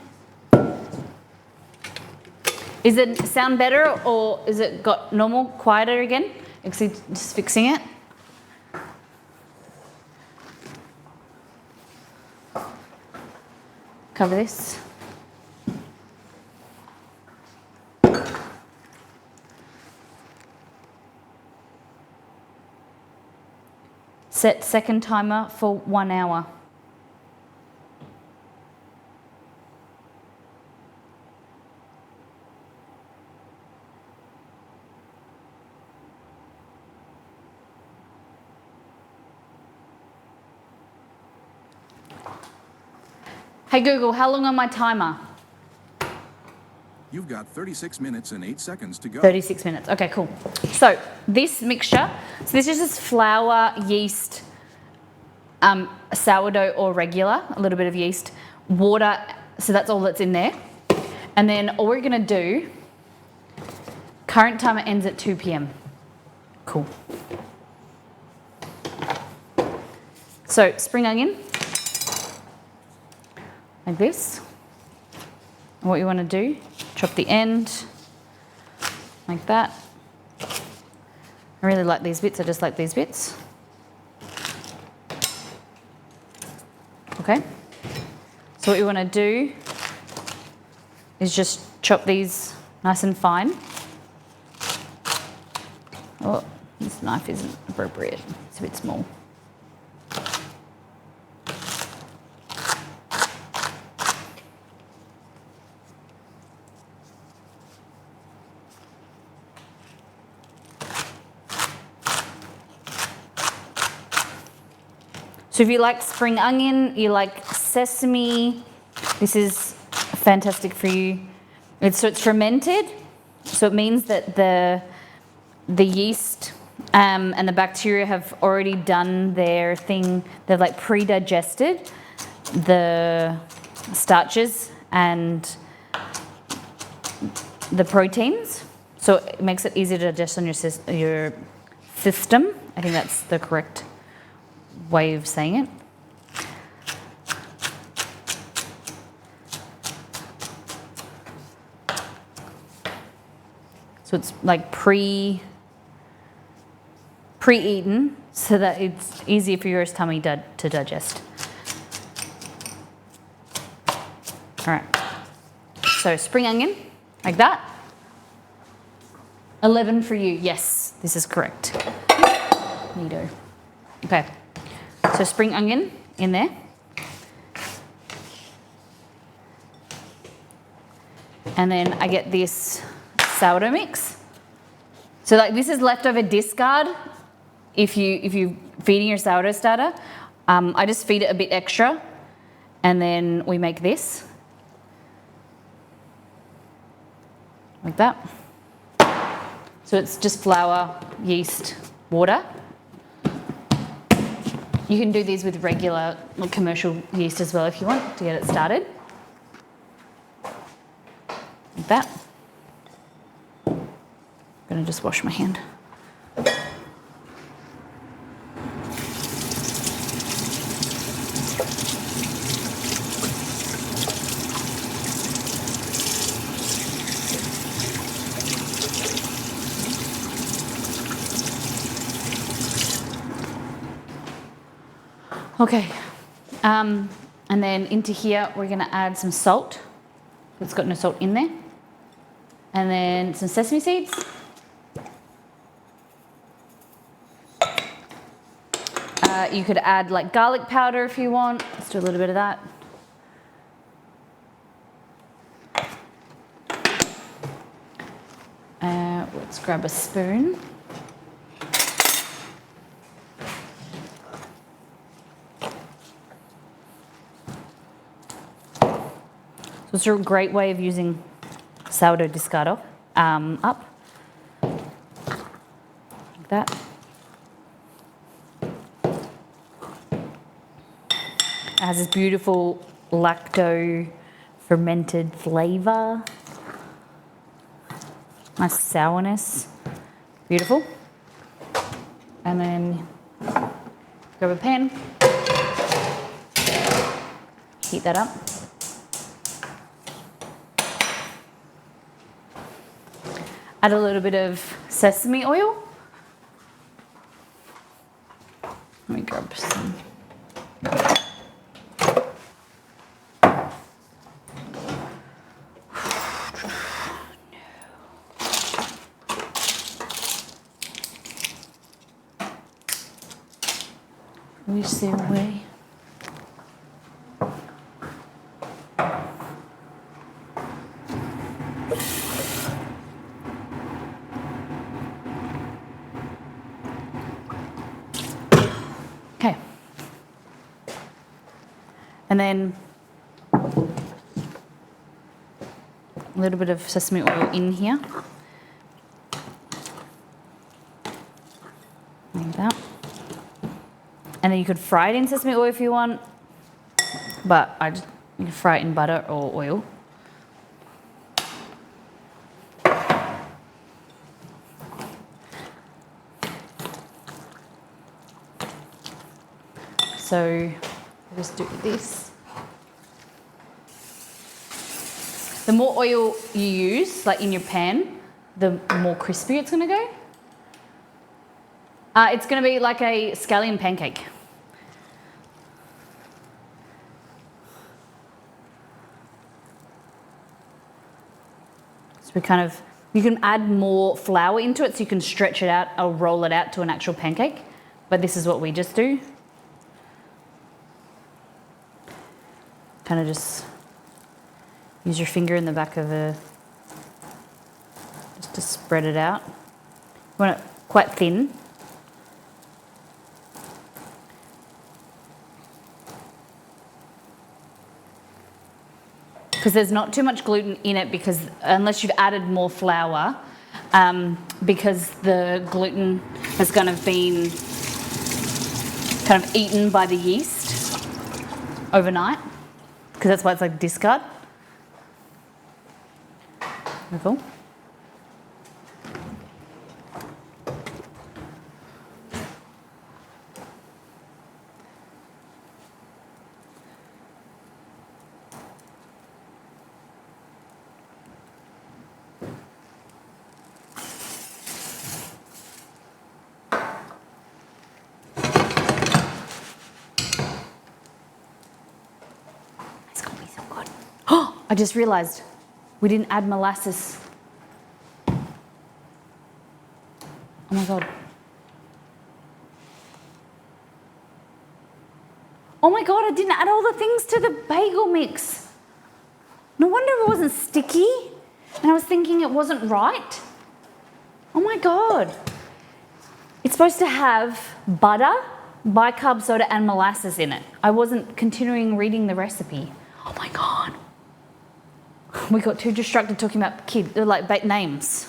Is it sound better or is it got normal, quieter again? Just fixing it. Cover this. Set second timer for 1 hour. Hey Google, how long on my timer? You've got 36 minutes and 8 seconds to go. 36 minutes. Okay, cool. So this mixture, so this is just flour, yeast, sourdough or regular, a little bit of yeast, water, so that's all that's in there. And then all we're gonna do, current timer ends at 2 p.m. Cool. So spring onion, like this. And what you wanna do, chop the end, like that. I really like these bits, I just like these bits. Okay, so what you wanna do is just chop these nice and fine. Oh, this knife isn't appropriate, it's a bit small. So if you like spring onion, you like sesame, this is fantastic for you. So it's fermented, so it means that the yeast and the bacteria have already done their thing. They've like pre-digested the starches and the proteins, so it makes it easier to digest on your system. I think that's the correct way of saying it. So it's like pre-eaten so that it's easier for your tummy to digest. All right. So spring onion, like that. 11 for you. Yes, this is correct. Neato. Okay. So spring onion in there. And then I get this sourdough mix. So like this is leftover discard if you're feeding your sourdough starter. I just feed it a bit extra and then we make this. Like that. So it's just flour, yeast, water. You can do these with regular commercial yeast as well if you want to get it started. Like that. I'm gonna just wash my hand. Okay, and then into here we're gonna add some salt. It's got no salt in there. And then some sesame seeds. You could add like garlic powder if you want. Let's do a little bit of that. Let's grab a spoon. So it's a great way of using sourdough discardo up, like that. It has this beautiful lacto fermented flavour. Nice sourness. Beautiful. And then grab a pan. Heat that up. Add a little bit of sesame oil. Let me grab some. Which their way. Okay. And then a little bit of sesame oil in here. Like that. And then you could fry it in sesame oil if you want, but you can fry it in butter or oil. So I'll just do this. The more oil you use, like in your pan, the more crispy it's going to go. It's going to be like a scallion pancake. So you can add more flour into it so you can stretch it out or roll it out to an actual pancake. But this is what we just do. Kind of just use your finger in the back of just to spread it out. You want it quite thin. Because there's not too much gluten in it, because unless you've added more flour, because the gluten has kind of been eaten by the yeast overnight, because that's why it's like discard. Very cool. I just realised we didn't add molasses. Oh my God. Oh my God, I didn't add all the things to the bagel mix. No wonder it wasn't sticky. And I was thinking it wasn't right. Oh my God. It's supposed to have butter, bicarb soda and molasses in it. I wasn't continuing reading the recipe. Oh my God. We got too distracted talking about names.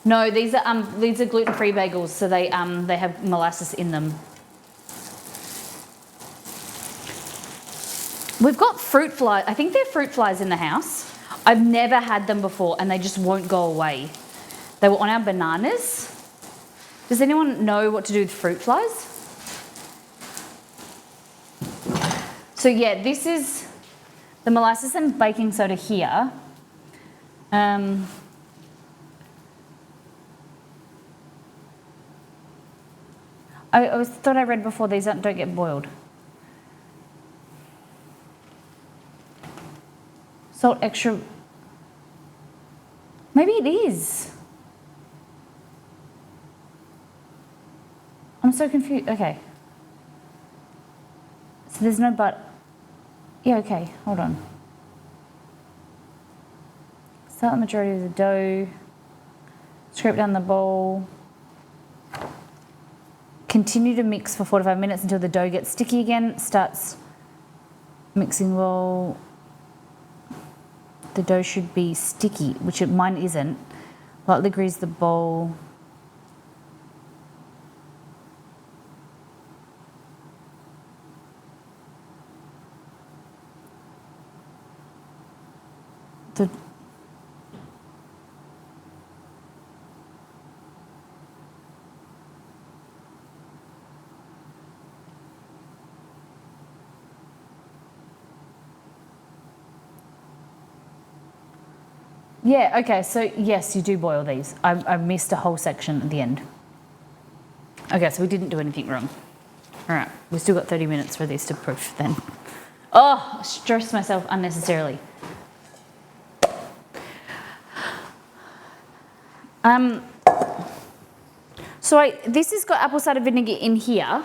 No, these are gluten-free bagels, so they have molasses in them. We've got fruit flies. I think they're fruit flies in the house. I've never had them before, and they just won't go away. They were on our bananas. Does anyone know what to do with fruit flies? So yeah, this is the molasses and baking soda here. I thought I read before these don't get boiled. Salt extra. Maybe it is. I'm so confused. Okay. So there's no but. Yeah, okay. Hold on. Start the majority of the dough. Scrape down the bowl. Continue to mix for 45 minutes until the dough gets sticky again. Starts mixing well. The dough should be sticky, which mine isn't. Lightly grease the bowl. Yeah, okay, so yes, you do boil these. I missed a whole section at the end. Okay, so we didn't do anything wrong. All right, we've still got 30 minutes for this to proof then. Oh, I stressed myself unnecessarily. This has got apple cider vinegar in here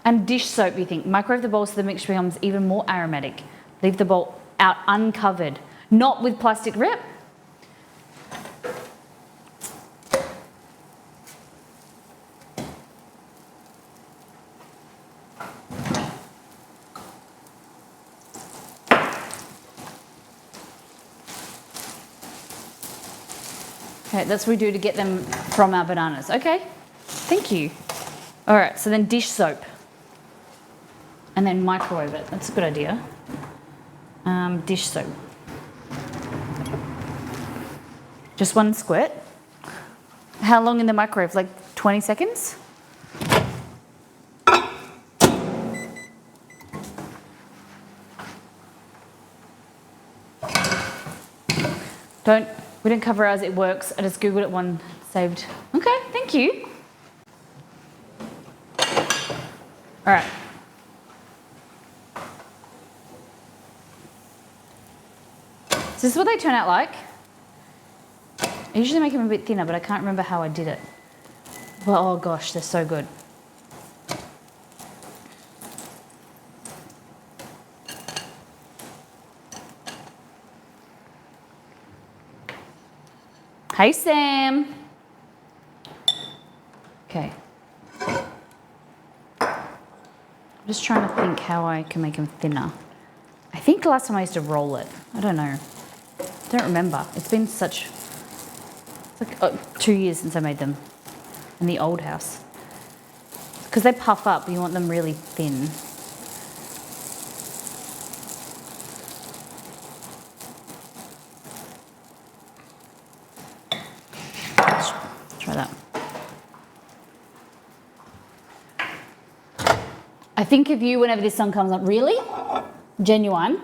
and dish soap, you think. Microwave the bowl so the mixture becomes even more aromatic. Leave the bowl out uncovered. Not with plastic wrap. Okay, that's what we do to get them from our bananas. Okay, thank you. All right, so then dish soap. And then microwave it. That's a good idea. Dish soap. Just one squirt. How long in the microwave? Like 20 seconds? We don't cover ours, it works. I just Googled it, one saved. Okay, thank you. All right. So this is what they turn out like. I usually make them a bit thinner, but I can't remember how I did it. Well, oh gosh, they're so good. Hey, Sam. Okay. I'm just trying to think how I can make them thinner. I think last time I used to roll it. I don't know. I don't remember. It's been such... It's like 2 years since I made them in the old house. Because they puff up, you want them really thin. Let's try that. I think of you whenever this song comes on. Really? Genuine.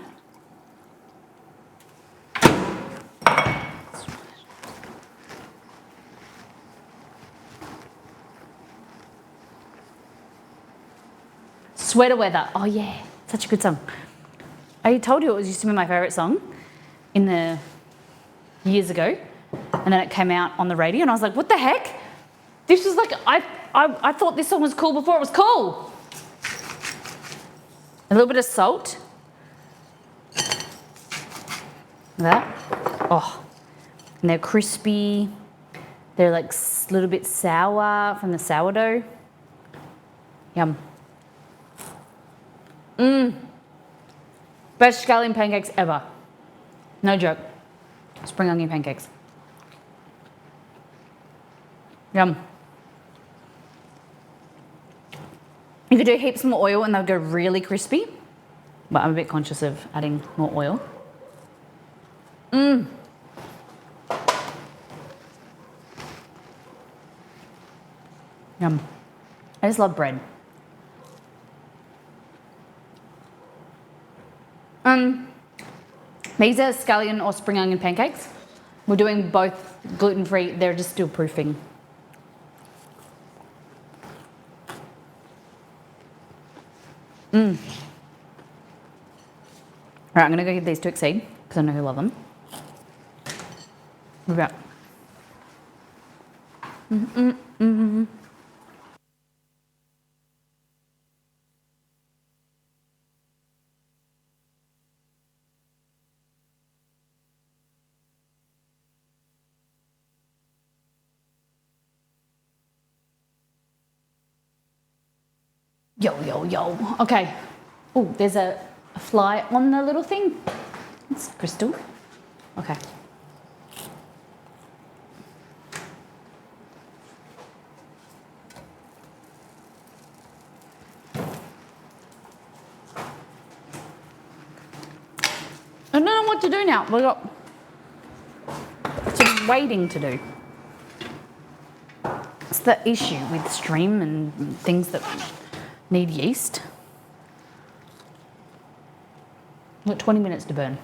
Sweater Weather. Oh yeah, such a good song. I told you it used to be my favourite song in the years ago, and then it came out on the radio, and I was like, what the heck? This was like, I thought this song was cool before it was cool. A little bit of salt. That. Oh, and they're crispy. They're like a little bit sour from the sourdough. Yum. Best scallion pancakes ever. No joke. Spring onion pancakes. Yum. You could do heaps more oil and they'll go really crispy, but I'm a bit conscious of adding more oil. Yum. I just love bread. These are scallion or spring onion pancakes. We're doing both gluten-free. They're just still proofing. All right, I'm gonna go give these to Exceed because I know he'll love them. What about? Yo, yo, yo. Okay. Oh, there's a fly on the little thing. It's crystal. Okay. I don't know what to do now. We've got some waiting to do. It's the issue with stream and things that need yeast. We've got 20 minutes to burn.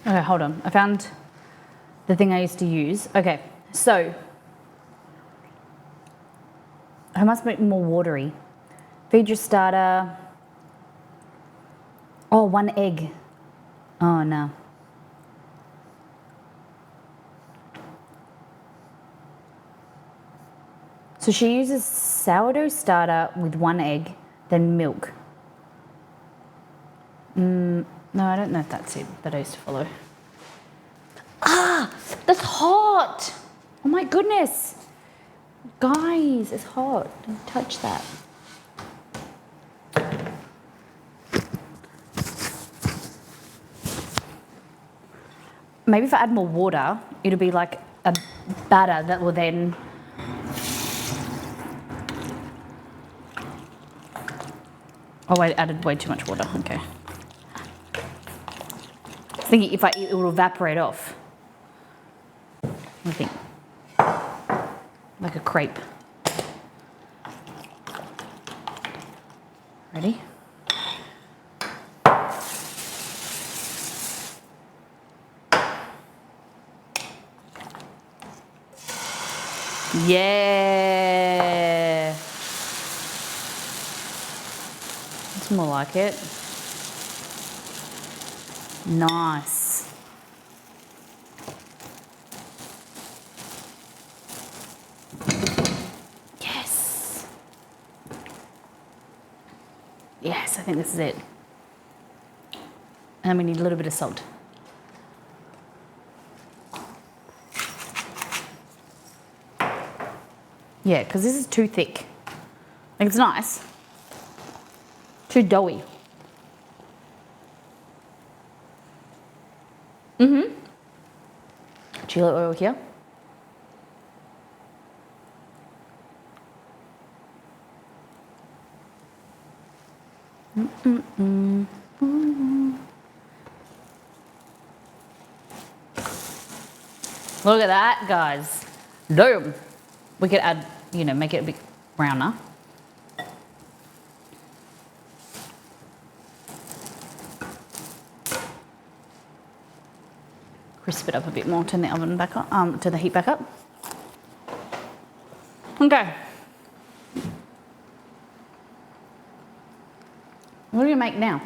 Okay, hold on. I found the thing I used to use. Okay, so I must make more watery. Feed your starter. Oh, 1 egg. Oh no. So she uses sourdough starter with 1 egg, then milk. No, I don't know if that's it that I used to follow. Ah, that's hot. Oh my goodness. Guys, it's hot. Don't touch that. Maybe if I add more water, it'll be like a batter that will then... Oh, I added way too much water. Okay. I was thinking if it will evaporate off. I think. Like a crepe. Ready? Yeah. It's more like it. Nice. Yes. Yes, I think this is it. And then we need a little bit of salt. Yeah, because this is too thick. Like, it's nice. Too doughy. Chili oil here. Look at that, guys. Boom. We could add, you know, make it a bit browner. Crisp it up a bit more, turn the oven back up, turn the heat back up. Okay. What do you make now?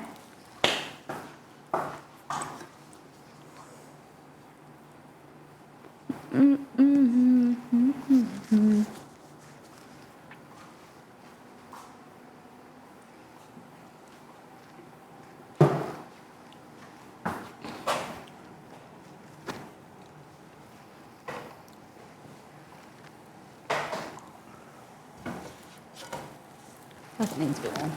That needs a bit more.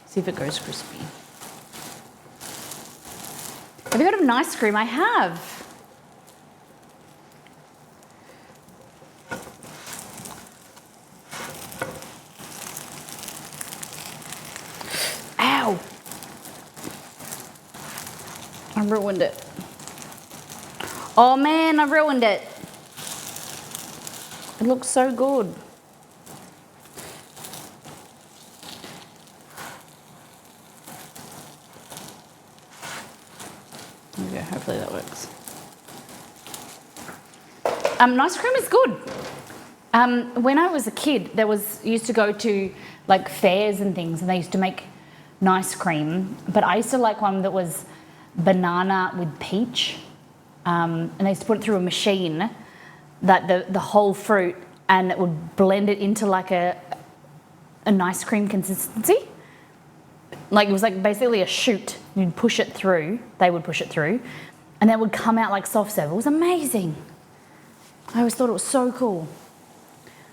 See if it goes crispy. Have you got an ice cream? I have. Ow! I ruined it. Oh man, I ruined it. It looks so good. There we go, hopefully that works. Ice cream is good. When I was a kid, used to go to like fairs and things, and they used to make nice cream. But I used to like one that was banana with peach, and they used to put it through a machine, that the whole fruit, and it would blend it into like an ice cream consistency. Like it was like basically a chute. You'd push it through. They would push it through, and it would come out like soft serve. It was amazing. I always thought it was so cool,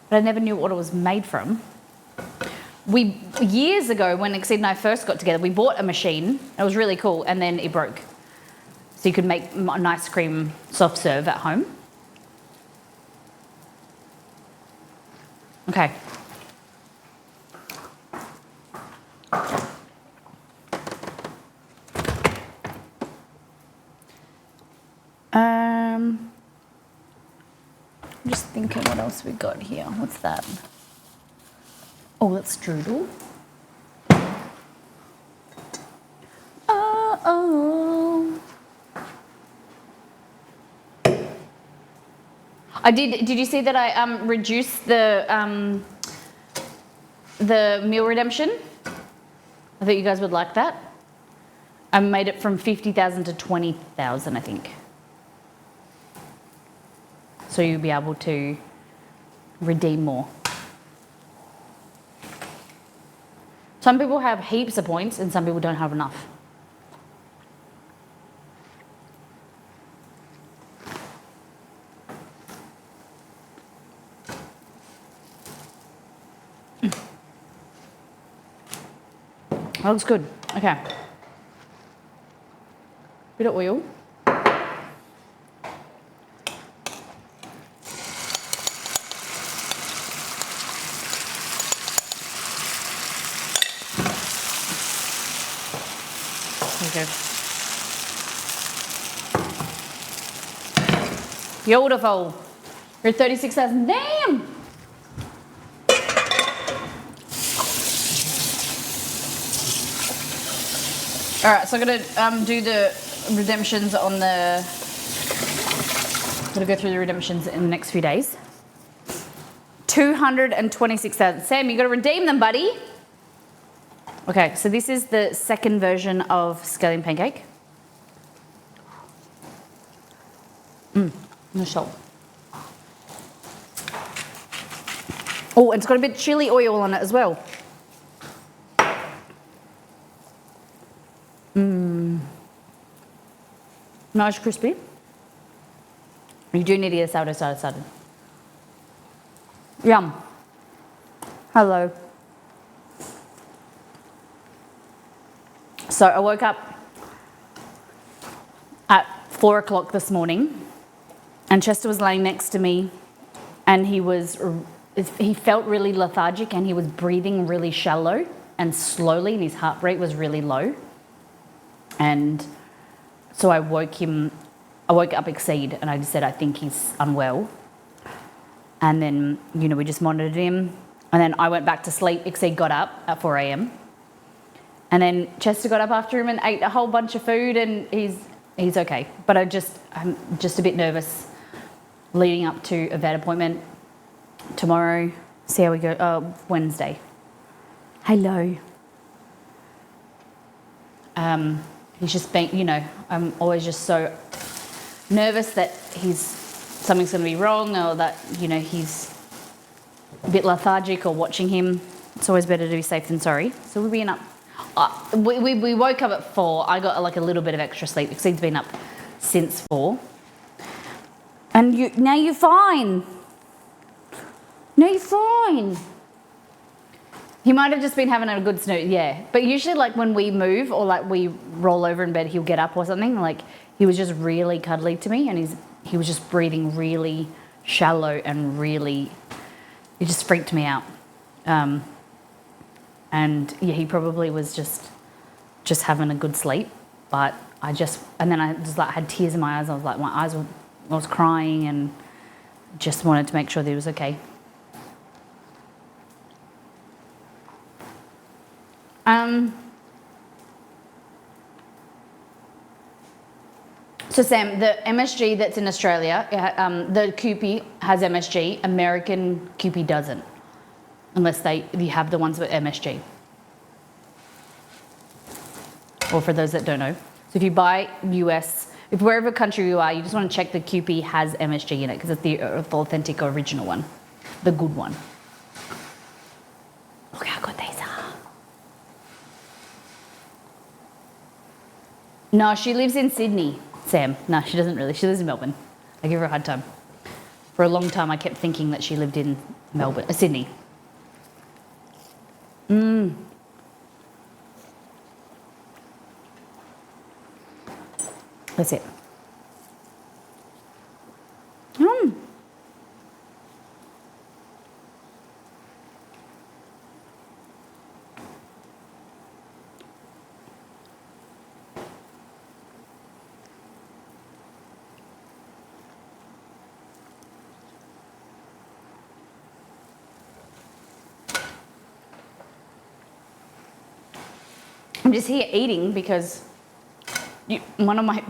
but I never knew what it was made from. Years ago, when Exceed and I first got together, we bought a machine. It was really cool, and then it broke. So you could make an ice cream soft serve at home. Okay. I'm just thinking what else we got here. What's that? Oh, that's strudel. Oh. Did you see that I reduced the meal redemption? I thought you guys would like that. I made it from 50,000 to 20,000, I think. So you'll be able to redeem more. Some people have heaps of points and some people don't have enough. That looks good. Okay. Bit of oil. Okay. Beautiful. You're at 36,000. Damn! All right, so I'm gonna do the redemptions on the. I'm gonna go through the redemptions in the next few days. 226,000. Sam, you gotta redeem them, buddy. Okay, so this is the second version of scallion pancake. No salt. Oh, and it's got a bit of chili oil on it as well. Nice, crispy. You do need to get a sourdough started. Yum. Hello. So I woke up at 4 o'clock this morning, and Chester was laying next to me, and he felt really lethargic, and he was breathing really shallow and slowly, and his heart rate was really low. And so I woke up Exceed, and I just said, I think he's unwell. And then, we just monitored him. And then I went back to sleep. Exceed got up at 4 a.m. And then Chester got up after him and ate a whole bunch of food, and he's okay. But I'm just a bit nervous leading up to a vet appointment tomorrow. See how we go. Wednesday. Hello. He's just been, I'm always just so nervous that something's going to be wrong, or that, he's a bit lethargic, or watching him. It's always better to be safe than sorry. So we've been up. We woke up at 4. I got like a little bit of extra sleep. Exceed's been up since 4. And now you're fine. No, you're fine. He might have just been having a good snooze, yeah. But usually, like, when we move or, like, we roll over in bed, he'll get up or something. Like, he was just really cuddly to me, and he was just breathing really shallow and really... It just freaked me out. And, yeah, he probably was just having a good sleep. But and then I just, like, had tears in my eyes. I was crying, and Just wanted to make sure that he was okay. So Sam, the MSG that's in Australia, the Kewpie has MSG. American Kewpie doesn't, unless you have the ones with MSG. Or for those that don't know. So if you buy US, if wherever country you are, you just want to check the Kewpie has MSG in it because it's the authentic original one, the good one. Look how good these are. No, she lives in Sydney, Sam. No, she doesn't really. She lives in Melbourne. I give her a hard time. For a long time, I kept thinking that she lived in Melbourne, Sydney. That's it. I'm just here eating because one of my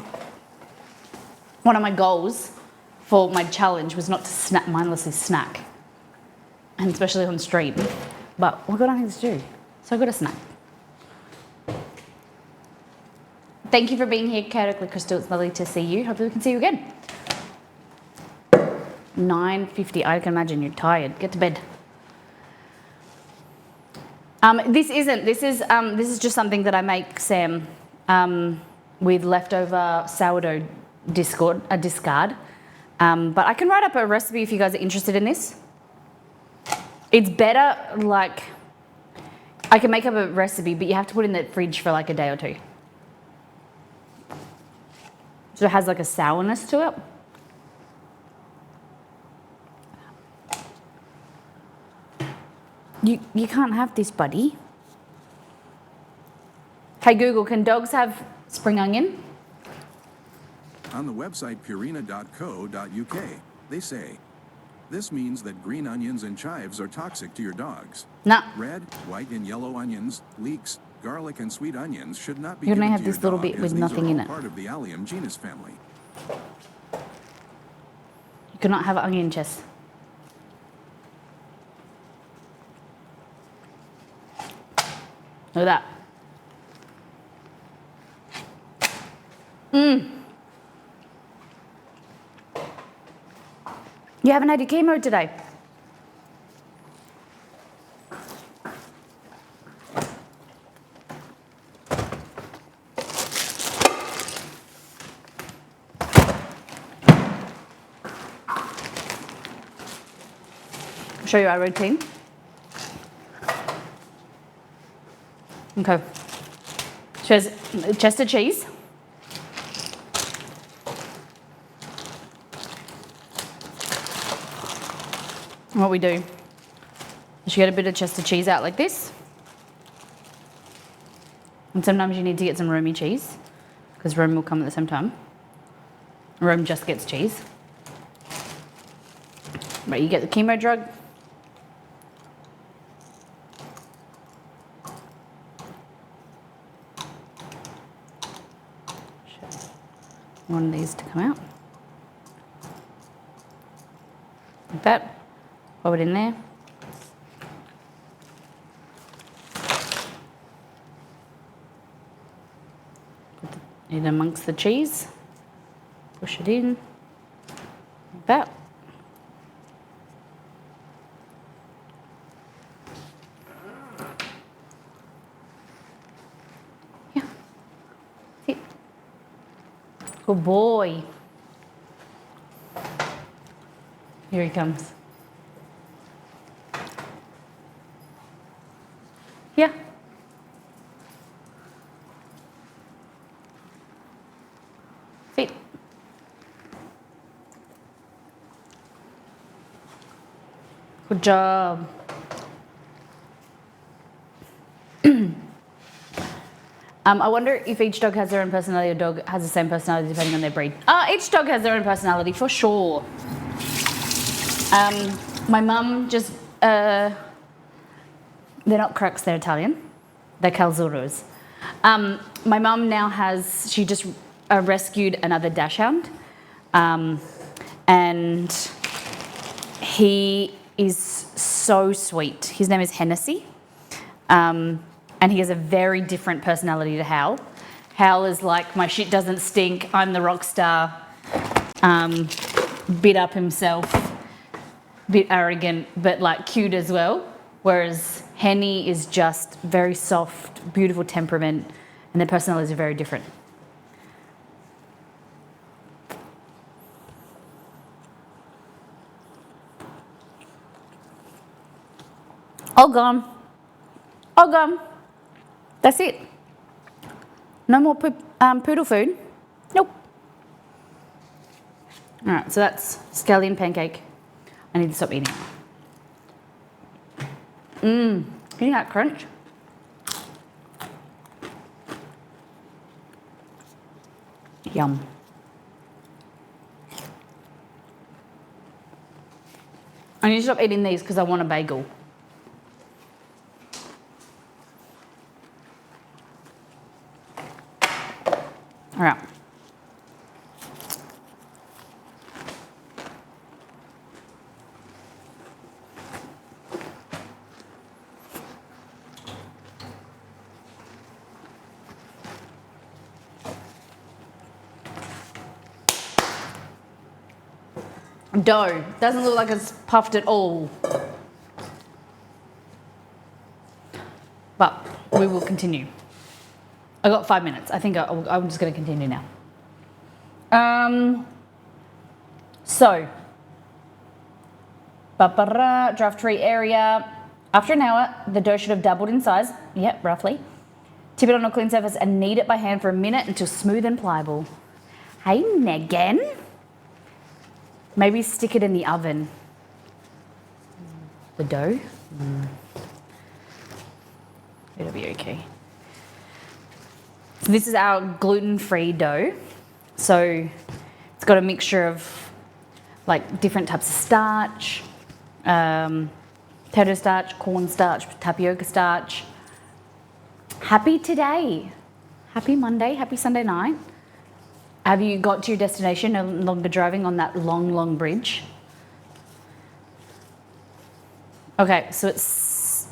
goals for my challenge was not to mindlessly snack, and especially on stream. But I've got nothing to do, so I've got to snack. Thank you for being here, chaotically Crystal. It's lovely to see you. Hopefully we can see you again. 9:50. I can imagine you're tired. Get to bed. This is just something that I make, Sam, with leftover sourdough discard. But I can write up a recipe if you guys are interested in this. It's better, like, I can make up a recipe, but you have to put it in the fridge for like a day or two. So it has like a sourness to it. You can't have this, buddy. Hey Google, can dogs have spring onion? On the website purina.co.uk, they say, this means that green onions and chives are toxic to your dogs. No. Red, white, and yellow onions, leeks, garlic, and sweet onions should not be You given only have to your this little dog, bit as with these nothing are in all it. part of the allium genus family. You cannot have onion chest. Look at that. You haven't had your chemo today. I'll show you our routine. Okay. She has Chester cheese. What we do is you get a bit of Chester cheese out like this. And sometimes you need to get some Romy cheese because Rome will come at the same time. Rome just gets cheese. But you get the chemo drug. One of these to come out. Like that. Pop it in there. Put it amongst the cheese. Push it in. Like that. Yeah. See? Good boy. Here he comes. Yeah. See? Good job. I wonder if each dog has their own personality or dog has the same personality depending on their breed. Each dog has their own personality for sure. My mum just, they're not crocs, they're Italian. They're calzoros. My mum now she just rescued another dachshund. And he is so sweet. His name is Hennessy. And he has a very different personality to Hal. Hal is like, my shit doesn't stink, I'm the rock star. Bit up himself, bit arrogant, but like cute as well. Whereas Henny is just very soft, beautiful temperament, and their personalities are very different. All gone. All gone. That's it. No more poodle food. Nope. All right, so that's scallion pancake. I need to stop eating it. Getting that crunch. Yum. I need to stop eating these because I want a bagel. All right. Dough. Doesn't look like it's puffed at all. But we will continue. I got 5 minutes. I think I'm just going to continue now. So, draft tree area. After an hour, the dough should have doubled in size. Yep, roughly. Tip it on a clean surface and knead it by hand for a minute until smooth and pliable. Hey, Megan. Maybe stick it in the oven. The dough. It'll be okay. So this is our gluten-free dough. So it's got a mixture of like different types of starch, potato starch, corn starch, tapioca starch. Happy today. Happy Monday, happy Sunday night. Have you got to your destination, no longer driving on that long, long bridge? Okay, so it's...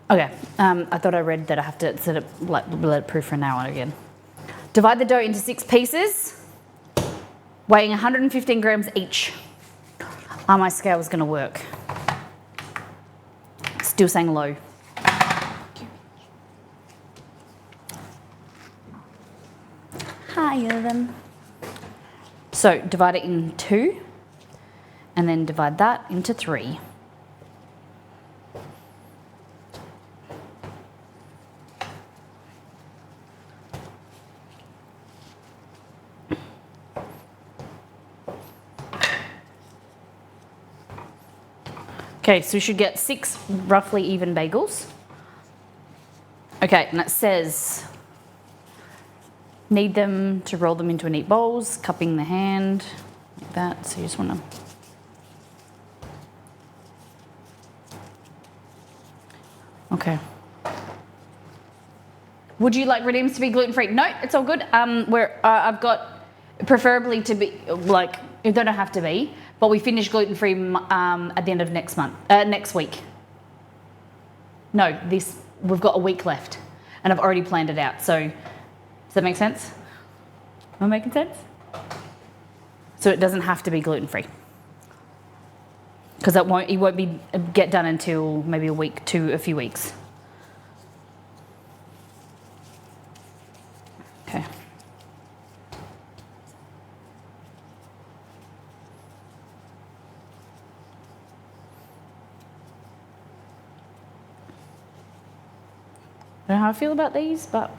Okay, I thought I read that I have to set it, let it proof for an hour again. Divide the dough into 6 pieces, weighing 115 grams each. Oh, my scale is gonna work. Still saying low. Higher than. So divide it in 2 and then divide that into 3. Okay, so we should get 6 roughly even bagels. Okay, and it says knead them to roll them into neat bowls, cupping the hand like that. So you just want to. Okay. Would you like redeems to be gluten-free? No, it's all good. I've got preferably to be like, they don't have to be, but we finish gluten-free at the end of next week. No, we've got a week left, and I've already planned it out. So, does that make sense? Am I making sense? So it doesn't have to be gluten-free, because it won't get done until maybe a week to a few weeks. Okay. I don't know how I feel about these, but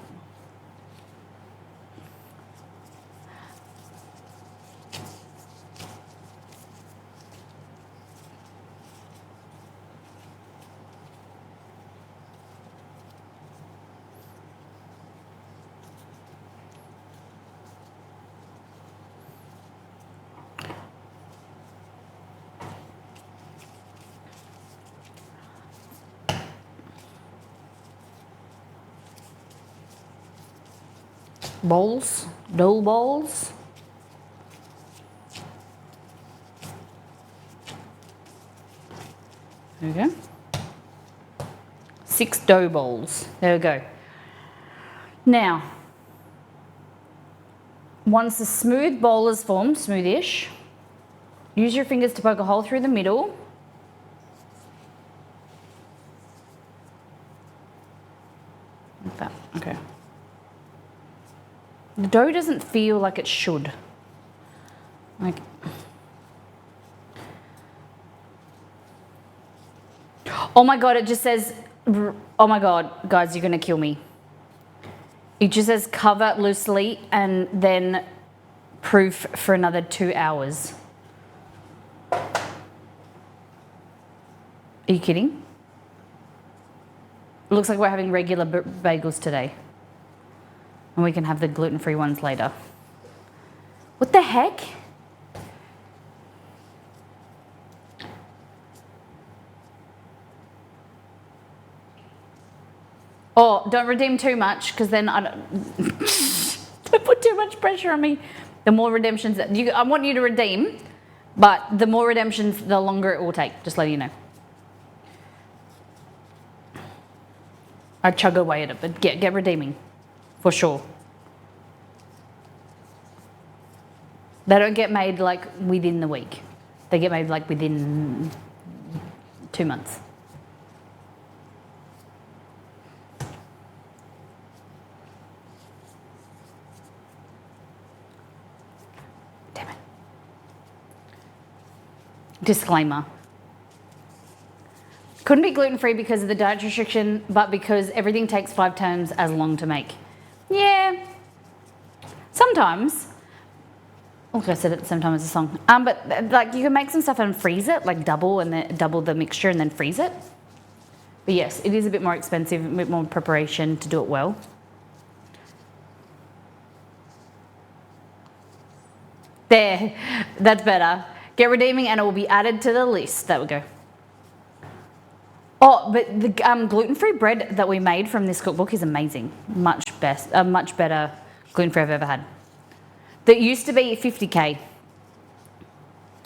bowls, dough balls. There we go. 6 dough balls. There we go. Now, once the smooth bowl is formed, smoothish, use your fingers to poke a hole through the middle. Like that, okay. The dough doesn't feel like it should. Like, oh my God, it just says, oh my God, guys, you're gonna kill me. It just says cover loosely and then proof for another 2 hours. Are you kidding? It looks like we're having regular bagels today. And we can have the gluten-free ones later. What the heck? Oh, don't redeem too much, because then I don't put too much pressure on me. The more redemptions that I want you to redeem, but the more redemptions, the longer it will take. Just letting you know. I chug away at it, but get redeeming, for sure. They don't get made like within the week. They get made like within 2 months. Damn it. Disclaimer. Couldn't be gluten-free because of the diet restriction, but because everything takes 5 times as long to make. Yeah, sometimes. Like I said at the same time as the song. But like you can make some stuff and freeze it, like double the mixture and then freeze it. But yes, it is a bit more expensive, a bit more preparation to do it well. There, that's better. Get redeeming and it will be added to the list. There we go. Oh, but the gluten-free bread that we made from this cookbook is amazing. Much better gluten-free I've ever had. That used to be 50K.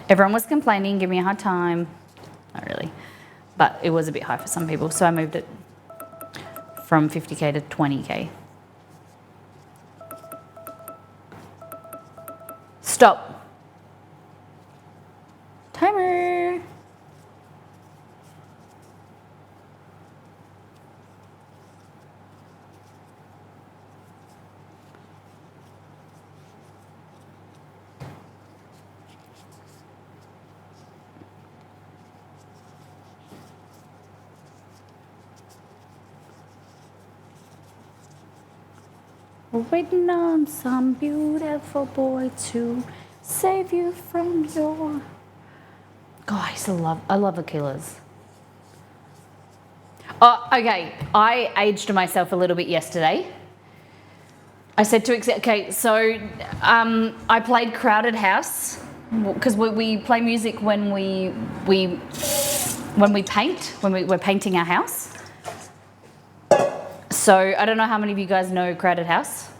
Everyone was complaining, giving me a hard time. Not really. But it was a bit high for some people, so I moved it from 50K to 20K. Stop. Timer. Waiting on some beautiful boy to save you from your... God, I love the Killers. Oh, okay, I aged myself a little bit yesterday. I said to accept, okay, so I played Crowded House, because we play music when we paint, when we're painting our house. So I don't know how many of you guys know Crowded House.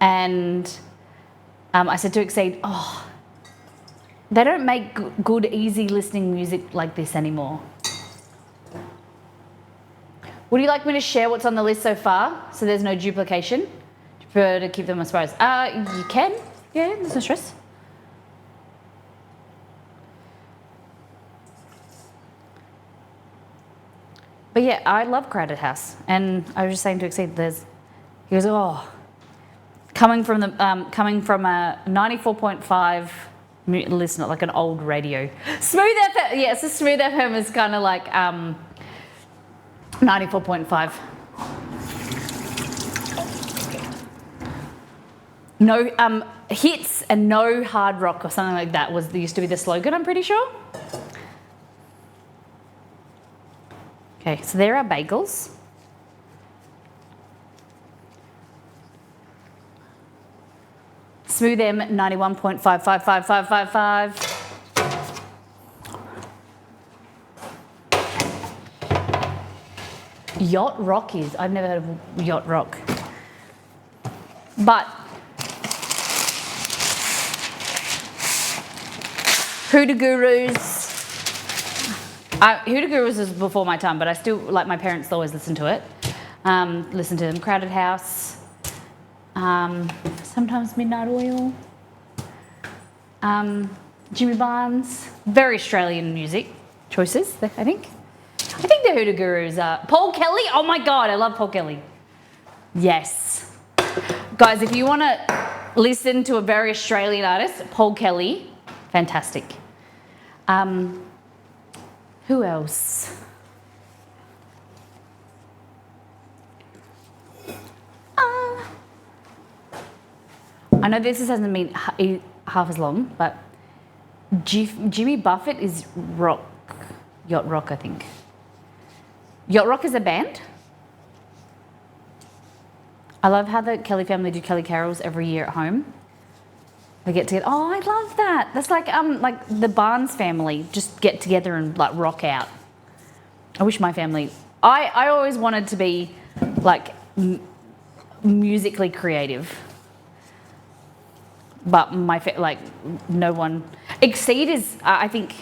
And I said to Exceed, oh, they don't make good, easy listening music like this anymore. Would you like me to share what's on the list so far so there's no duplication? Do you prefer to keep them as far as? You can. Yeah, there's no stress. But yeah, I love Crowded House, and I was just saying to Exceed, he goes, oh, coming from a 94.5 listener, like an old radio. Smooth FM, yeah, so Smooth FM is kind of like 94.5. No hits and no hard rock or something like that used to be the slogan, I'm pretty sure. Okay, so there are bagels. Smooth M 91.5555555. Yacht Rock is, I've never heard of Yacht Rock. But Hoodoo Gurus. Hoodoo Gurus was before my time, but I still, like, my parents always listened to it. Listen to them. Crowded House. Sometimes Midnight Oil. Jimmy Barnes. Very Australian music choices, I think. I think the Hoodoo Gurus are. Paul Kelly. Oh my God, I love Paul Kelly. Yes. Guys, if you want to listen to a very Australian artist, Paul Kelly, fantastic. Who else? I know this hasn't been half as long, but Jimmy Buffett is rock. Yacht Rock, I think. Yacht Rock is a band. I love how the Kelly family do Kelly carols every year at home. They get together. Oh, I love that. That's like the Barnes family just get together and like rock out. I wish my family. I always wanted to be like musically creative, but no one. Exceed is I think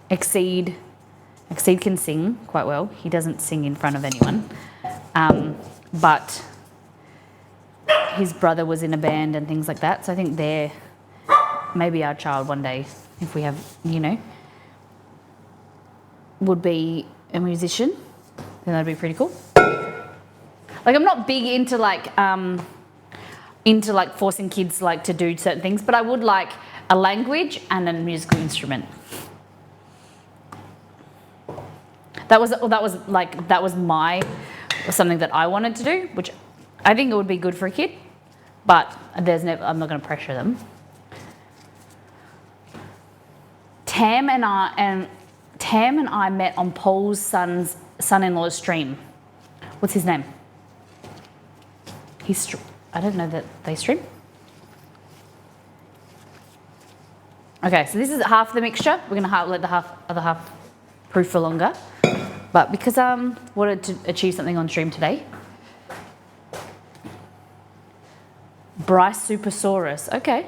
Exceed can sing quite well. He doesn't sing in front of anyone, but his brother was in a band and things like that. So I think they're maybe our child one day, if we have, would be a musician. Then that'd be pretty cool. Like I'm not big into forcing kids to do certain things, but I would like a language and a musical instrument. That was something that I wanted to do, which I think it would be good for a kid, but I'm not going to pressure them. Tam and I met on Paul's son-in-law's stream. What's his name? I don't know that they stream. Okay, so this is half the mixture. We're going to let the other half proof for longer. But because I wanted to achieve something on stream today. Bryce Supersaurus. Okay.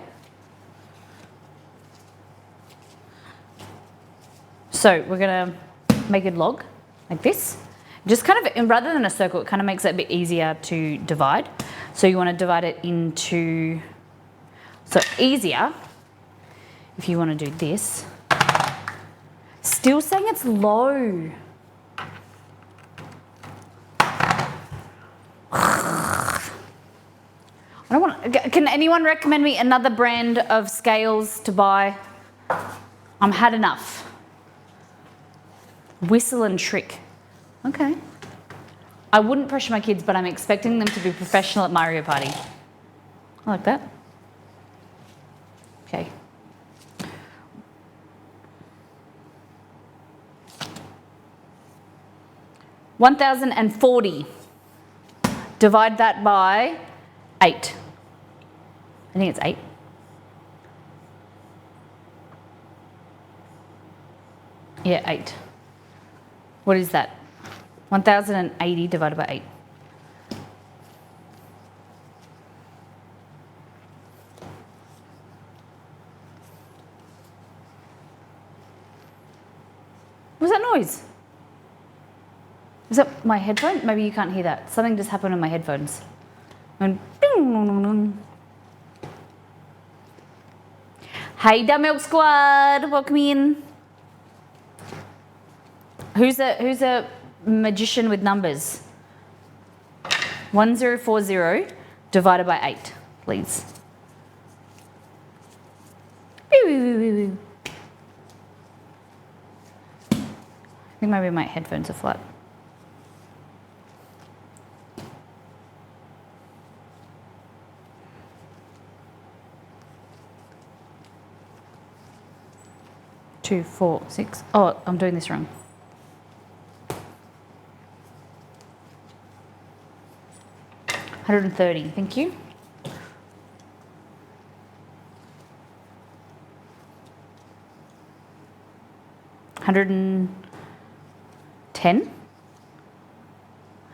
So we're going to make a log like this. Just kind of, rather than a circle, it kind of makes it a bit easier to divide. So you want to divide it into, so easier if you want to do this. Still saying it's low. I don't want. Can anyone recommend me another brand of scales to buy? I'm had enough. Whistle and Trick. Okay. I wouldn't pressure my kids, but I'm expecting them to be professional at Mario Party. I like that. Okay. $1,040. Divide that by 8. I think it's 8. Yeah, 8. What is that? 1,080 divided by 8. What was that noise? Was that my headphone? Maybe you can't hear that. Something just happened on my headphones. And hey, Da Milk Squad, welcome in. Who's a magician with numbers? 1040 divided by 8, please. I think maybe my headphones are flat. Two, 4, 6. Oh, I'm doing this wrong. $130. Thank you. $110.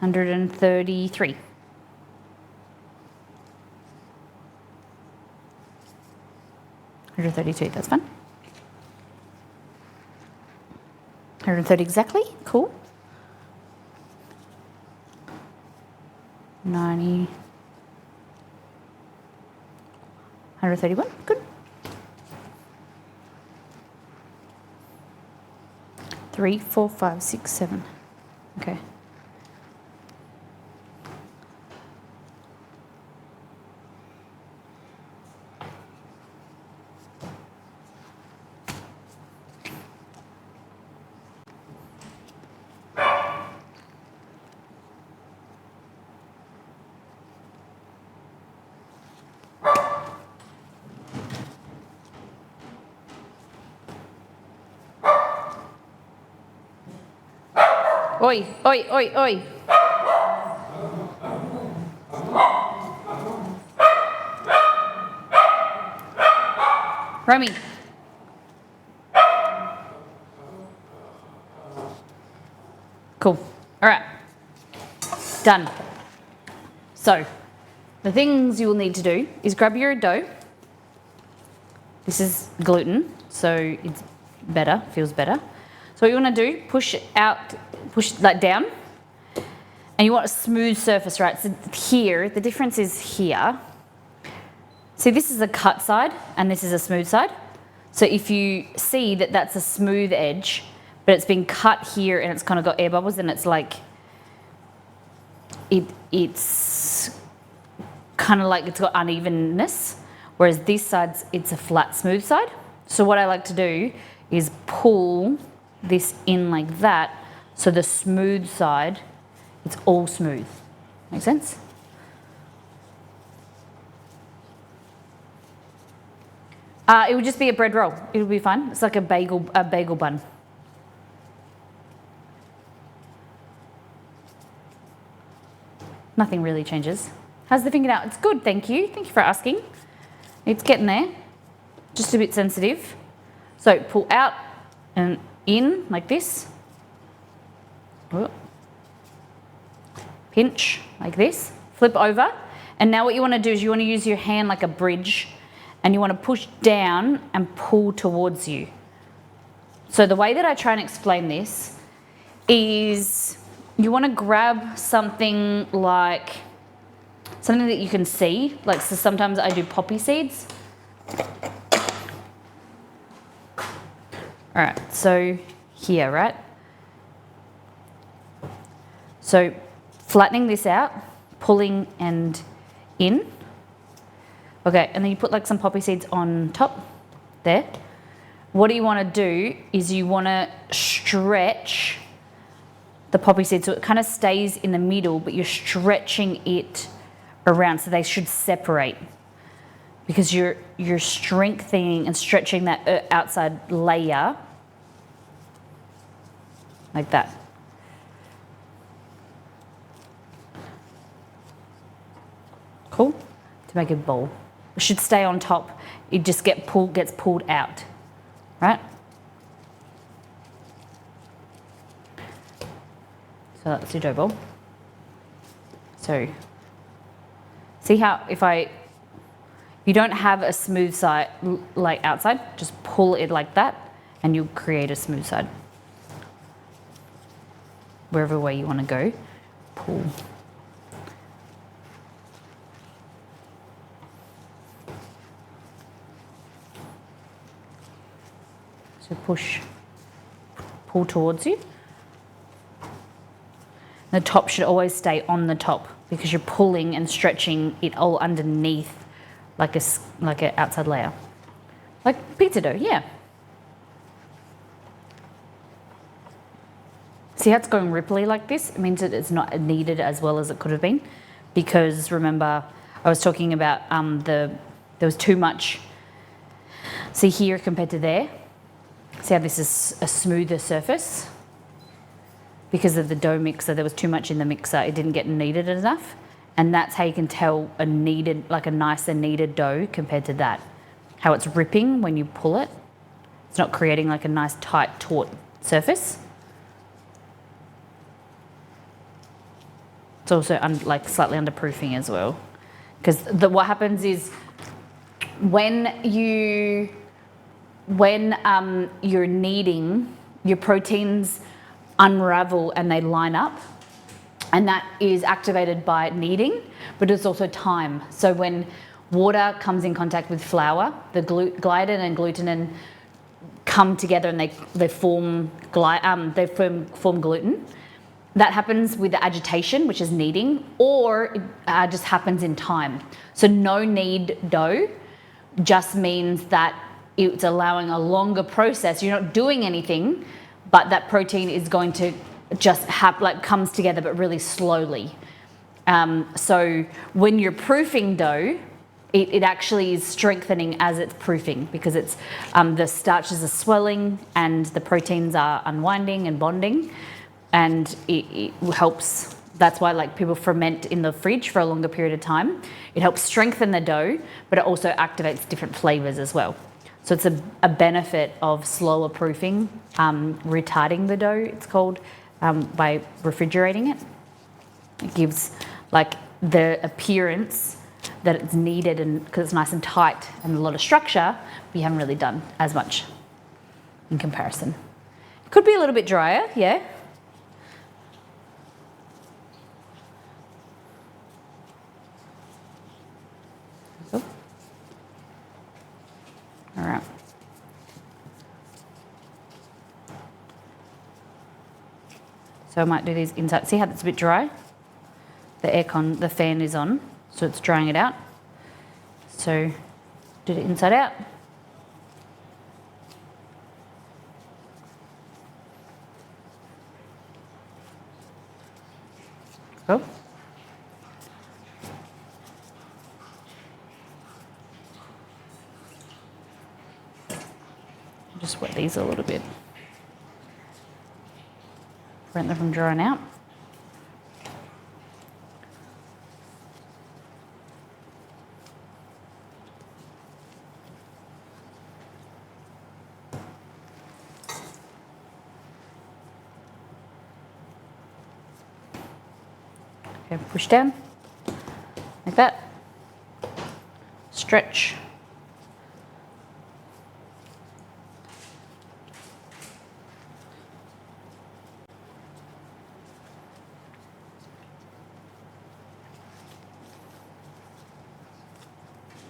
$133. 132, that's fine. 130 exactly, cool. 90. 131, good. 3, 4, 5, 6, 7. Okay. Oi, oi, oi, oi. Romy. Cool. All right. Done. So, the things you will need to do is grab your dough. This is gluten, so it's better, feels better. So what you want to do, push that down, and you want a smooth surface, right? So here, the difference is here. See, this is a cut side, and this is a smooth side. So if you see that that's a smooth edge, but it's been cut here and it's kind of got air bubbles, and it's like, it's kind of like it's got unevenness, whereas this side's, it's a flat, smooth side. So what I like to do is pull this in like that, so the smooth side, it's all smooth. Make sense? It would just be a bread roll. It would be fine. It's like a bagel bun. Nothing really changes. How's the fingernail? It's good, thank you. Thank you for asking. It's getting there. Just a bit sensitive. So pull out and in like this. Pinch like this. Flip over. And now what you want to do is you want to use your hand like a bridge, and you want to push down and pull towards you. So the way that I try and explain this is you want to grab something like, something that you can see. Like, so sometimes I do poppy seeds. All right, so here, right? So flattening this out, pulling and in. Okay, and then you put like some poppy seeds on top there. What you want to do is you want to stretch the poppy seed so it kind of stays in the middle, but you're stretching it around so they should separate, because you're strengthening and stretching that outside layer like that. Cool? To make a ball. It should stay on top. It just gets pulled out, right? So that's your dough ball. So see how if you don't have a smooth side like outside, just pull it like that and you'll create a smooth side. Wherever way you want to go, pull. So pull towards you. The top should always stay on the top because you're pulling and stretching it all underneath like an outside layer. Like pizza dough, yeah. See how it's going ripply like this? It means that it's not kneaded as well as it could have been, because remember I was talking about there was too much. See here compared to there? See how this is a smoother surface? Because of the dough mixer, there was too much in the mixer. It didn't get kneaded enough. And that's how you can tell a nicer kneaded dough compared to that. How it's ripping when you pull it. It's not creating like a nice tight taut surface. It's also like slightly underproofing as well. Because what happens is when you when you're kneading, your proteins unravel and they line up, and that is activated by kneading, but it's also time. So when water comes in contact with flour, the gliadin and glutenin come together and they form gluten. That happens with the agitation, which is kneading, or it just happens in time. So no knead dough just means that it's allowing a longer process. You're not doing anything, but that protein is going to just comes together, but really slowly. So when you're proofing dough, it actually is strengthening as it's proofing, because it's the starches are swelling and the proteins are unwinding and bonding, and it helps. That's why like people ferment in the fridge for a longer period of time. It helps strengthen the dough, but it also activates different flavors as well. So it's a benefit of slower proofing, retarding the dough, it's called, by refrigerating it. It gives like the appearance that it's needed, and because it's nice and tight and a lot of structure, but you haven't really done as much in comparison. It could be a little bit drier, yeah. All right. So I might do these inside. See how it's a bit dry? The fan is on, so it's drying it out. So do it inside out. Go. Just wet these a little bit. Prevent them from drying out. Okay, push down like that. Stretch.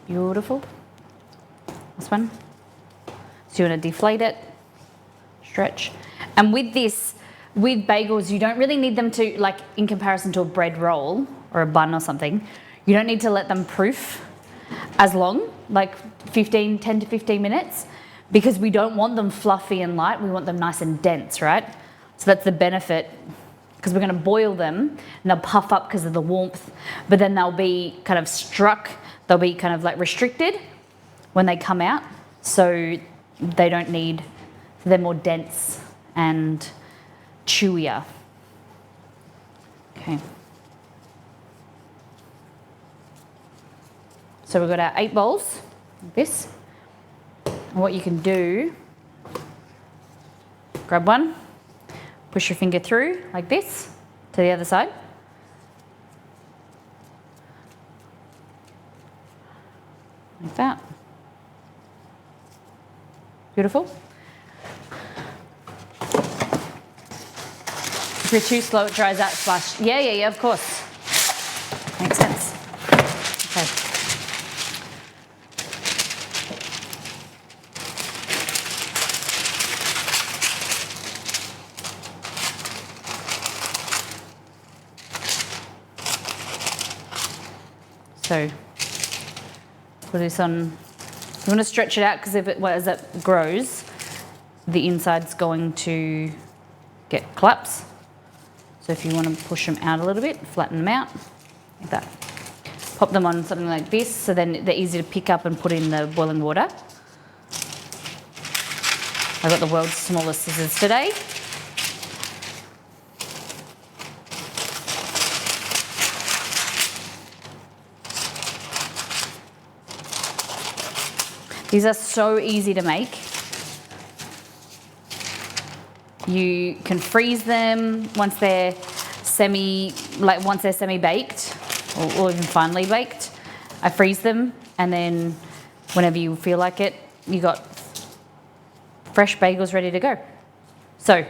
Beautiful. This one. So you want to deflate it, stretch. And with this, with bagels, you don't really need them to, like in comparison to a bread roll or a bun or something, you don't need to let them proof as long, like 10 to 15 minutes, because we don't want them fluffy and light. We want them nice and dense, right? So that's the benefit, because we're going to boil them and they'll puff up because of the warmth, but then they'll be kind of they'll be kind of like restricted when they come out. So they don't need, they're more dense and chewier. Okay. So we've got our 8 bowls, like this. And what you can do, grab one, push your finger through like this to the other side. Like that. Beautiful. If you're too slow, it dries out, splash. Yeah, of course. Makes sense. Okay. So put this on. You want to stretch it out, because as it grows, the inside's going to get collapse. So if you want to push them out a little bit, flatten them out, like that. Pop them on something like this, so then they're easy to pick up and put in the boiling water. I've got the world's smallest scissors today. These are so easy to make. You can freeze them once they're semi-baked or even finely baked. I freeze them, and then whenever you feel like it, you got fresh bagels ready to go. So,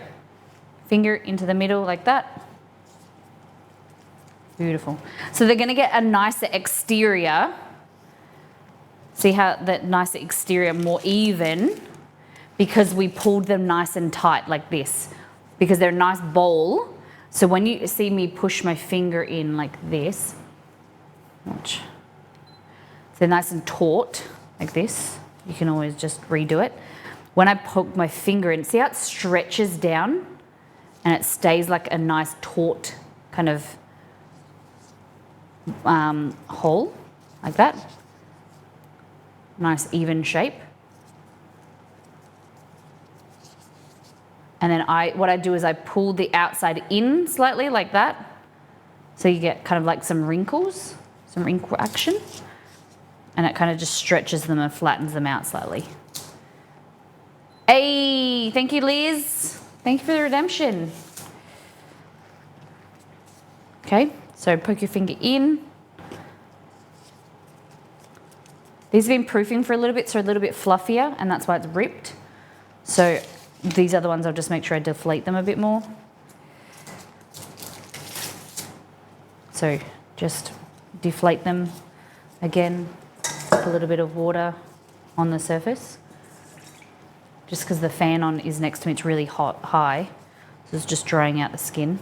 finger into the middle like that. Beautiful. So they're going to get a nicer exterior. See how that nicer exterior, more even, because we pulled them nice and tight like this, because they're a nice bowl. So when you see me push my finger in like this, watch. So they're nice and taut like this. You can always just redo it. When I poke my finger in, see how it stretches down and it stays like a nice taut kind of hole like that. Nice even shape. And then what I do is I pull the outside in slightly like that. So you get kind of like some wrinkles, some wrinkle action. And it kind of just stretches them and flattens them out slightly. Hey, thank you, Liz. Thank you for the redemption. Okay, so poke your finger in. These have been proofing for a little bit, so a little bit fluffier, and that's why it's ripped. So these other ones, I'll just make sure I deflate them a bit more. So just deflate them again, with a little bit of water on the surface. Just because the fan on is next to me, it's really high, so it's just drying out the skin.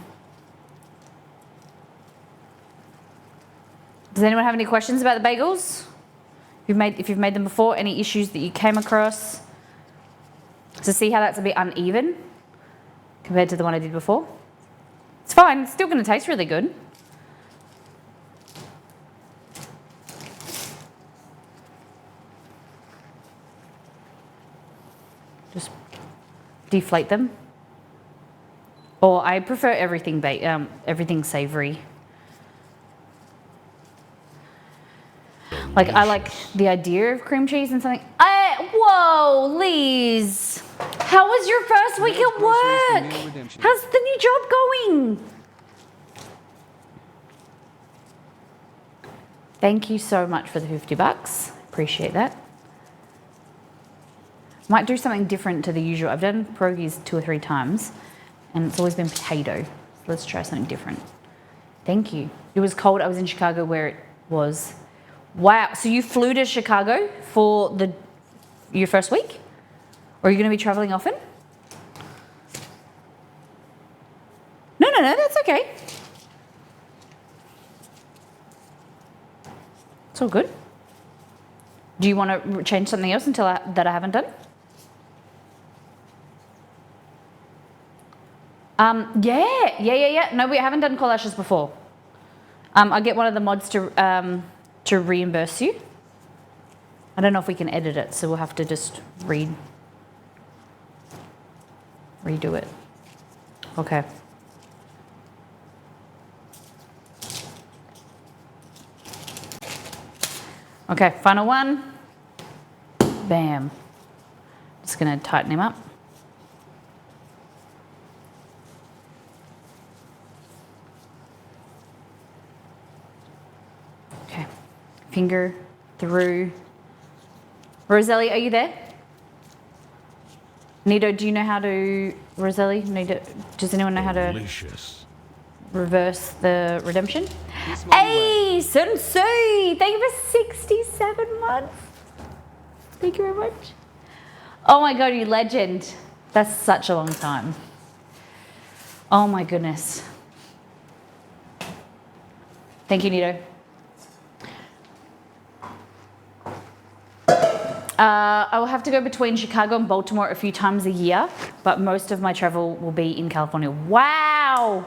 Does anyone have any questions about the bagels? If you've made them before, any issues that you came across? So see how that's a bit uneven compared to the one I did before? It's fine, it's still going to taste really good. Just deflate them. Or I prefer everything everything savory. Like, I like the idea of cream cheese and something. Whoa, Liz. How was your first week at work? How's the new job going? Thank you so much for the $50. Appreciate that. Might do something different to the usual. I've done pierogies 2 or 3 times, and it's always been potato. So let's try something different. Thank you. It was cold. I was in Chicago where it was. Wow, so you flew to Chicago for your first week? Or are you going to be traveling often? No, that's okay. It's all good. Do you want to change something else that I haven't done? Yeah. No, we haven't done collages before. I'll get one of the mods to reimburse you. I don't know if we can edit it, so we'll have to just redo it. Okay. Okay, final one. Bam. Just gonna tighten him up. Okay, finger through. Roselli, are you there? Nito, do you know how to, Roselli, Nito, does anyone know how to reverse the redemption? Hey, Sensei, thank you for 67 months. Thank you very much. Oh my God, you legend. That's such a long time. Oh my goodness. Thank you, Nito. I will have to go between Chicago and Baltimore a few times a year, but most of my travel will be in California. Wow!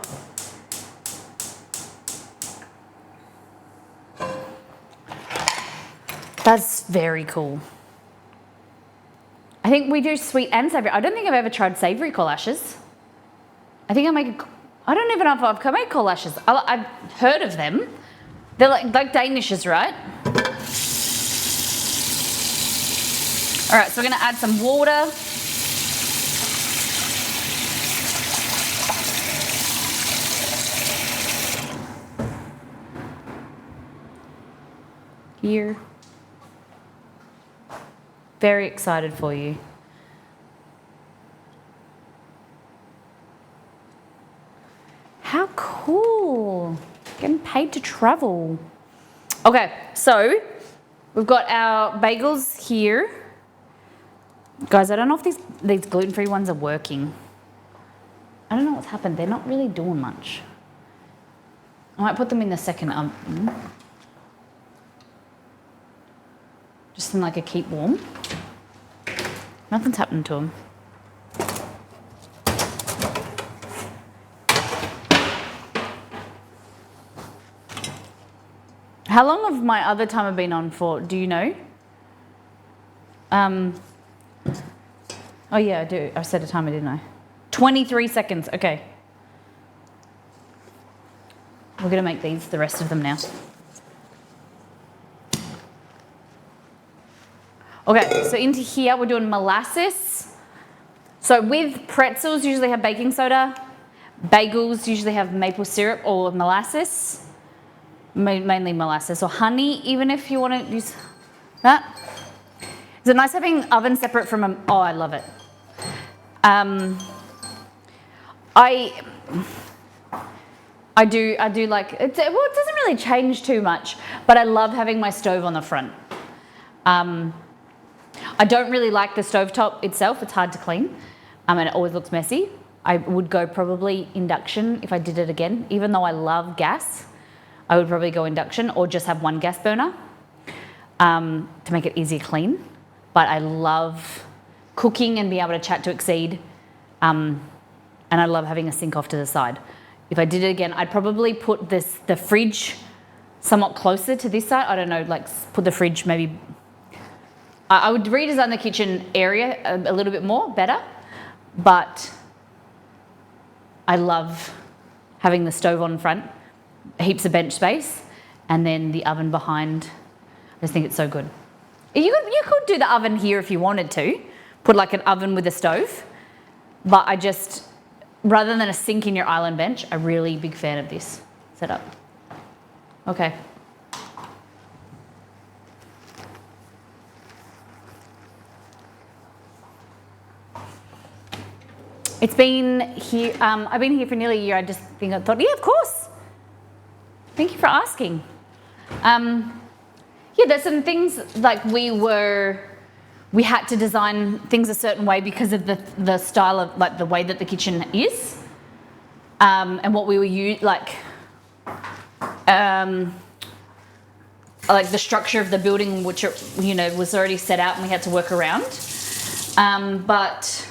That's very cool. I think we do sweet and savory. I don't think I've ever tried savory collages. I think I don't even know if I've made collages. I've heard of them. They're like Danishes, right? All right, so we're gonna add some water. Here. Very excited for you. How cool. Getting paid to travel. Okay, so we've got our bagels here. Guys, I don't know if these gluten-free ones are working. I don't know what's happened. They're not really doing much. I might put them in the second oven. Just in like a keep warm. Nothing's happened to them. How long have my other timer been on for? Do you know? Oh yeah, I do. I set a timer, didn't I? 23 seconds. Okay. We're gonna make these the rest of them now. Okay, so into here we're doing molasses. So with pretzels usually have baking soda. Bagels usually have maple syrup or molasses. Mainly molasses or honey, even if you want to use that. Is it nice having oven separate from a, oh, I love it. I do like, well, it doesn't really change too much, but I love having my stove on the front. I don't really like the stovetop itself, it's hard to clean, and it always looks messy. I would go probably induction if I did it again, even though I love gas. I would probably go induction or just have one gas burner to make it easier clean. But I love cooking and being able to chat to Exceed, and I love having a sink off to the side. If I did it again, I'd probably put the fridge somewhat closer to this side. I don't know, like put the fridge maybe. I would redesign the kitchen area a little bit more, better, but I love having the stove on front, heaps of bench space, and then the oven behind. I just think it's so good. You could do the oven here if you wanted to, put like an oven with a stove, but I just, rather than a sink in your island bench, I'm really big fan of this setup. Okay. It's been here, I've been here for nearly a year. I thought, yeah, of course. Thank you for asking. Yeah, there's some things like we had to design things a certain way because of the style of like the way that the kitchen is, and what we were like the structure of the building, which was already set out, and we had to work around. But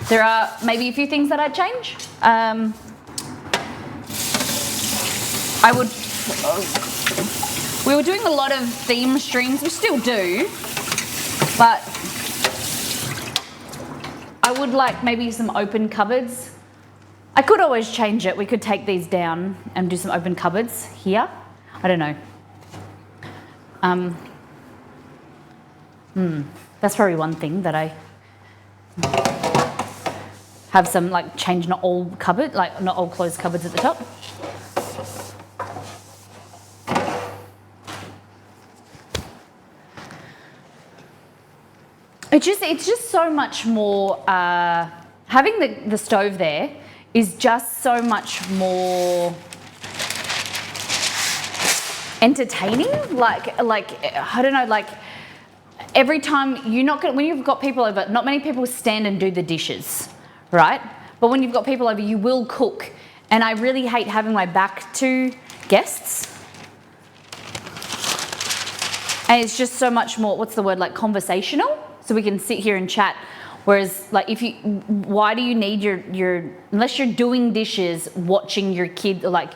there are maybe a few things that I'd change. We were doing a lot of theme streams, we still do, but I would like maybe some open cupboards. I could always change it. We could take these down and do some open cupboards here. I don't know. That's probably one thing that I have some like change, not all closed cupboards at the top. It's just so much more, having the stove there is just so much more entertaining. Like I don't know, like every time when you've got people over, not many people stand and do the dishes, right? But when you've got people over, you will cook. And I really hate having my back to guests. And it's just so much more, what's the word, like conversational? So we can sit here and chat. Whereas like why do you need unless you're doing dishes, watching your kid, like,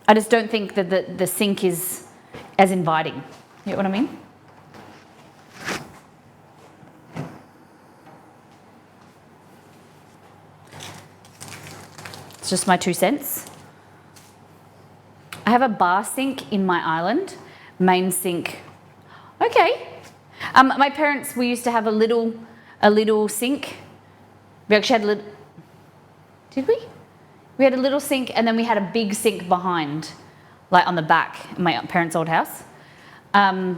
I just don't think that the sink is as inviting. You know what I mean? It's just my 2 cents. I have a bar sink in my island, main sink. Okay. My parents, we used to have a little sink. We actually had a little, did we? We had a little sink and then we had a big sink behind, like on the back in my parents' old house. I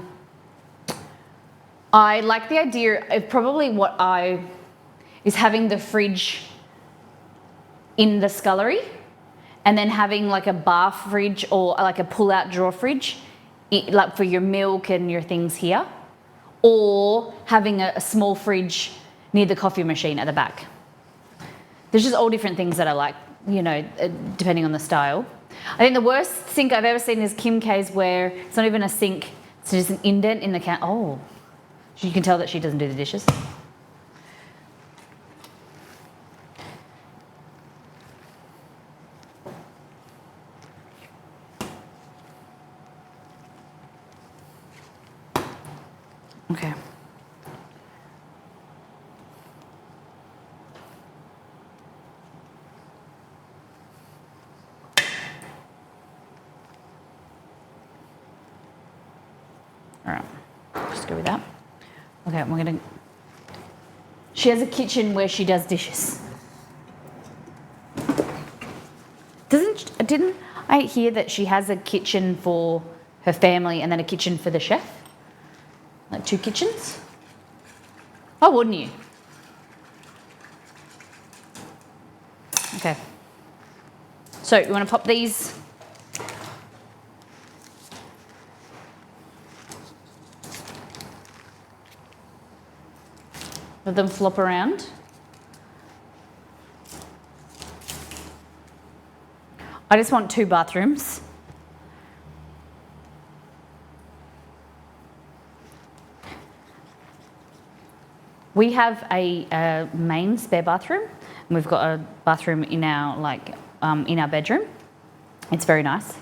like the idea of probably is having the fridge in the scullery, and then having like a bar fridge or like a pull-out drawer fridge, like for your milk and your things here, or having a small fridge near the coffee machine at the back. There's just all different things that I like, you know, depending on the style. I think the worst sink I've ever seen is Kim K's, where it's not even a sink, it's just an indent in the can. Oh, you can tell that she doesn't do the dishes. Okay. All right, just go with that. Okay, we're gonna. She has a kitchen where she does dishes. Didn't I hear that she has a kitchen for her family and then a kitchen for the chef? Like 2 kitchens? Why wouldn't you? Okay. So you want to pop these. Let them flop around. I just want 2 bathrooms. We have a main spare bathroom, and we've got a bathroom in our in our bedroom. It's very nice,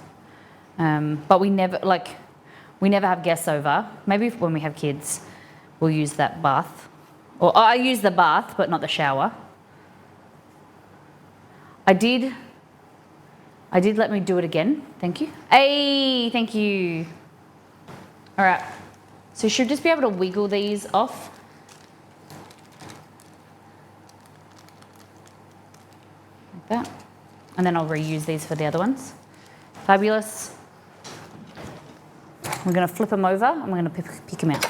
but we never have guests over. Maybe when we have kids, we'll use that bath, or I use the bath, but not the shower. I did let me do it again. Thank you. Hey, thank you. All right. So you should just be able to wiggle these off. Like that. And then I'll reuse these for the other ones. Fabulous. We're going to flip them over and we're going to pick them out.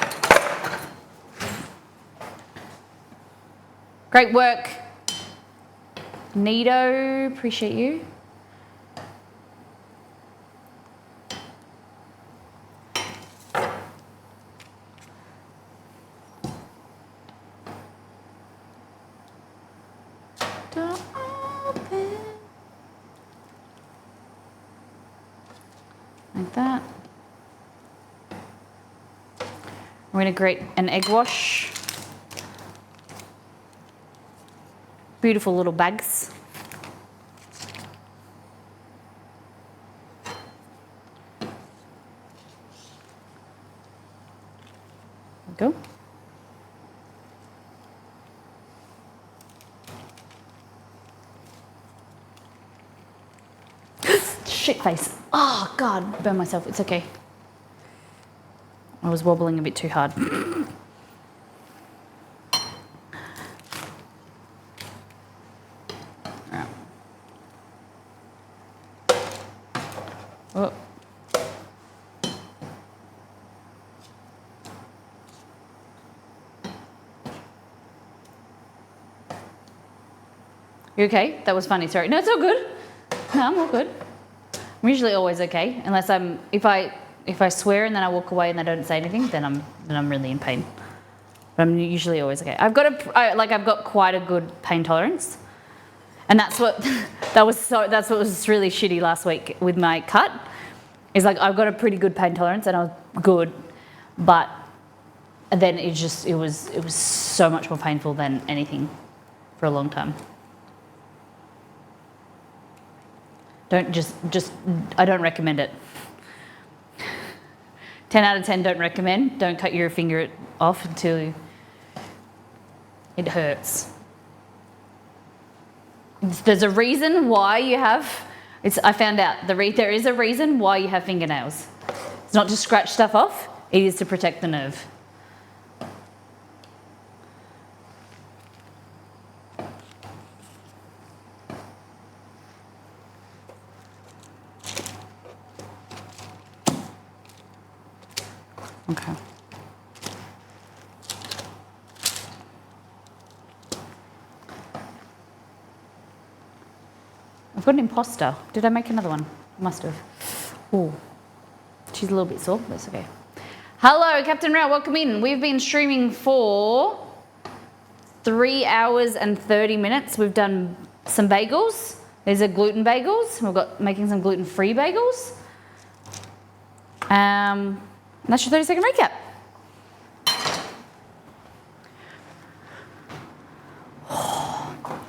Great work. Nito, appreciate you. Like that. We're going to grate an egg wash. Beautiful little bags. There we go. Shit face. Oh God, burn myself. It's okay. I was wobbling a bit too hard. Right. Oh. You okay? That was funny. Sorry. No, it's all good. No, I'm all good. I'm usually always okay, unless if I swear and then I walk away and I don't say anything, then I'm really in pain. But I'm usually always okay. I've got quite a good pain tolerance, and that's what was really shitty last week with my cut. Is like I've got a pretty good pain tolerance and I was good, but then it was so much more painful than anything for a long time. I don't recommend it. 10 out of 10 don't recommend. Don't cut your finger off until it hurts. There's a reason why you have, I found out, there is a reason why you have fingernails. It's not to scratch stuff off, it is to protect the nerve. Okay. I've got an imposter. Did I make another one? Must have. Oh, she's a little bit sore, but that's okay. Hello, Captain Rao, welcome in. We've been streaming for 3 hours and 30 minutes. We've done some bagels. These are gluten bagels. We've got making some gluten-free bagels. That's your 30-second recap.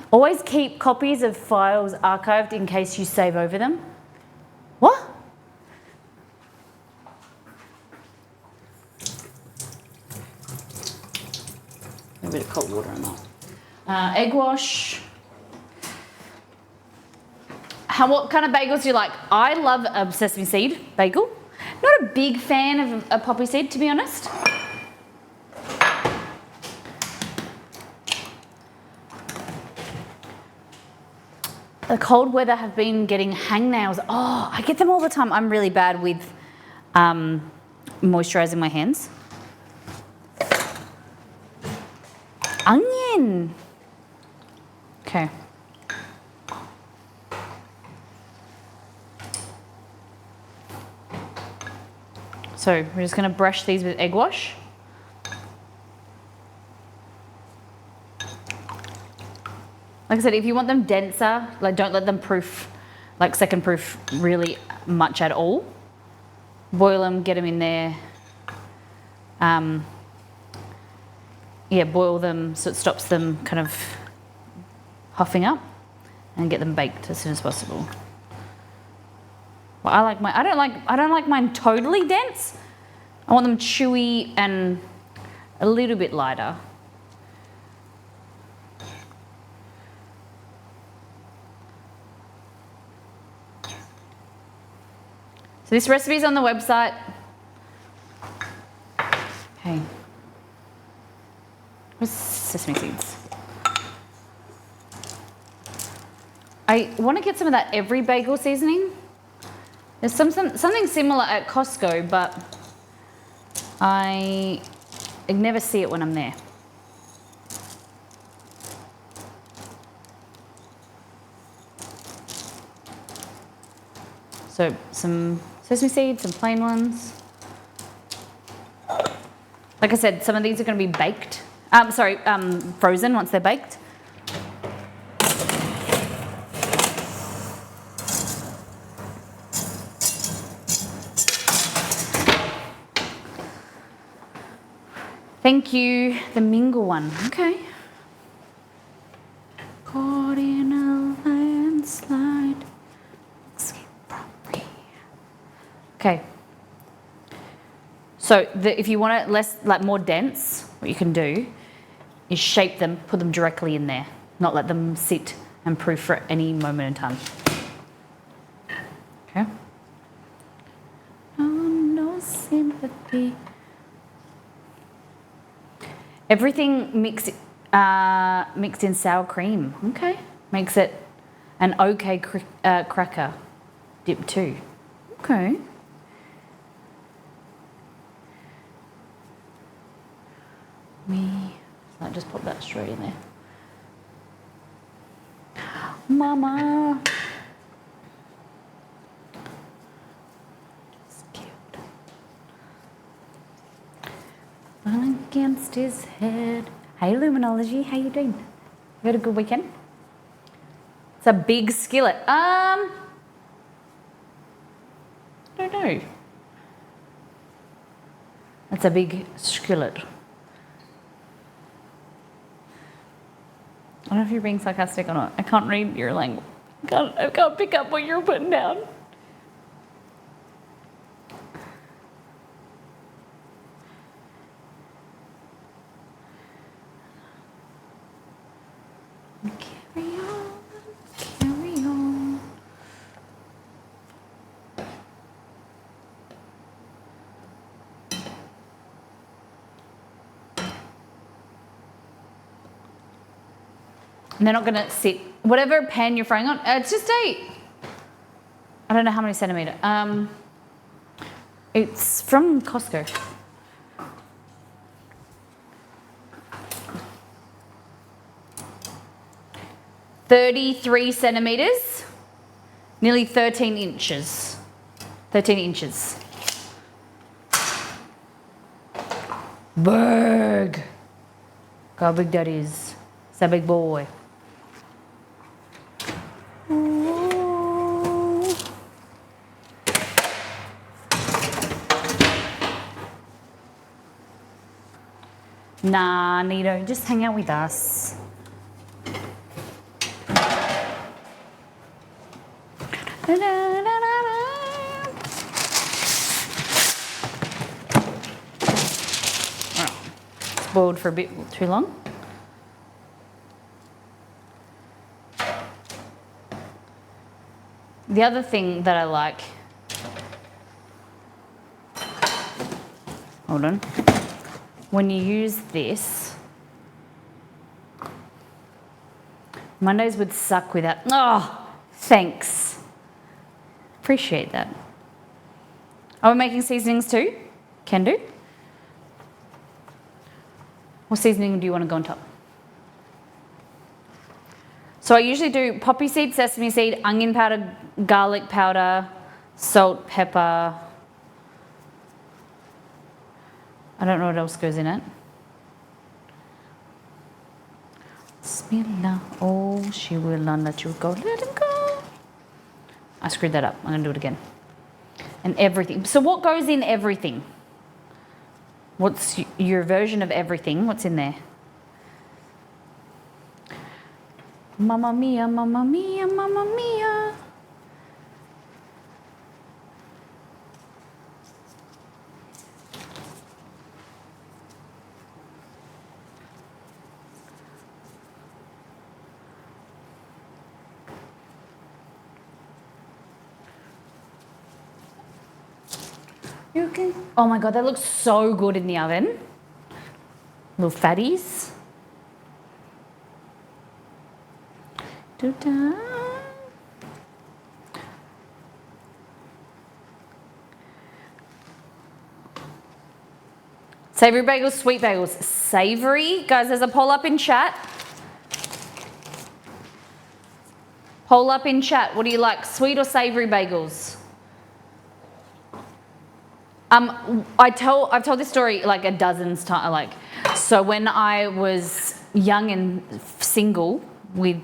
Always keep copies of files archived in case you save over them. What? A bit of cold water in that. Egg wash. What kind of bagels do you like? I love a sesame seed bagel. Not a big fan of a poppy seed, to be honest. The cold weather have been getting hangnails. Oh, I get them all the time. I'm really bad with moisturising my hands. Onion. Okay. So we're just going to brush these with egg wash. Like I said, if you want them denser, like don't let them proof, like second proof really much at all. Boil them, get them in there. Yeah, boil them so it stops them kind of puffing up, and get them baked as soon as possible. Well, I don't like mine totally dense. I want them chewy and a little bit lighter. So this recipe's on the website. Okay. Where's sesame seeds? I want to get some of that every bagel seasoning. There's something similar at Costco, but I never see it when I'm there. So some sesame seeds, some plain ones. Like I said, some of these are going to be baked. Frozen once they're baked. Thank you, the mingle one. Okay. Caught in a landslide. Escape from me. Okay. So if you want it more dense, what you can do is shape them, put them directly in there, not let them sit and proof for any moment in time. Okay. Oh, no sympathy. Everything mixed in sour cream. Okay. Makes it an okay cracker dip too. Okay. So just pop that straight in there. Mama. It's cute. Fun against his head. Hey, Luminology, how you doing? You had a good weekend? It's a big skillet. I don't know. That's a big skillet. I don't know if you're being sarcastic or not. I can't read your language. I can't pick up what you're putting down. Carry on, carry on. And they're not going to sit, whatever pan you're frying on, it's just I don't know how many centimetre. It's from Costco. $33 centimetres. Nearly 13 inches. 13 inches. Big. Look how big that is. It's a big boy. Ooh. Nah, Nito, just hang out with us. It's boiled for a bit too long. The other thing that I like, hold on, when you use this, Mondays would suck without, oh, thanks. Appreciate that. Are we making seasonings too? Can do. What seasoning do you want to go on top? So I usually do poppy seed, sesame seed, onion powder, garlic powder, salt, pepper. I don't know what else goes in it. Bismillah. Oh, she will not let you go. Let him go. I screwed that up. I'm going to do it again. And everything. So what goes in everything? What's your version of everything? What's in there? Mamma mia, mamma mia, mamma mia. You can, oh my God, that looks so good in the oven. Little fatties. Savory bagels, sweet bagels. Savory, guys, there's a poll up in chat. Poll up in chat. What do you like, sweet or savory bagels? I've told this story like a dozen times. So when I was young and single, with,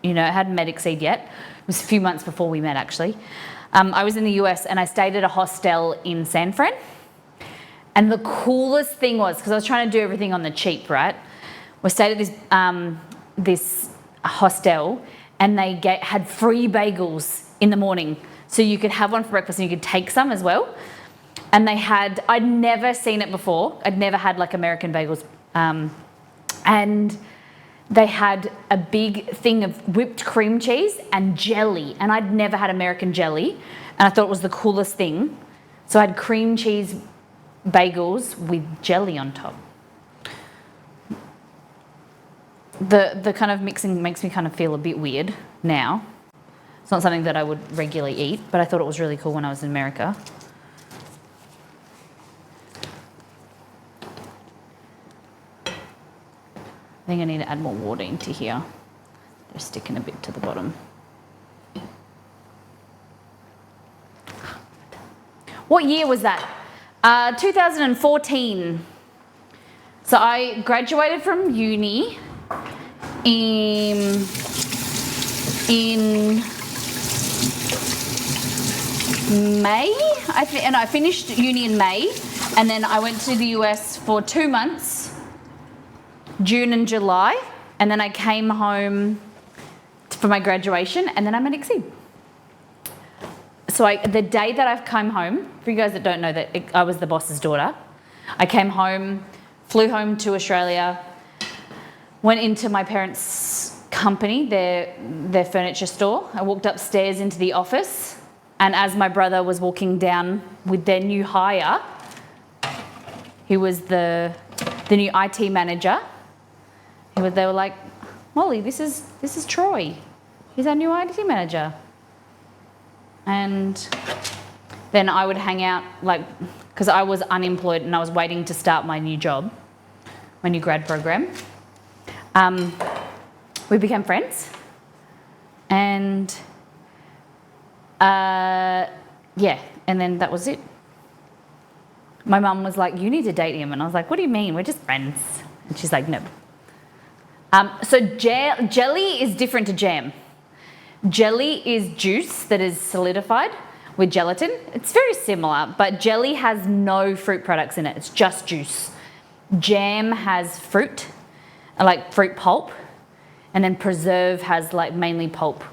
hadn't met Exceed yet. It was a few months before we met, actually. I was in the US and I stayed at a hostel in San Fran. And the coolest thing was, because I was trying to do everything on the cheap, right? We stayed at this hostel, and they had free bagels in the morning. So you could have one for breakfast and you could take some as well. And they had, I'd never seen it before. I'd never had like American bagels. And they had a big thing of whipped cream cheese and jelly. And I'd never had American jelly. And I thought it was the coolest thing. So I had cream cheese bagels with jelly on top. The kind of mixing makes me kind of feel a bit weird now. It's not something that I would regularly eat, but I thought it was really cool when I was in America. I think I need to add more water into here. They're sticking a bit to the bottom. What year was that? 2014. So I graduated from uni in May, and I finished uni in May, and then I went to the US for 2 months, June and July, and then I came home for my graduation, and then I met Exceed. So the day that I've come home, for you guys that don't know that I was the boss's daughter, I came home, flew home to Australia, went into my parents' company, their furniture store. I walked upstairs into the office, and as my brother was walking down with their new hire, he was the new IT manager. They were like, Molly, this is Troy. He's our new IT manager. And then I would hang out, because I was unemployed and I was waiting to start my new job, my new grad program. We became friends, and Yeah, and then that was it. My mum was like, you need to date him. And I was like, what do you mean? We're just friends. And she's like, no. So jelly is different to jam. Jelly is juice that is solidified with gelatin. It's very similar, but jelly has no fruit products in it. It's just juice. Jam has fruit, like fruit pulp, and then preserve has like mainly pulp.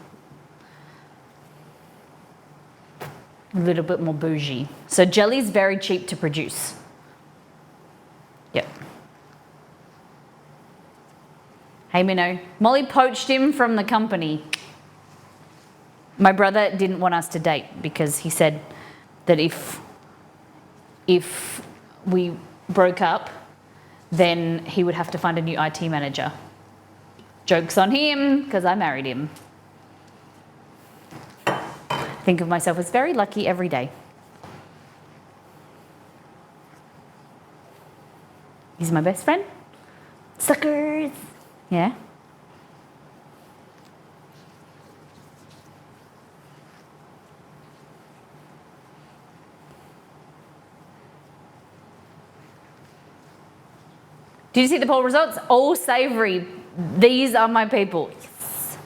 A little bit more bougie. So jelly's very cheap to produce. Yep. Hey Minnow. Molly poached him from the company. My brother didn't want us to date because he said that if we broke up, then he would have to find a new IT manager. Joke's on him, because I married him. Think of myself as very lucky every day. He's my best friend. Suckers! Yeah? Did you see the poll results? All savoury. These are my people. Yes.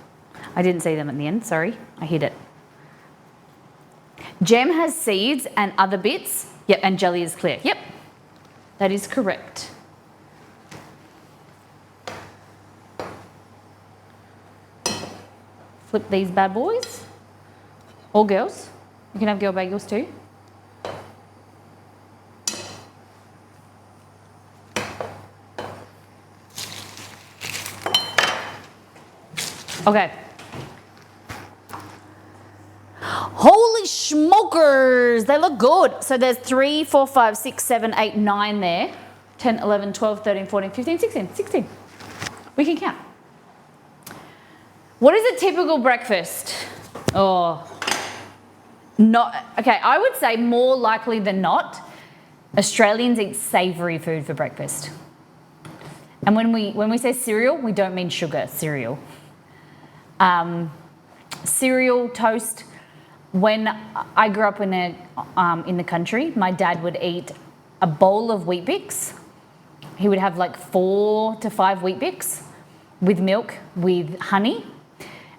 I didn't see them at the end, sorry. I hid it. Jam has seeds and other bits. Yep, and jelly is clear. Yep, that is correct. Flip these bad boys. All girls. You can have girl bagels too. Okay. Holy smokers, they look good. So there's 3, 4, 5, 6, 7, 8, 9 there. 10, 11, 12, 13, 14, 15, 16, 16. We can count. What is a typical breakfast? Oh, not, okay, I would say more likely than not, Australians eat savoury food for breakfast. And when we say cereal, we don't mean sugar cereal. Cereal, toast. When I grew up in the country, my dad would eat a bowl of Wheat Bix. He would have like 4 to 5 Wheat Bix with milk, with honey,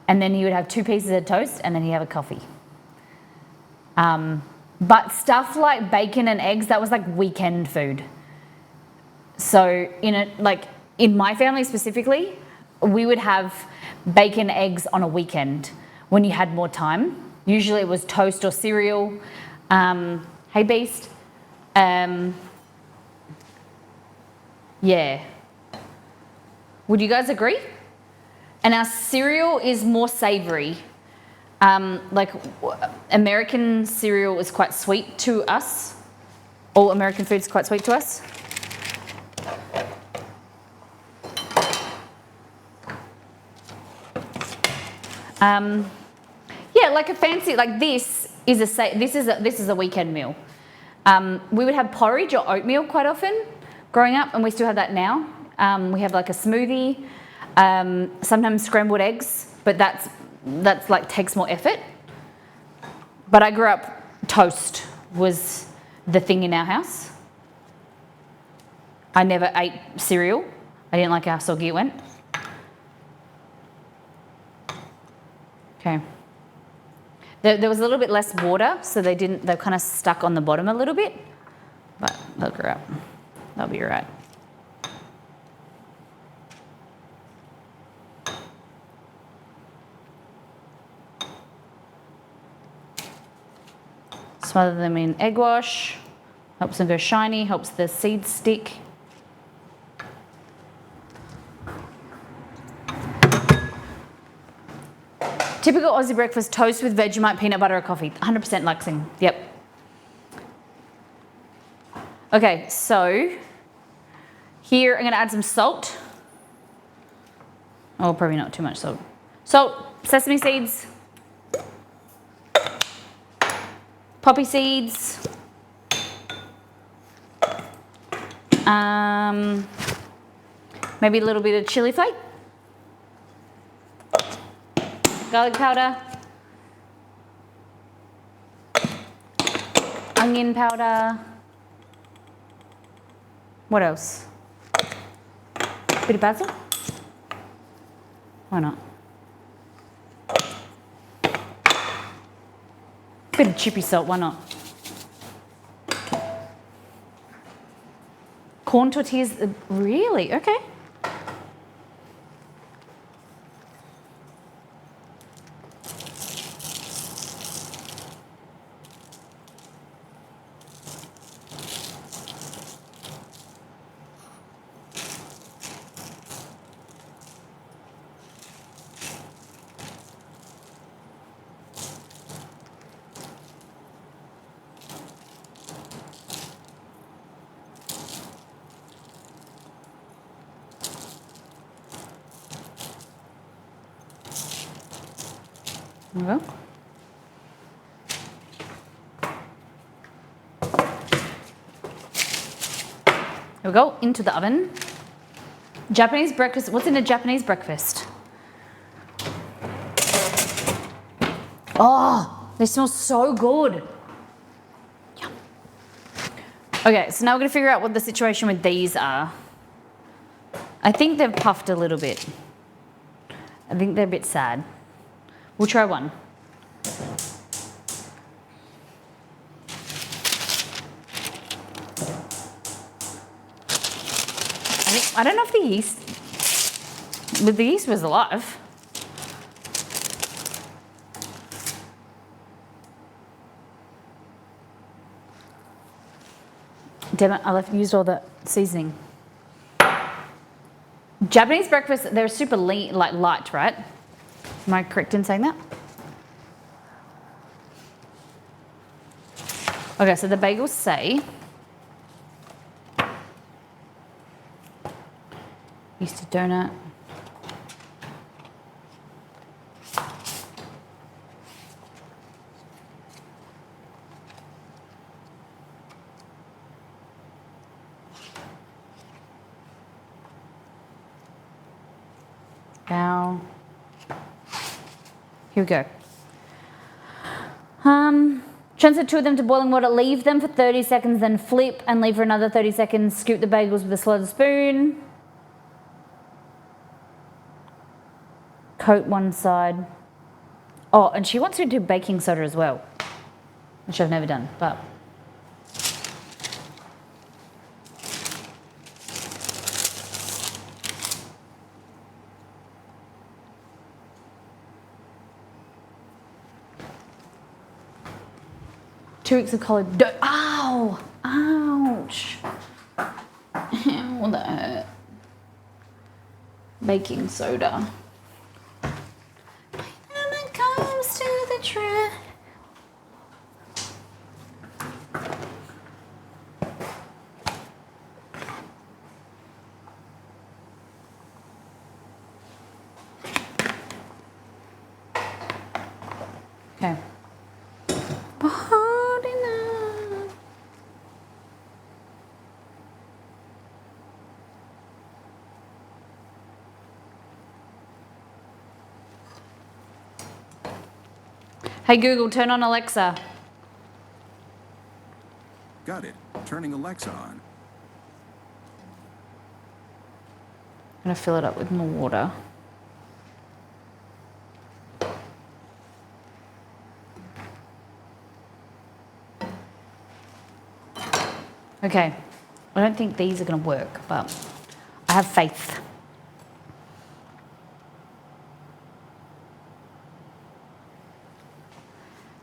and then he would have 2 pieces of toast, and then he'd have a coffee. But stuff like bacon and eggs, that was like weekend food. So in my family specifically, we would have bacon, eggs on a weekend when you had more time. Usually it was toast or cereal. Hey Beast. Yeah. Would you guys agree? And our cereal is more savoury. Like American cereal is quite sweet to us. All American food is quite sweet to us. Yeah, like a fancy, like this is a weekend meal. We would have porridge or oatmeal quite often growing up, and we still have that now. We have like a smoothie, sometimes scrambled eggs, but that's like takes more effort. But I grew up, toast was the thing in our house. I never ate cereal. I didn't like how soggy it went. Okay. There was a little bit less water, so they're kind of stuck on the bottom a little bit, but they'll grow up. They'll be all right. Smother them in egg wash, helps them go shiny, helps the seeds stick. Typical Aussie breakfast, toast with Vegemite, peanut butter or coffee. 100% Luxing, yep. Okay, so here I'm gonna add some salt. Oh, probably not too much salt. Salt, sesame seeds, poppy seeds, maybe a little bit of chili flake, garlic powder, onion powder. What else? Bit of basil? Why not? Bit of chippy salt, why not? Corn tortillas, really? Okay. There we go. Here we go, into the oven. Japanese breakfast, what's in a Japanese breakfast? Oh, they smell so good. Yum. Okay, so now we're gonna figure out what the situation with these are. I think they've puffed a little bit. I think they're a bit sad. We'll try one. I don't know if the yeast was alive. Damn it, I used all the seasoning. Japanese breakfast, they're super lean, like light, right? Am I correct in saying that? Okay, so the bagels say Easter donut. Now, here we go. Transfer two of them to boiling water, leave them for 30 seconds, then flip and leave for another 30 seconds. Scoop the bagels with a slotted spoon. Coat one side. Oh, and she wants to do baking soda as well, which I've never done, but. Two weeks of collard dough. Ow! Ouch! Ow, that hurt. Baking soda. When it comes to the truth. Okay. Hey Google, turn on Alexa. Got it. Turning Alexa on. I'm gonna fill it up with more water. Okay, I don't think these are gonna work, but I have faith.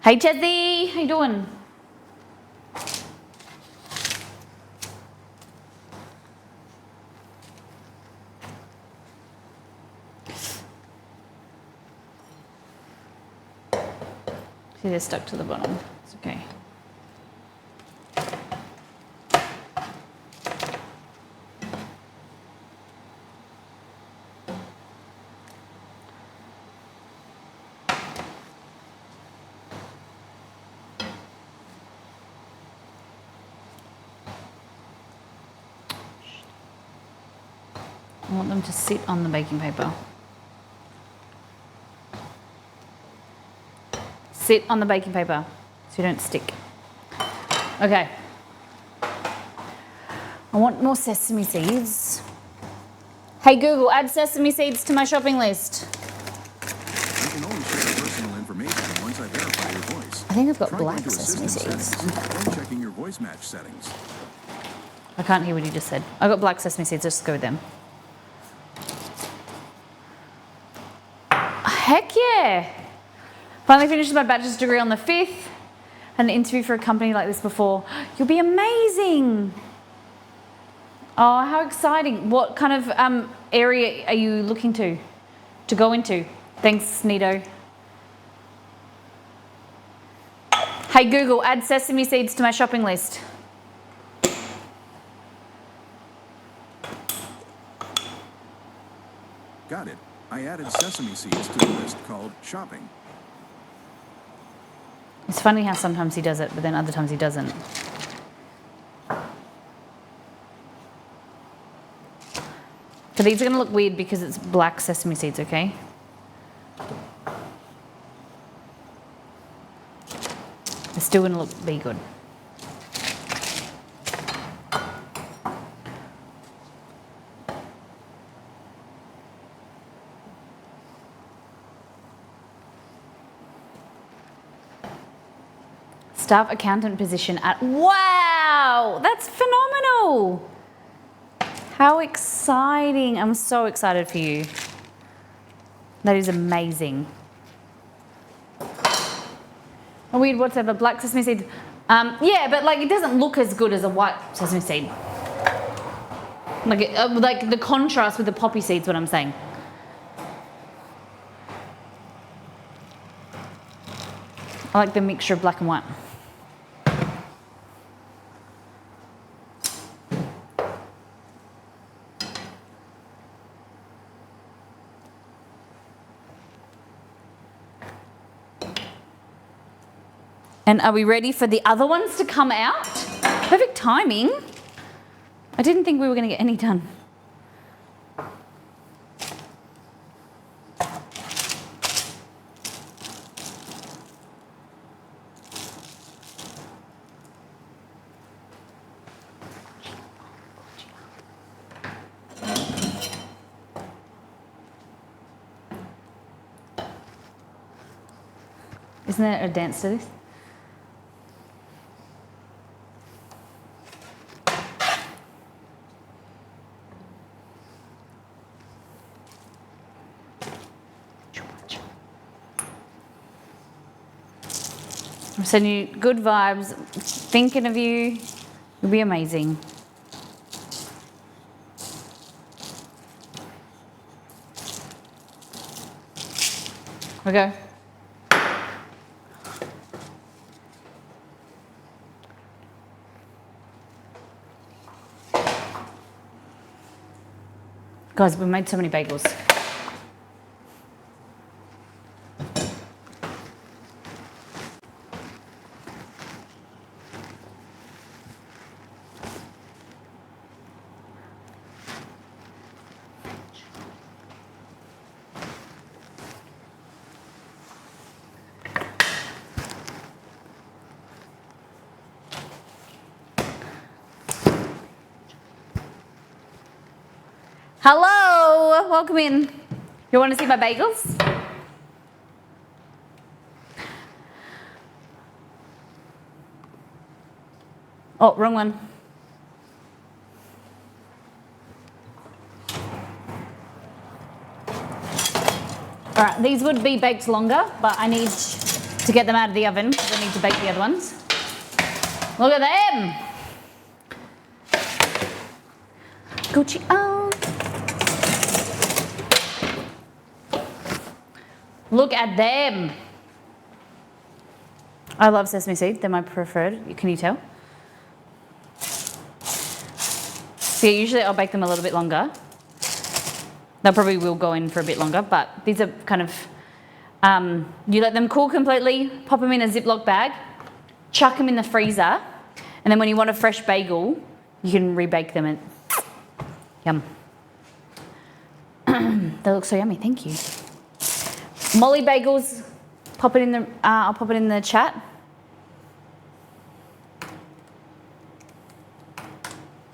Hey Chezzy, how you doing? See, they're stuck to the bottom. It's okay. I want them to sit on the baking paper. Sit on the baking paper so you don't stick. Okay. I want more sesame seeds. Hey Google, add sesame seeds to my shopping list. You can only share personal information once I verify your voice. I think I've got Try black going to sesame assistant seeds. settings, then checking your voice match settings. I can't hear what you just said. I got black sesame seeds, let's go with them. Heck yeah! Finally finished my bachelor's degree on the 5th. Had an interview for a company like this before. You'll be amazing! Oh, how exciting. What kind of area are you looking to go into? Thanks, Nito. Hey Google, add sesame seeds to my shopping list. Got it. I added sesame seeds to the list called shopping. It's funny how sometimes he does it, but then other times he doesn't. So these are going to look weird because it's black sesame seeds, okay? They're still going to be good. Staff accountant position at, wow, that's phenomenal. How exciting. I'm so excited for you. That is amazing. A weird whatever, black sesame seed. Yeah, but like it doesn't look as good as a white sesame seed. Like the contrast with the poppy seeds, what I'm saying. I like the mixture of black and white. And are we ready for the other ones to come out? Perfect timing. I didn't think we were going to get any done. Isn't there a dance to this? I'm sending you good vibes, thinking of you. You'll be amazing. Okay. Guys, we made so many bagels. Hello, welcome in. You want to see my bagels? Oh, wrong one. All right, these would be baked longer, but I need to get them out of the oven because I need to bake the other ones. Look at them. Gucci on. Look at them. I love sesame seeds. They're my preferred. Can you tell? So yeah, usually I'll bake them a little bit longer. They probably will go in for a bit longer, but these are kind of, you let them cool completely, pop them in a Ziploc bag, chuck them in the freezer, and then when you want a fresh bagel, you can rebake them and yum. They look so yummy, thank you. Molly bagels, pop it in the, I'll pop it in the chat.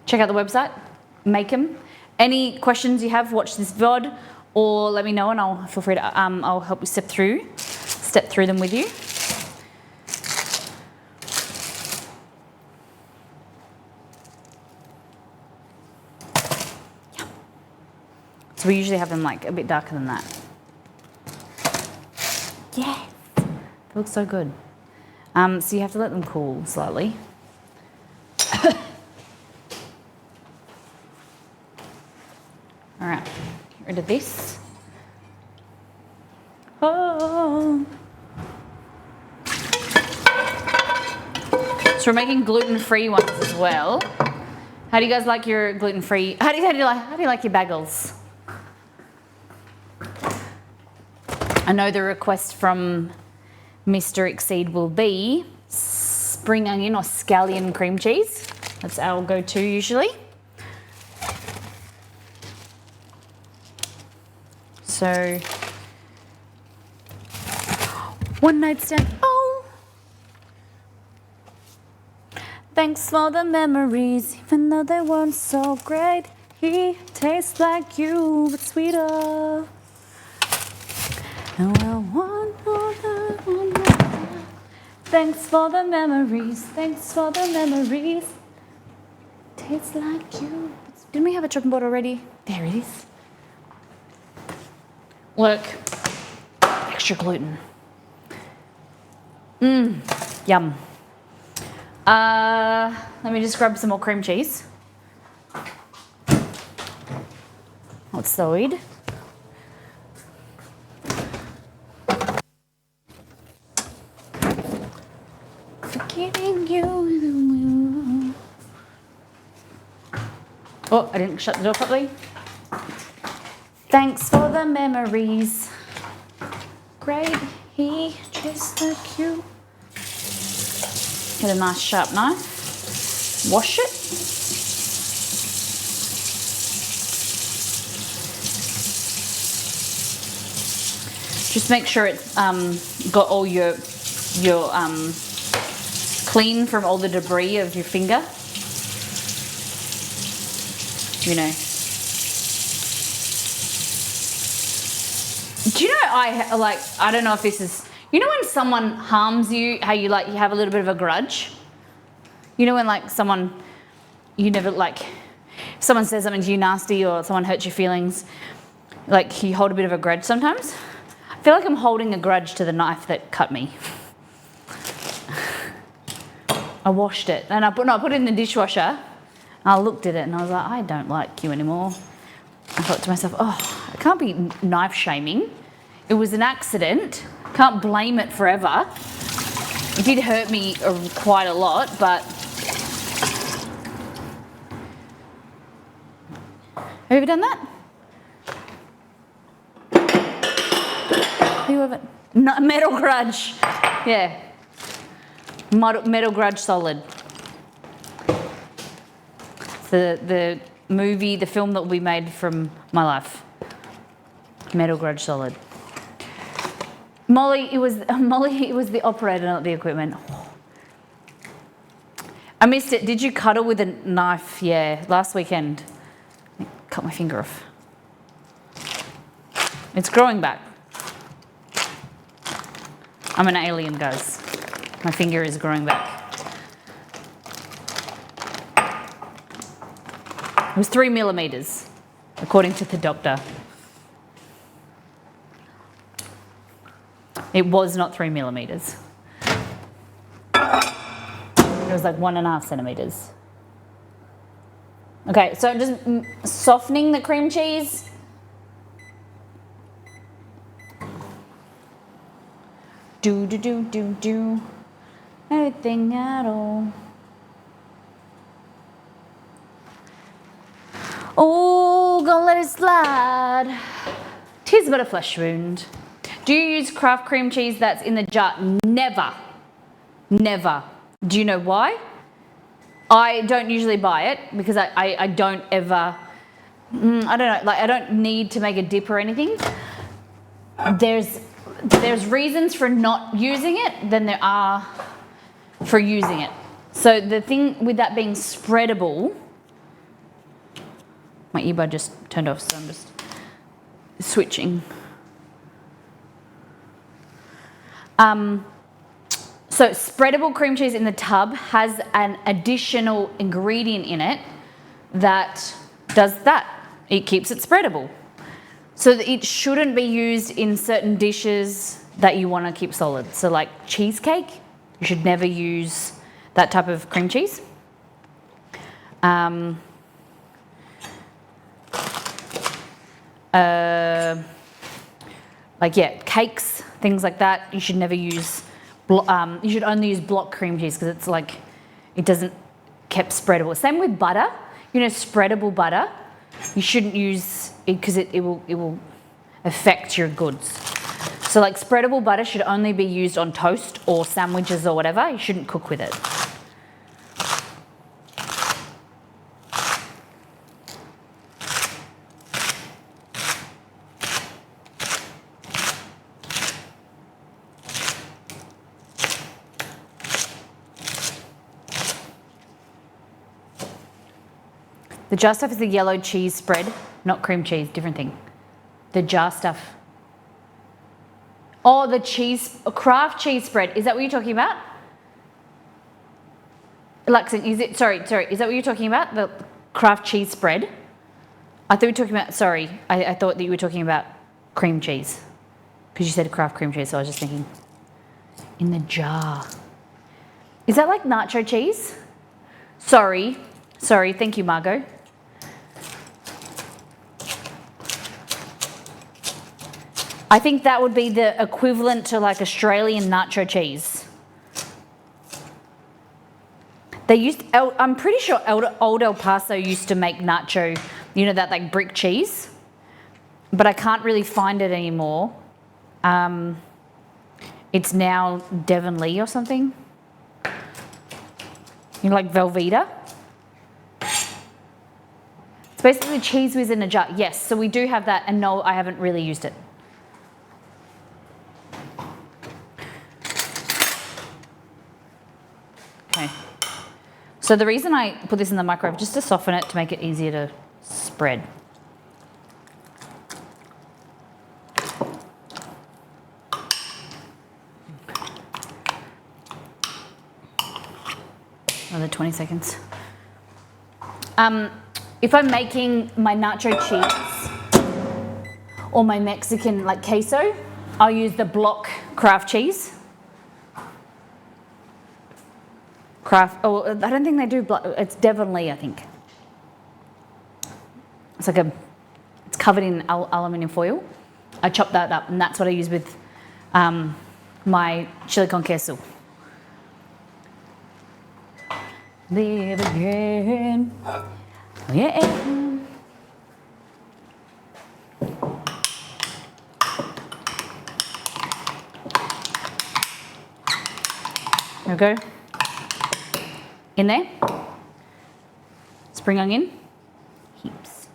check out the website, make them. Any questions you have, watch this VOD or let me know and I'll feel free to, I'll help you step through them with you. Yeah. So we usually have them like a bit darker than that. Yes, they look so good. So you have to let them cool slightly. All right, get rid of this. Oh. So we're making gluten-free ones as well. How do you guys like your gluten-free? How do you like your bagels? I know the request from Mr. Exceed will be spring onion or scallion cream cheese. That's our go-to usually. So, one night stand. Oh, thanks for the memories, even though they weren't so great. He tastes like you, but sweeter. And well, one more. Thanks for the memories. Thanks for the memories. Tastes like you. Didn't we have a chopping board already? There it is. Look, extra gluten. Yum. Let me just grab some more cream cheese. Outside. Forgetting you. Oh, I didn't shut the door properly. Thanks for the memories. Great, he tastes like you. Get a nice sharp knife. Wash it. Just make sure it's got all your clean from all the debris of your finger. You know. Do you know I don't know if this is, you know when someone harms you, how you have a little bit of a grudge? You know when you never if someone says something to you nasty or someone hurts your feelings, like you hold a bit of a grudge sometimes? I feel like I'm holding a grudge to the knife that cut me. I washed it and I put it in the dishwasher and I looked at it and I was like, I don't like you anymore. I thought to myself, oh, I can't be knife shaming. It was an accident. Can't blame it forever. It did hurt me quite a lot, but have you ever done that? Have you ever? No, metal grudge. Yeah. Metal Grudge Solid. The movie, the film that will be made from my life. Metal Grudge Solid. Molly, it was the operator, not the equipment. I missed it. Did you cuddle with a knife? Yeah, last weekend. Cut my finger off. It's growing back. I'm an alien, guys. My finger is growing back. It was 3 millimeters, according to the doctor. It was not 3 millimeters. It was like 1.5 centimeters. Okay, so just softening the cream cheese. Do. Everything at all. Oh, gonna let it slide. 'Tis but a flesh wound. Do you use craft cream cheese that's in the jar? Never. Never. Do you know why? I don't usually buy it because I don't ever, I don't know, I don't need to make a dip or anything. There's reasons for not using it than there are for using it. So the thing with that being spreadable, My earbud just turned off, so I'm just switching. So spreadable cream cheese in the tub has an additional ingredient in it that does that. It keeps it spreadable. So that it shouldn't be used in certain dishes that you want to keep solid. So like cheesecake, you should never use that type of cream cheese. Cakes, things like that, you should never use. You should only use block cream cheese because it's like it doesn't keep spreadable. Same with butter. You know, spreadable butter, you shouldn't use it because it will affect your goods. So like spreadable butter should only be used on toast or sandwiches or whatever. You shouldn't cook with it. The jar stuff is the yellow cheese spread, not cream cheese, different thing. The jar stuff. Oh, the craft cheese spread. Is that what you're talking about? Luxon, is that what you're talking about? The craft cheese spread? I thought you were talking about, I thought that you were talking about cream cheese. Because you said craft cream cheese, so I was just thinking, in the jar. Is that like nacho cheese? Sorry, thank you, Margot. I think that would be the equivalent to like Australian nacho cheese. I'm pretty sure Old El Paso used to make nacho, you know, that like brick cheese, but I can't really find it anymore. It's now Devon Lee or something. You know, like Velveeta. It's basically cheese whiz in a jar. Yes, so we do have that, and no, I haven't really used it. Okay. So the reason I put this in the microwave just to soften it, to make it easier to spread. Another 20 seconds. If I'm making my nacho cheese or my Mexican like queso, I'll use the block craft cheese. I don't think they do block, it's Devon Lee, I think. It's covered in aluminium foil. I chop that up, and that's what I use with my chili con queso. Live again. Yeah. There we go. In there. Spring onion. Heaps.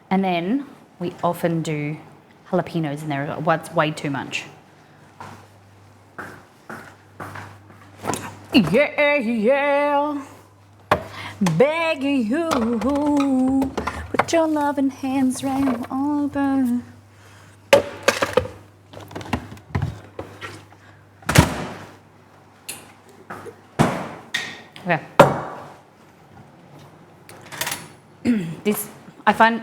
And then we often do jalapenos in there as well. Well, it's way too much. Yeah. Begging you, put your loving hands right over. Okay. I find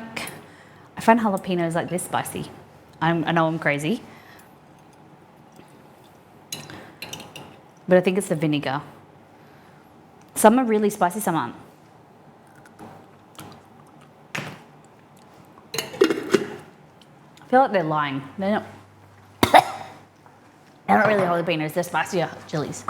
jalapenos like this spicy. I know I'm crazy, but I think it's the vinegar. Some are really spicy, some aren't. I feel like they're lying. They're not really jalapenos, they're spicier chilies.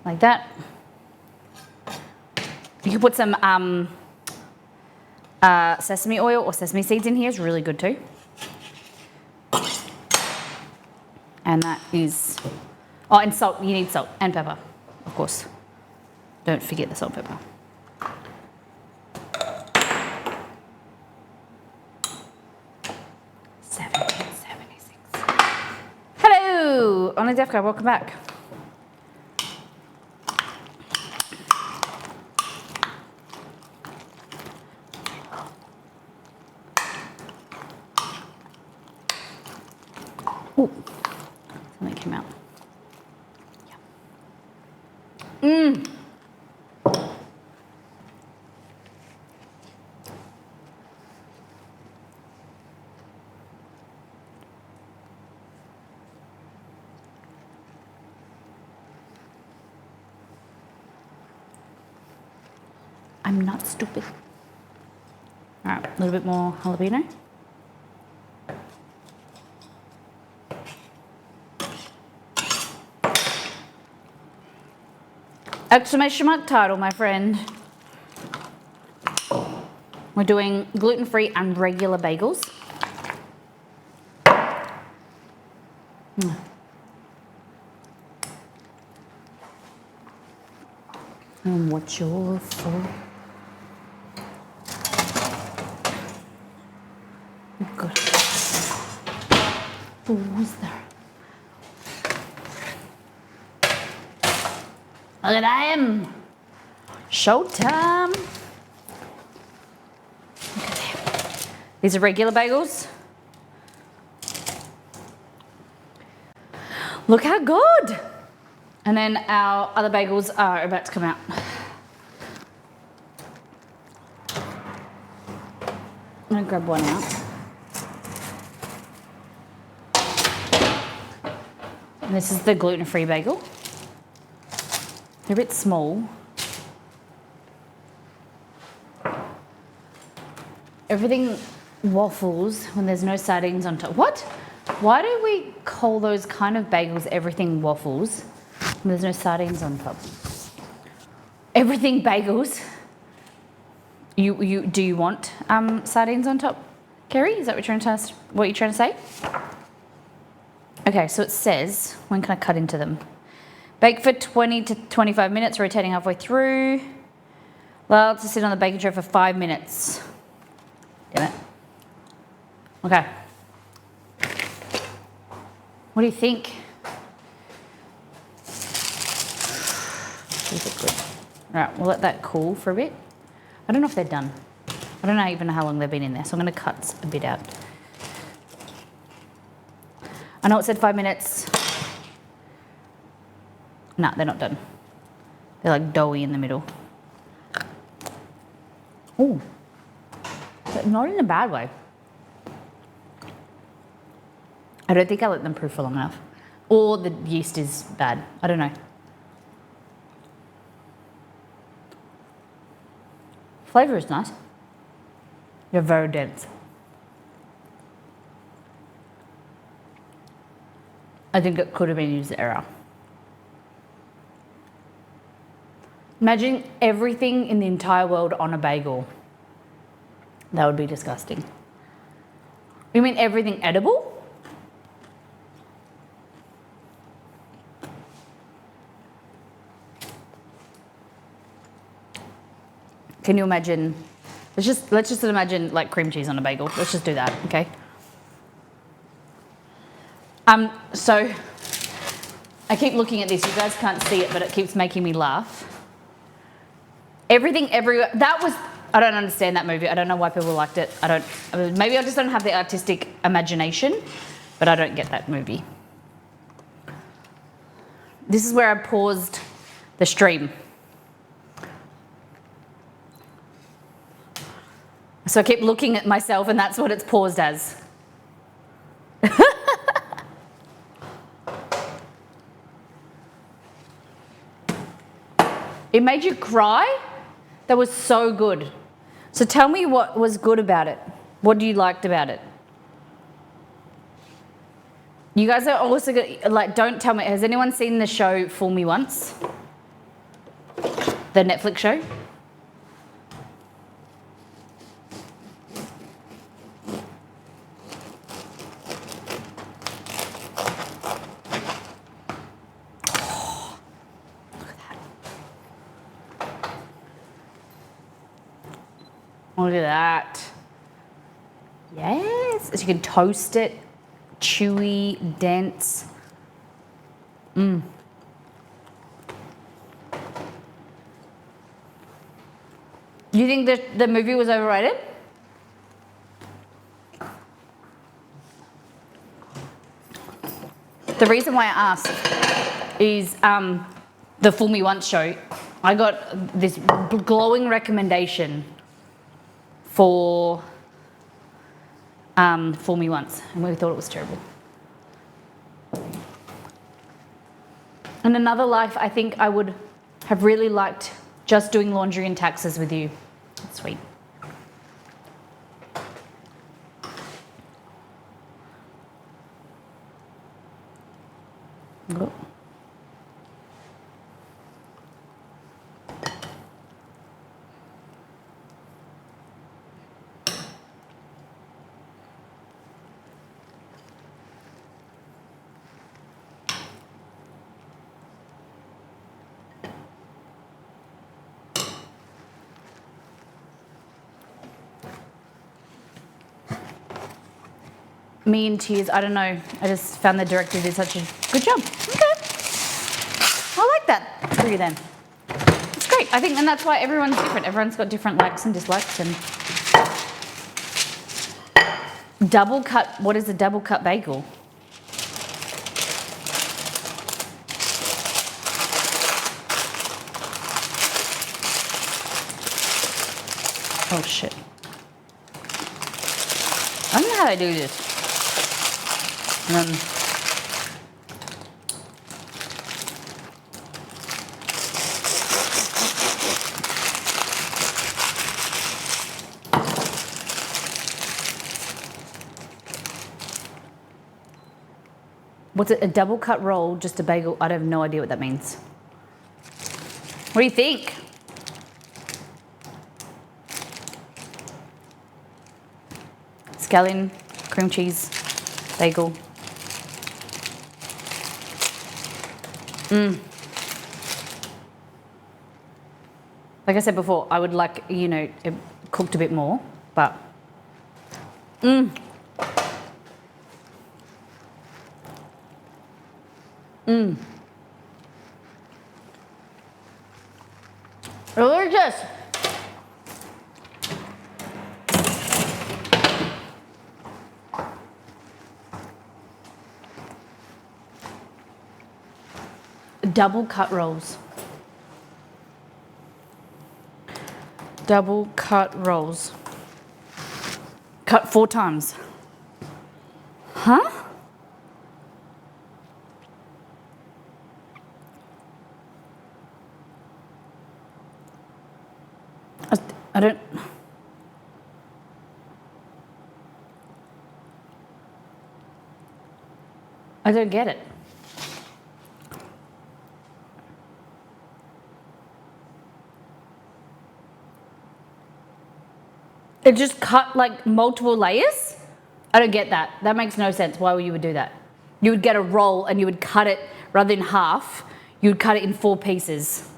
Like that. You can put some sesame oil or sesame seeds in here. It's really good too. And that is, oh, and salt, you need salt and pepper, of course. Don't forget the salt and pepper. Hello, Honor Defco, welcome back. Ooh, something came out. Yeah. I'm not stupid. All right, a little bit more jalapeno. Exclamation mark title, my friend. We're doing gluten-free and regular bagels. And what's your for? Good. Who's there? Look at them! Showtime! Look at them. These are regular bagels. Look how good! And then our other bagels are about to come out. I'm gonna grab one out. And this is the gluten-free bagel. They're a bit small. Everything waffles when there's no sardines on top. What? Why do we call those kind of bagels everything waffles when there's no sardines on top? Everything bagels. Do you want sardines on top, Kerry? Is that what you're trying to say? Okay, so it says, when can I cut into them? Bake for 20 to 25 minutes, rotating halfway through. Allow it to sit on the baking tray for 5 minutes. Damn it. Okay. What do you think? These are good. All right, we'll let that cool for a bit. I don't know if they're done. I don't even know how long they've been in there, so I'm going to cut a bit out. I know it said 5 minutes. No, they're not done. They're like doughy in the middle. Ooh, but not in a bad way. I don't think I let them proof for long enough. Or the yeast is bad. I don't know. Flavour is nice. They're very dense. I think it could have been user error. Imagine everything in the entire world on a bagel. That would be disgusting. You mean everything edible? Can you imagine? Let's just imagine like cream cheese on a bagel. Let's just do that, okay? So I keep looking at this. You guys can't see it, but it keeps making me laugh. Everything everywhere. I don't understand that movie. I don't know why people liked it. Maybe I just don't have the artistic imagination, but I don't get that movie. This is where I paused the stream. So I keep looking at myself and that's what it's paused as. It made you cry? That was so good. So tell me what was good about it. What you liked about it? You guys are also good, like, don't tell me, has anyone seen the show Fool Me Once? The Netflix show? Look at that. Yes. So you can toast it. Chewy, dense. You think that the movie was overrated? The reason why I asked is the Fool Me Once show. I got this glowing recommendation for Fool Me Once, and we thought it was terrible. In another life, I think I would have really liked just doing laundry and taxes with you. That's sweet. Oh. Me in tears, I don't know. I just found the director did such a good job. Okay. I like that for you then. It's great. I think, and that's why everyone's different. Everyone's got different likes and dislikes. And double cut, what is a double cut bagel? Oh shit. I don't know how to do this. What's it, a double cut roll, just a bagel? I have no idea what that means. What do you think? Scallion, cream cheese, bagel. Like I said before, I would like, you know, it cooked a bit more, but delicious. Double cut rolls. Double cut rolls. Cut 4 times. Huh? I don't... I don't get it. It just cut like multiple layers? I don't get that. That makes no sense. Why would you do that? You would get a roll and you would cut it rather than half, you would cut it in 4 pieces.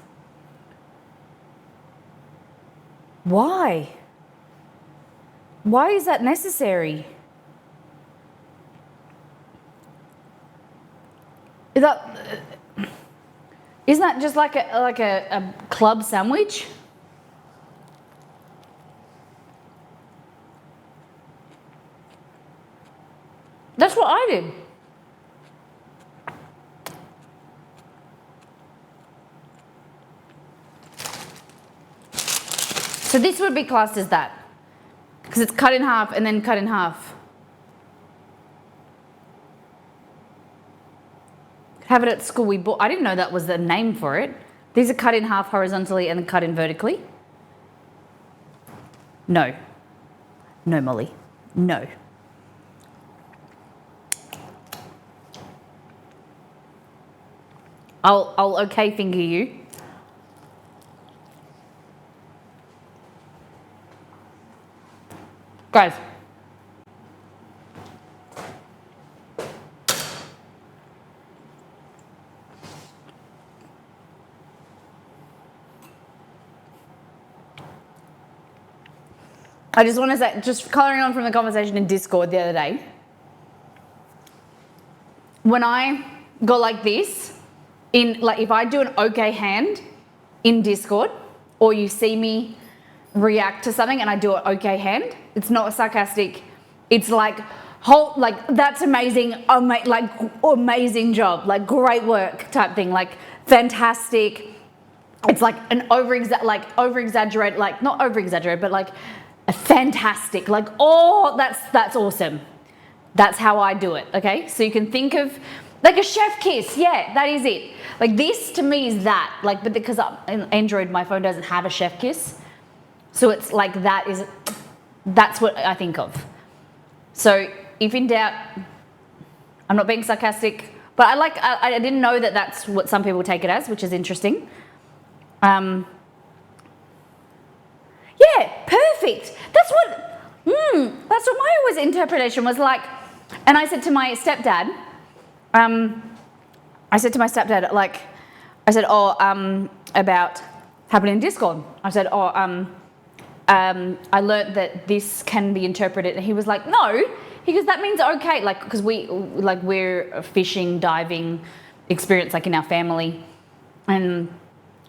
Why? Why is that necessary? Isn't that just like a club sandwich? That's what I did. So this would be classed as that, because it's cut in half and then cut in half. Have it at school. I didn't know that was the name for it. These are cut in half horizontally and then cut in vertically. No. No, Molly. No. I'll okay finger you. Guys. I just want to say, just colouring on from the conversation in Discord the other day, when I go like this, if I do an okay hand in Discord, or you see me react to something and I do an okay hand, it's not sarcastic. It's like, that's amazing, amazing job, like great work type thing, like fantastic. It's like an over-exaggerated, like not over-exaggerated, but like a fantastic, like, oh, that's awesome. That's how I do it, okay? So you can think of like a chef kiss, yeah, that is it. Like this to me is that, like, but because in Android, my phone doesn't have a chef kiss. So it's like that's what I think of. So if in doubt, I'm not being sarcastic, but I didn't know that that's what some people take it as, which is interesting. Yeah, perfect. That's what my always interpretation was like. And I said to my stepdad, about happening in Discord. I said, I learnt that this can be interpreted, and he was like, no, because that means okay, like, because we're a fishing, diving experience, like in our family, and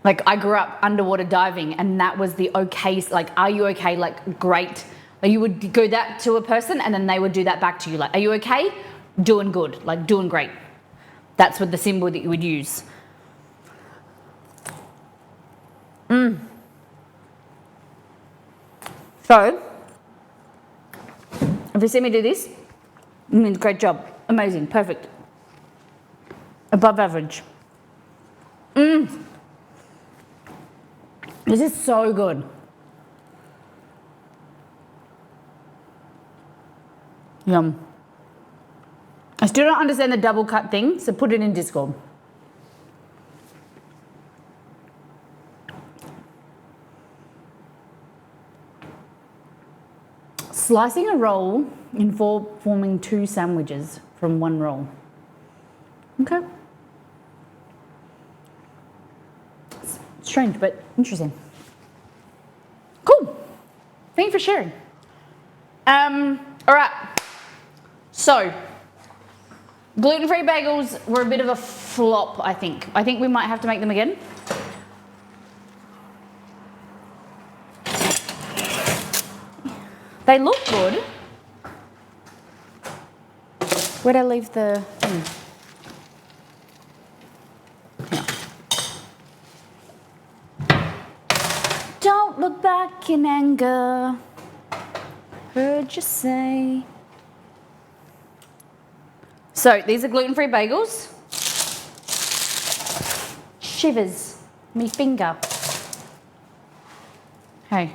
like I grew up underwater diving, and that was the okay, like, are you okay, like, great, like you would go that to a person, and then they would do that back to you, like, are you okay, doing good, like doing great. That's what the symbol that you would use. So, if you see me do this, it means great job, amazing, perfect, above average. This is so good. Yum. I still don't understand the double cut thing, so put it in Discord. Slicing a roll in four, forming 2 sandwiches from 1 roll. Okay. Strange, but interesting. Cool. Thank you for sharing. All right. So, gluten-free bagels were a bit of a flop, I think. I think we might have to make them again. They look good. Where'd I leave the thing? No. Don't look back in anger. Heard you say. So these are gluten-free bagels. Shivers me finger. Hey.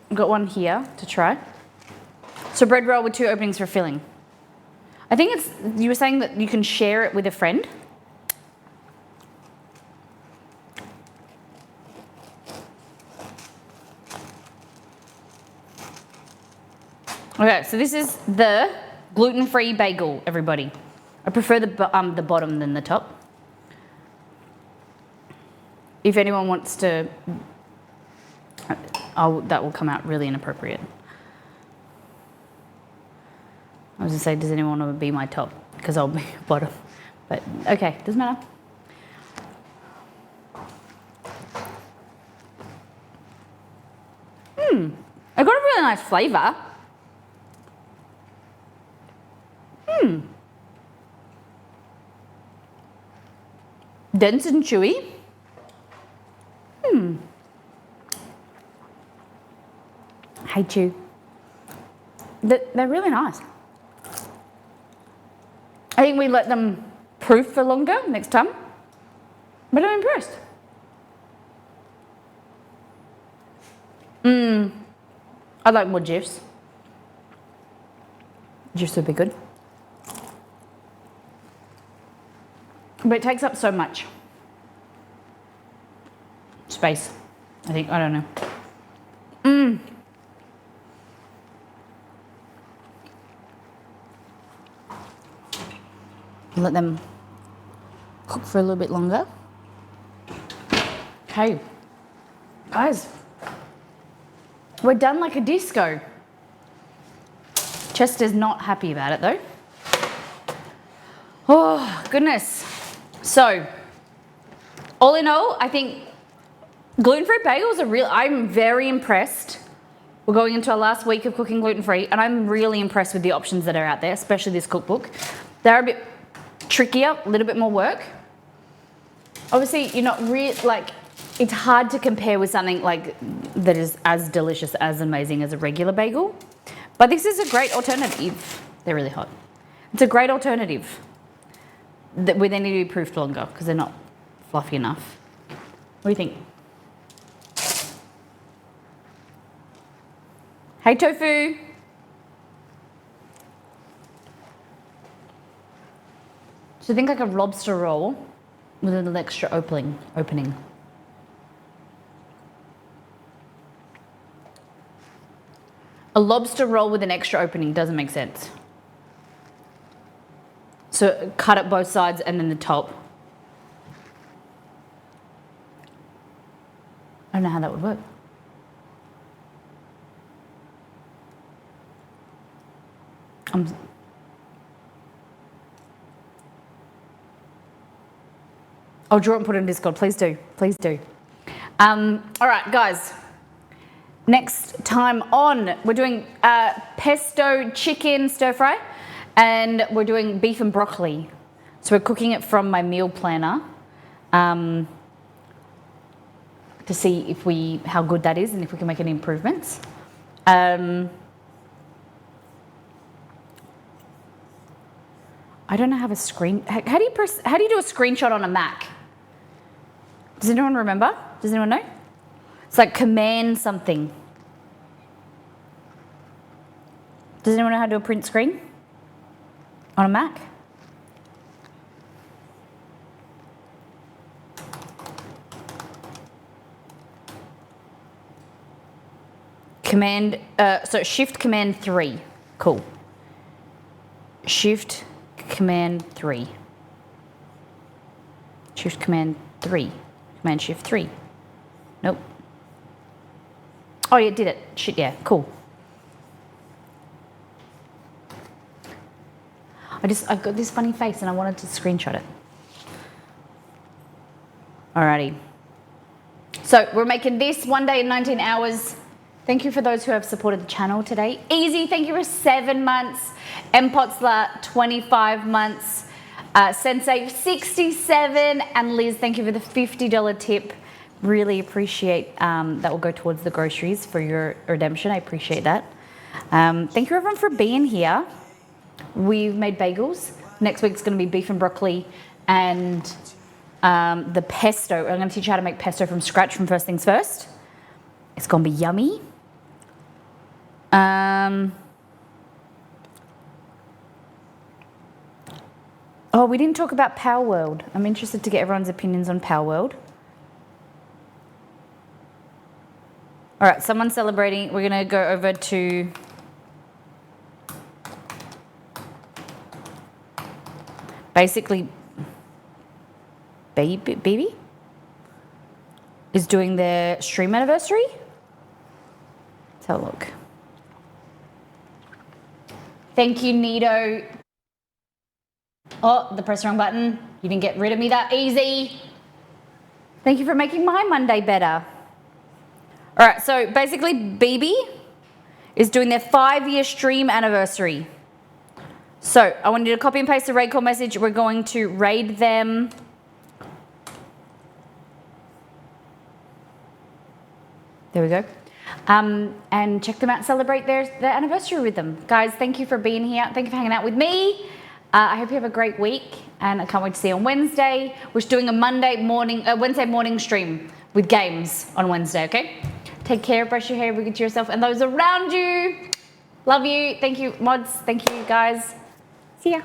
I've got one here to try. So bread roll with 2 openings for filling. I think you were saying that you can share it with a friend. Okay, so this is the gluten-free bagel, everybody. I prefer the bottom than the top. If anyone wants to, that will come out really inappropriate. I was going to say, does anyone want to be my top? Because I'll be bottom. But okay, doesn't matter. I got a really nice flavour. Dense and chewy. Hate you. They're really nice. I think we let them proof for longer next time. But I'm impressed. I'd like more GIFs. GIFs would be good. But it takes up so much space, I think. I don't know. Let them cook for a little bit longer. Okay, guys, We're done like a disco. Chester's not happy about it though. Oh, goodness. So, all in all, I think gluten-free bagels are real. I'm very impressed. We're going into our last week of cooking gluten-free, and I'm really impressed with the options that are out there, especially this cookbook. They're a bit trickier, a little bit more work. Obviously, you're not it's hard to compare with something like that is as delicious, as amazing as a regular bagel. But this is a great alternative. They're really hot. It's a great alternative. That they need to be proofed longer because they're not fluffy enough. What do you think? Hey, tofu. So think like a lobster roll with an extra opening. A lobster roll with an extra opening doesn't make sense. So cut at both sides and then the top. I don't know how that would work. I'll draw it and put it in Discord. Please do. Please do. All right, guys. Next time on, we're doing pesto chicken stir fry, and we're doing beef and broccoli. So we're cooking it from my meal planner to see how good that is and if we can make any improvements. I don't know how to screen. How do you do a screenshot on a Mac? Does anyone remember? Does anyone know? It's like command something. Does anyone know how to do a print screen on a Mac? So Shift Command 3. Cool. Shift Command 3. Shift Command 3. Command Shift 3. Nope. Oh, yeah, it did it. Shit, yeah, cool. I've got this funny face and I wanted to screenshot it. Alrighty. So we're making this 1 day in 19 hours. Thank you for those who have supported the channel today. Easy, thank you for 7 months. Mpotsla, 25 months. Sensei, 67. And Liz, thank you for the $50 tip. Really appreciate that will go towards the groceries for your redemption. I appreciate that. Thank you everyone for being here. We've made bagels. Next week's going to be beef and broccoli and the pesto. I'm going to teach you how to make pesto from scratch from First Things First. It's going to be yummy. Oh, we didn't talk about Power World. I'm interested to get everyone's opinions on Power World. All right, someone's celebrating. We're going to go over to... Basically, Baby is doing their stream anniversary. Let's have a look. Thank you, Nito. Oh, the press wrong button. You didn't get rid of me that easy. Thank you for making my Monday better. All right, so basically, BB is doing their 5-year stream anniversary. So I want you to copy and paste the raid call message. We're going to raid them. There we go. And check them out, celebrate their anniversary with them. Guys, thank you for being here. Thank you for hanging out with me. I hope you have a great week, and I can't wait to see you on Wednesday. We're just doing a Wednesday morning stream with games on Wednesday, okay? Take care, brush your hair, be good to yourself and those around you. Love you. Thank you, mods. Thank you, guys. See ya.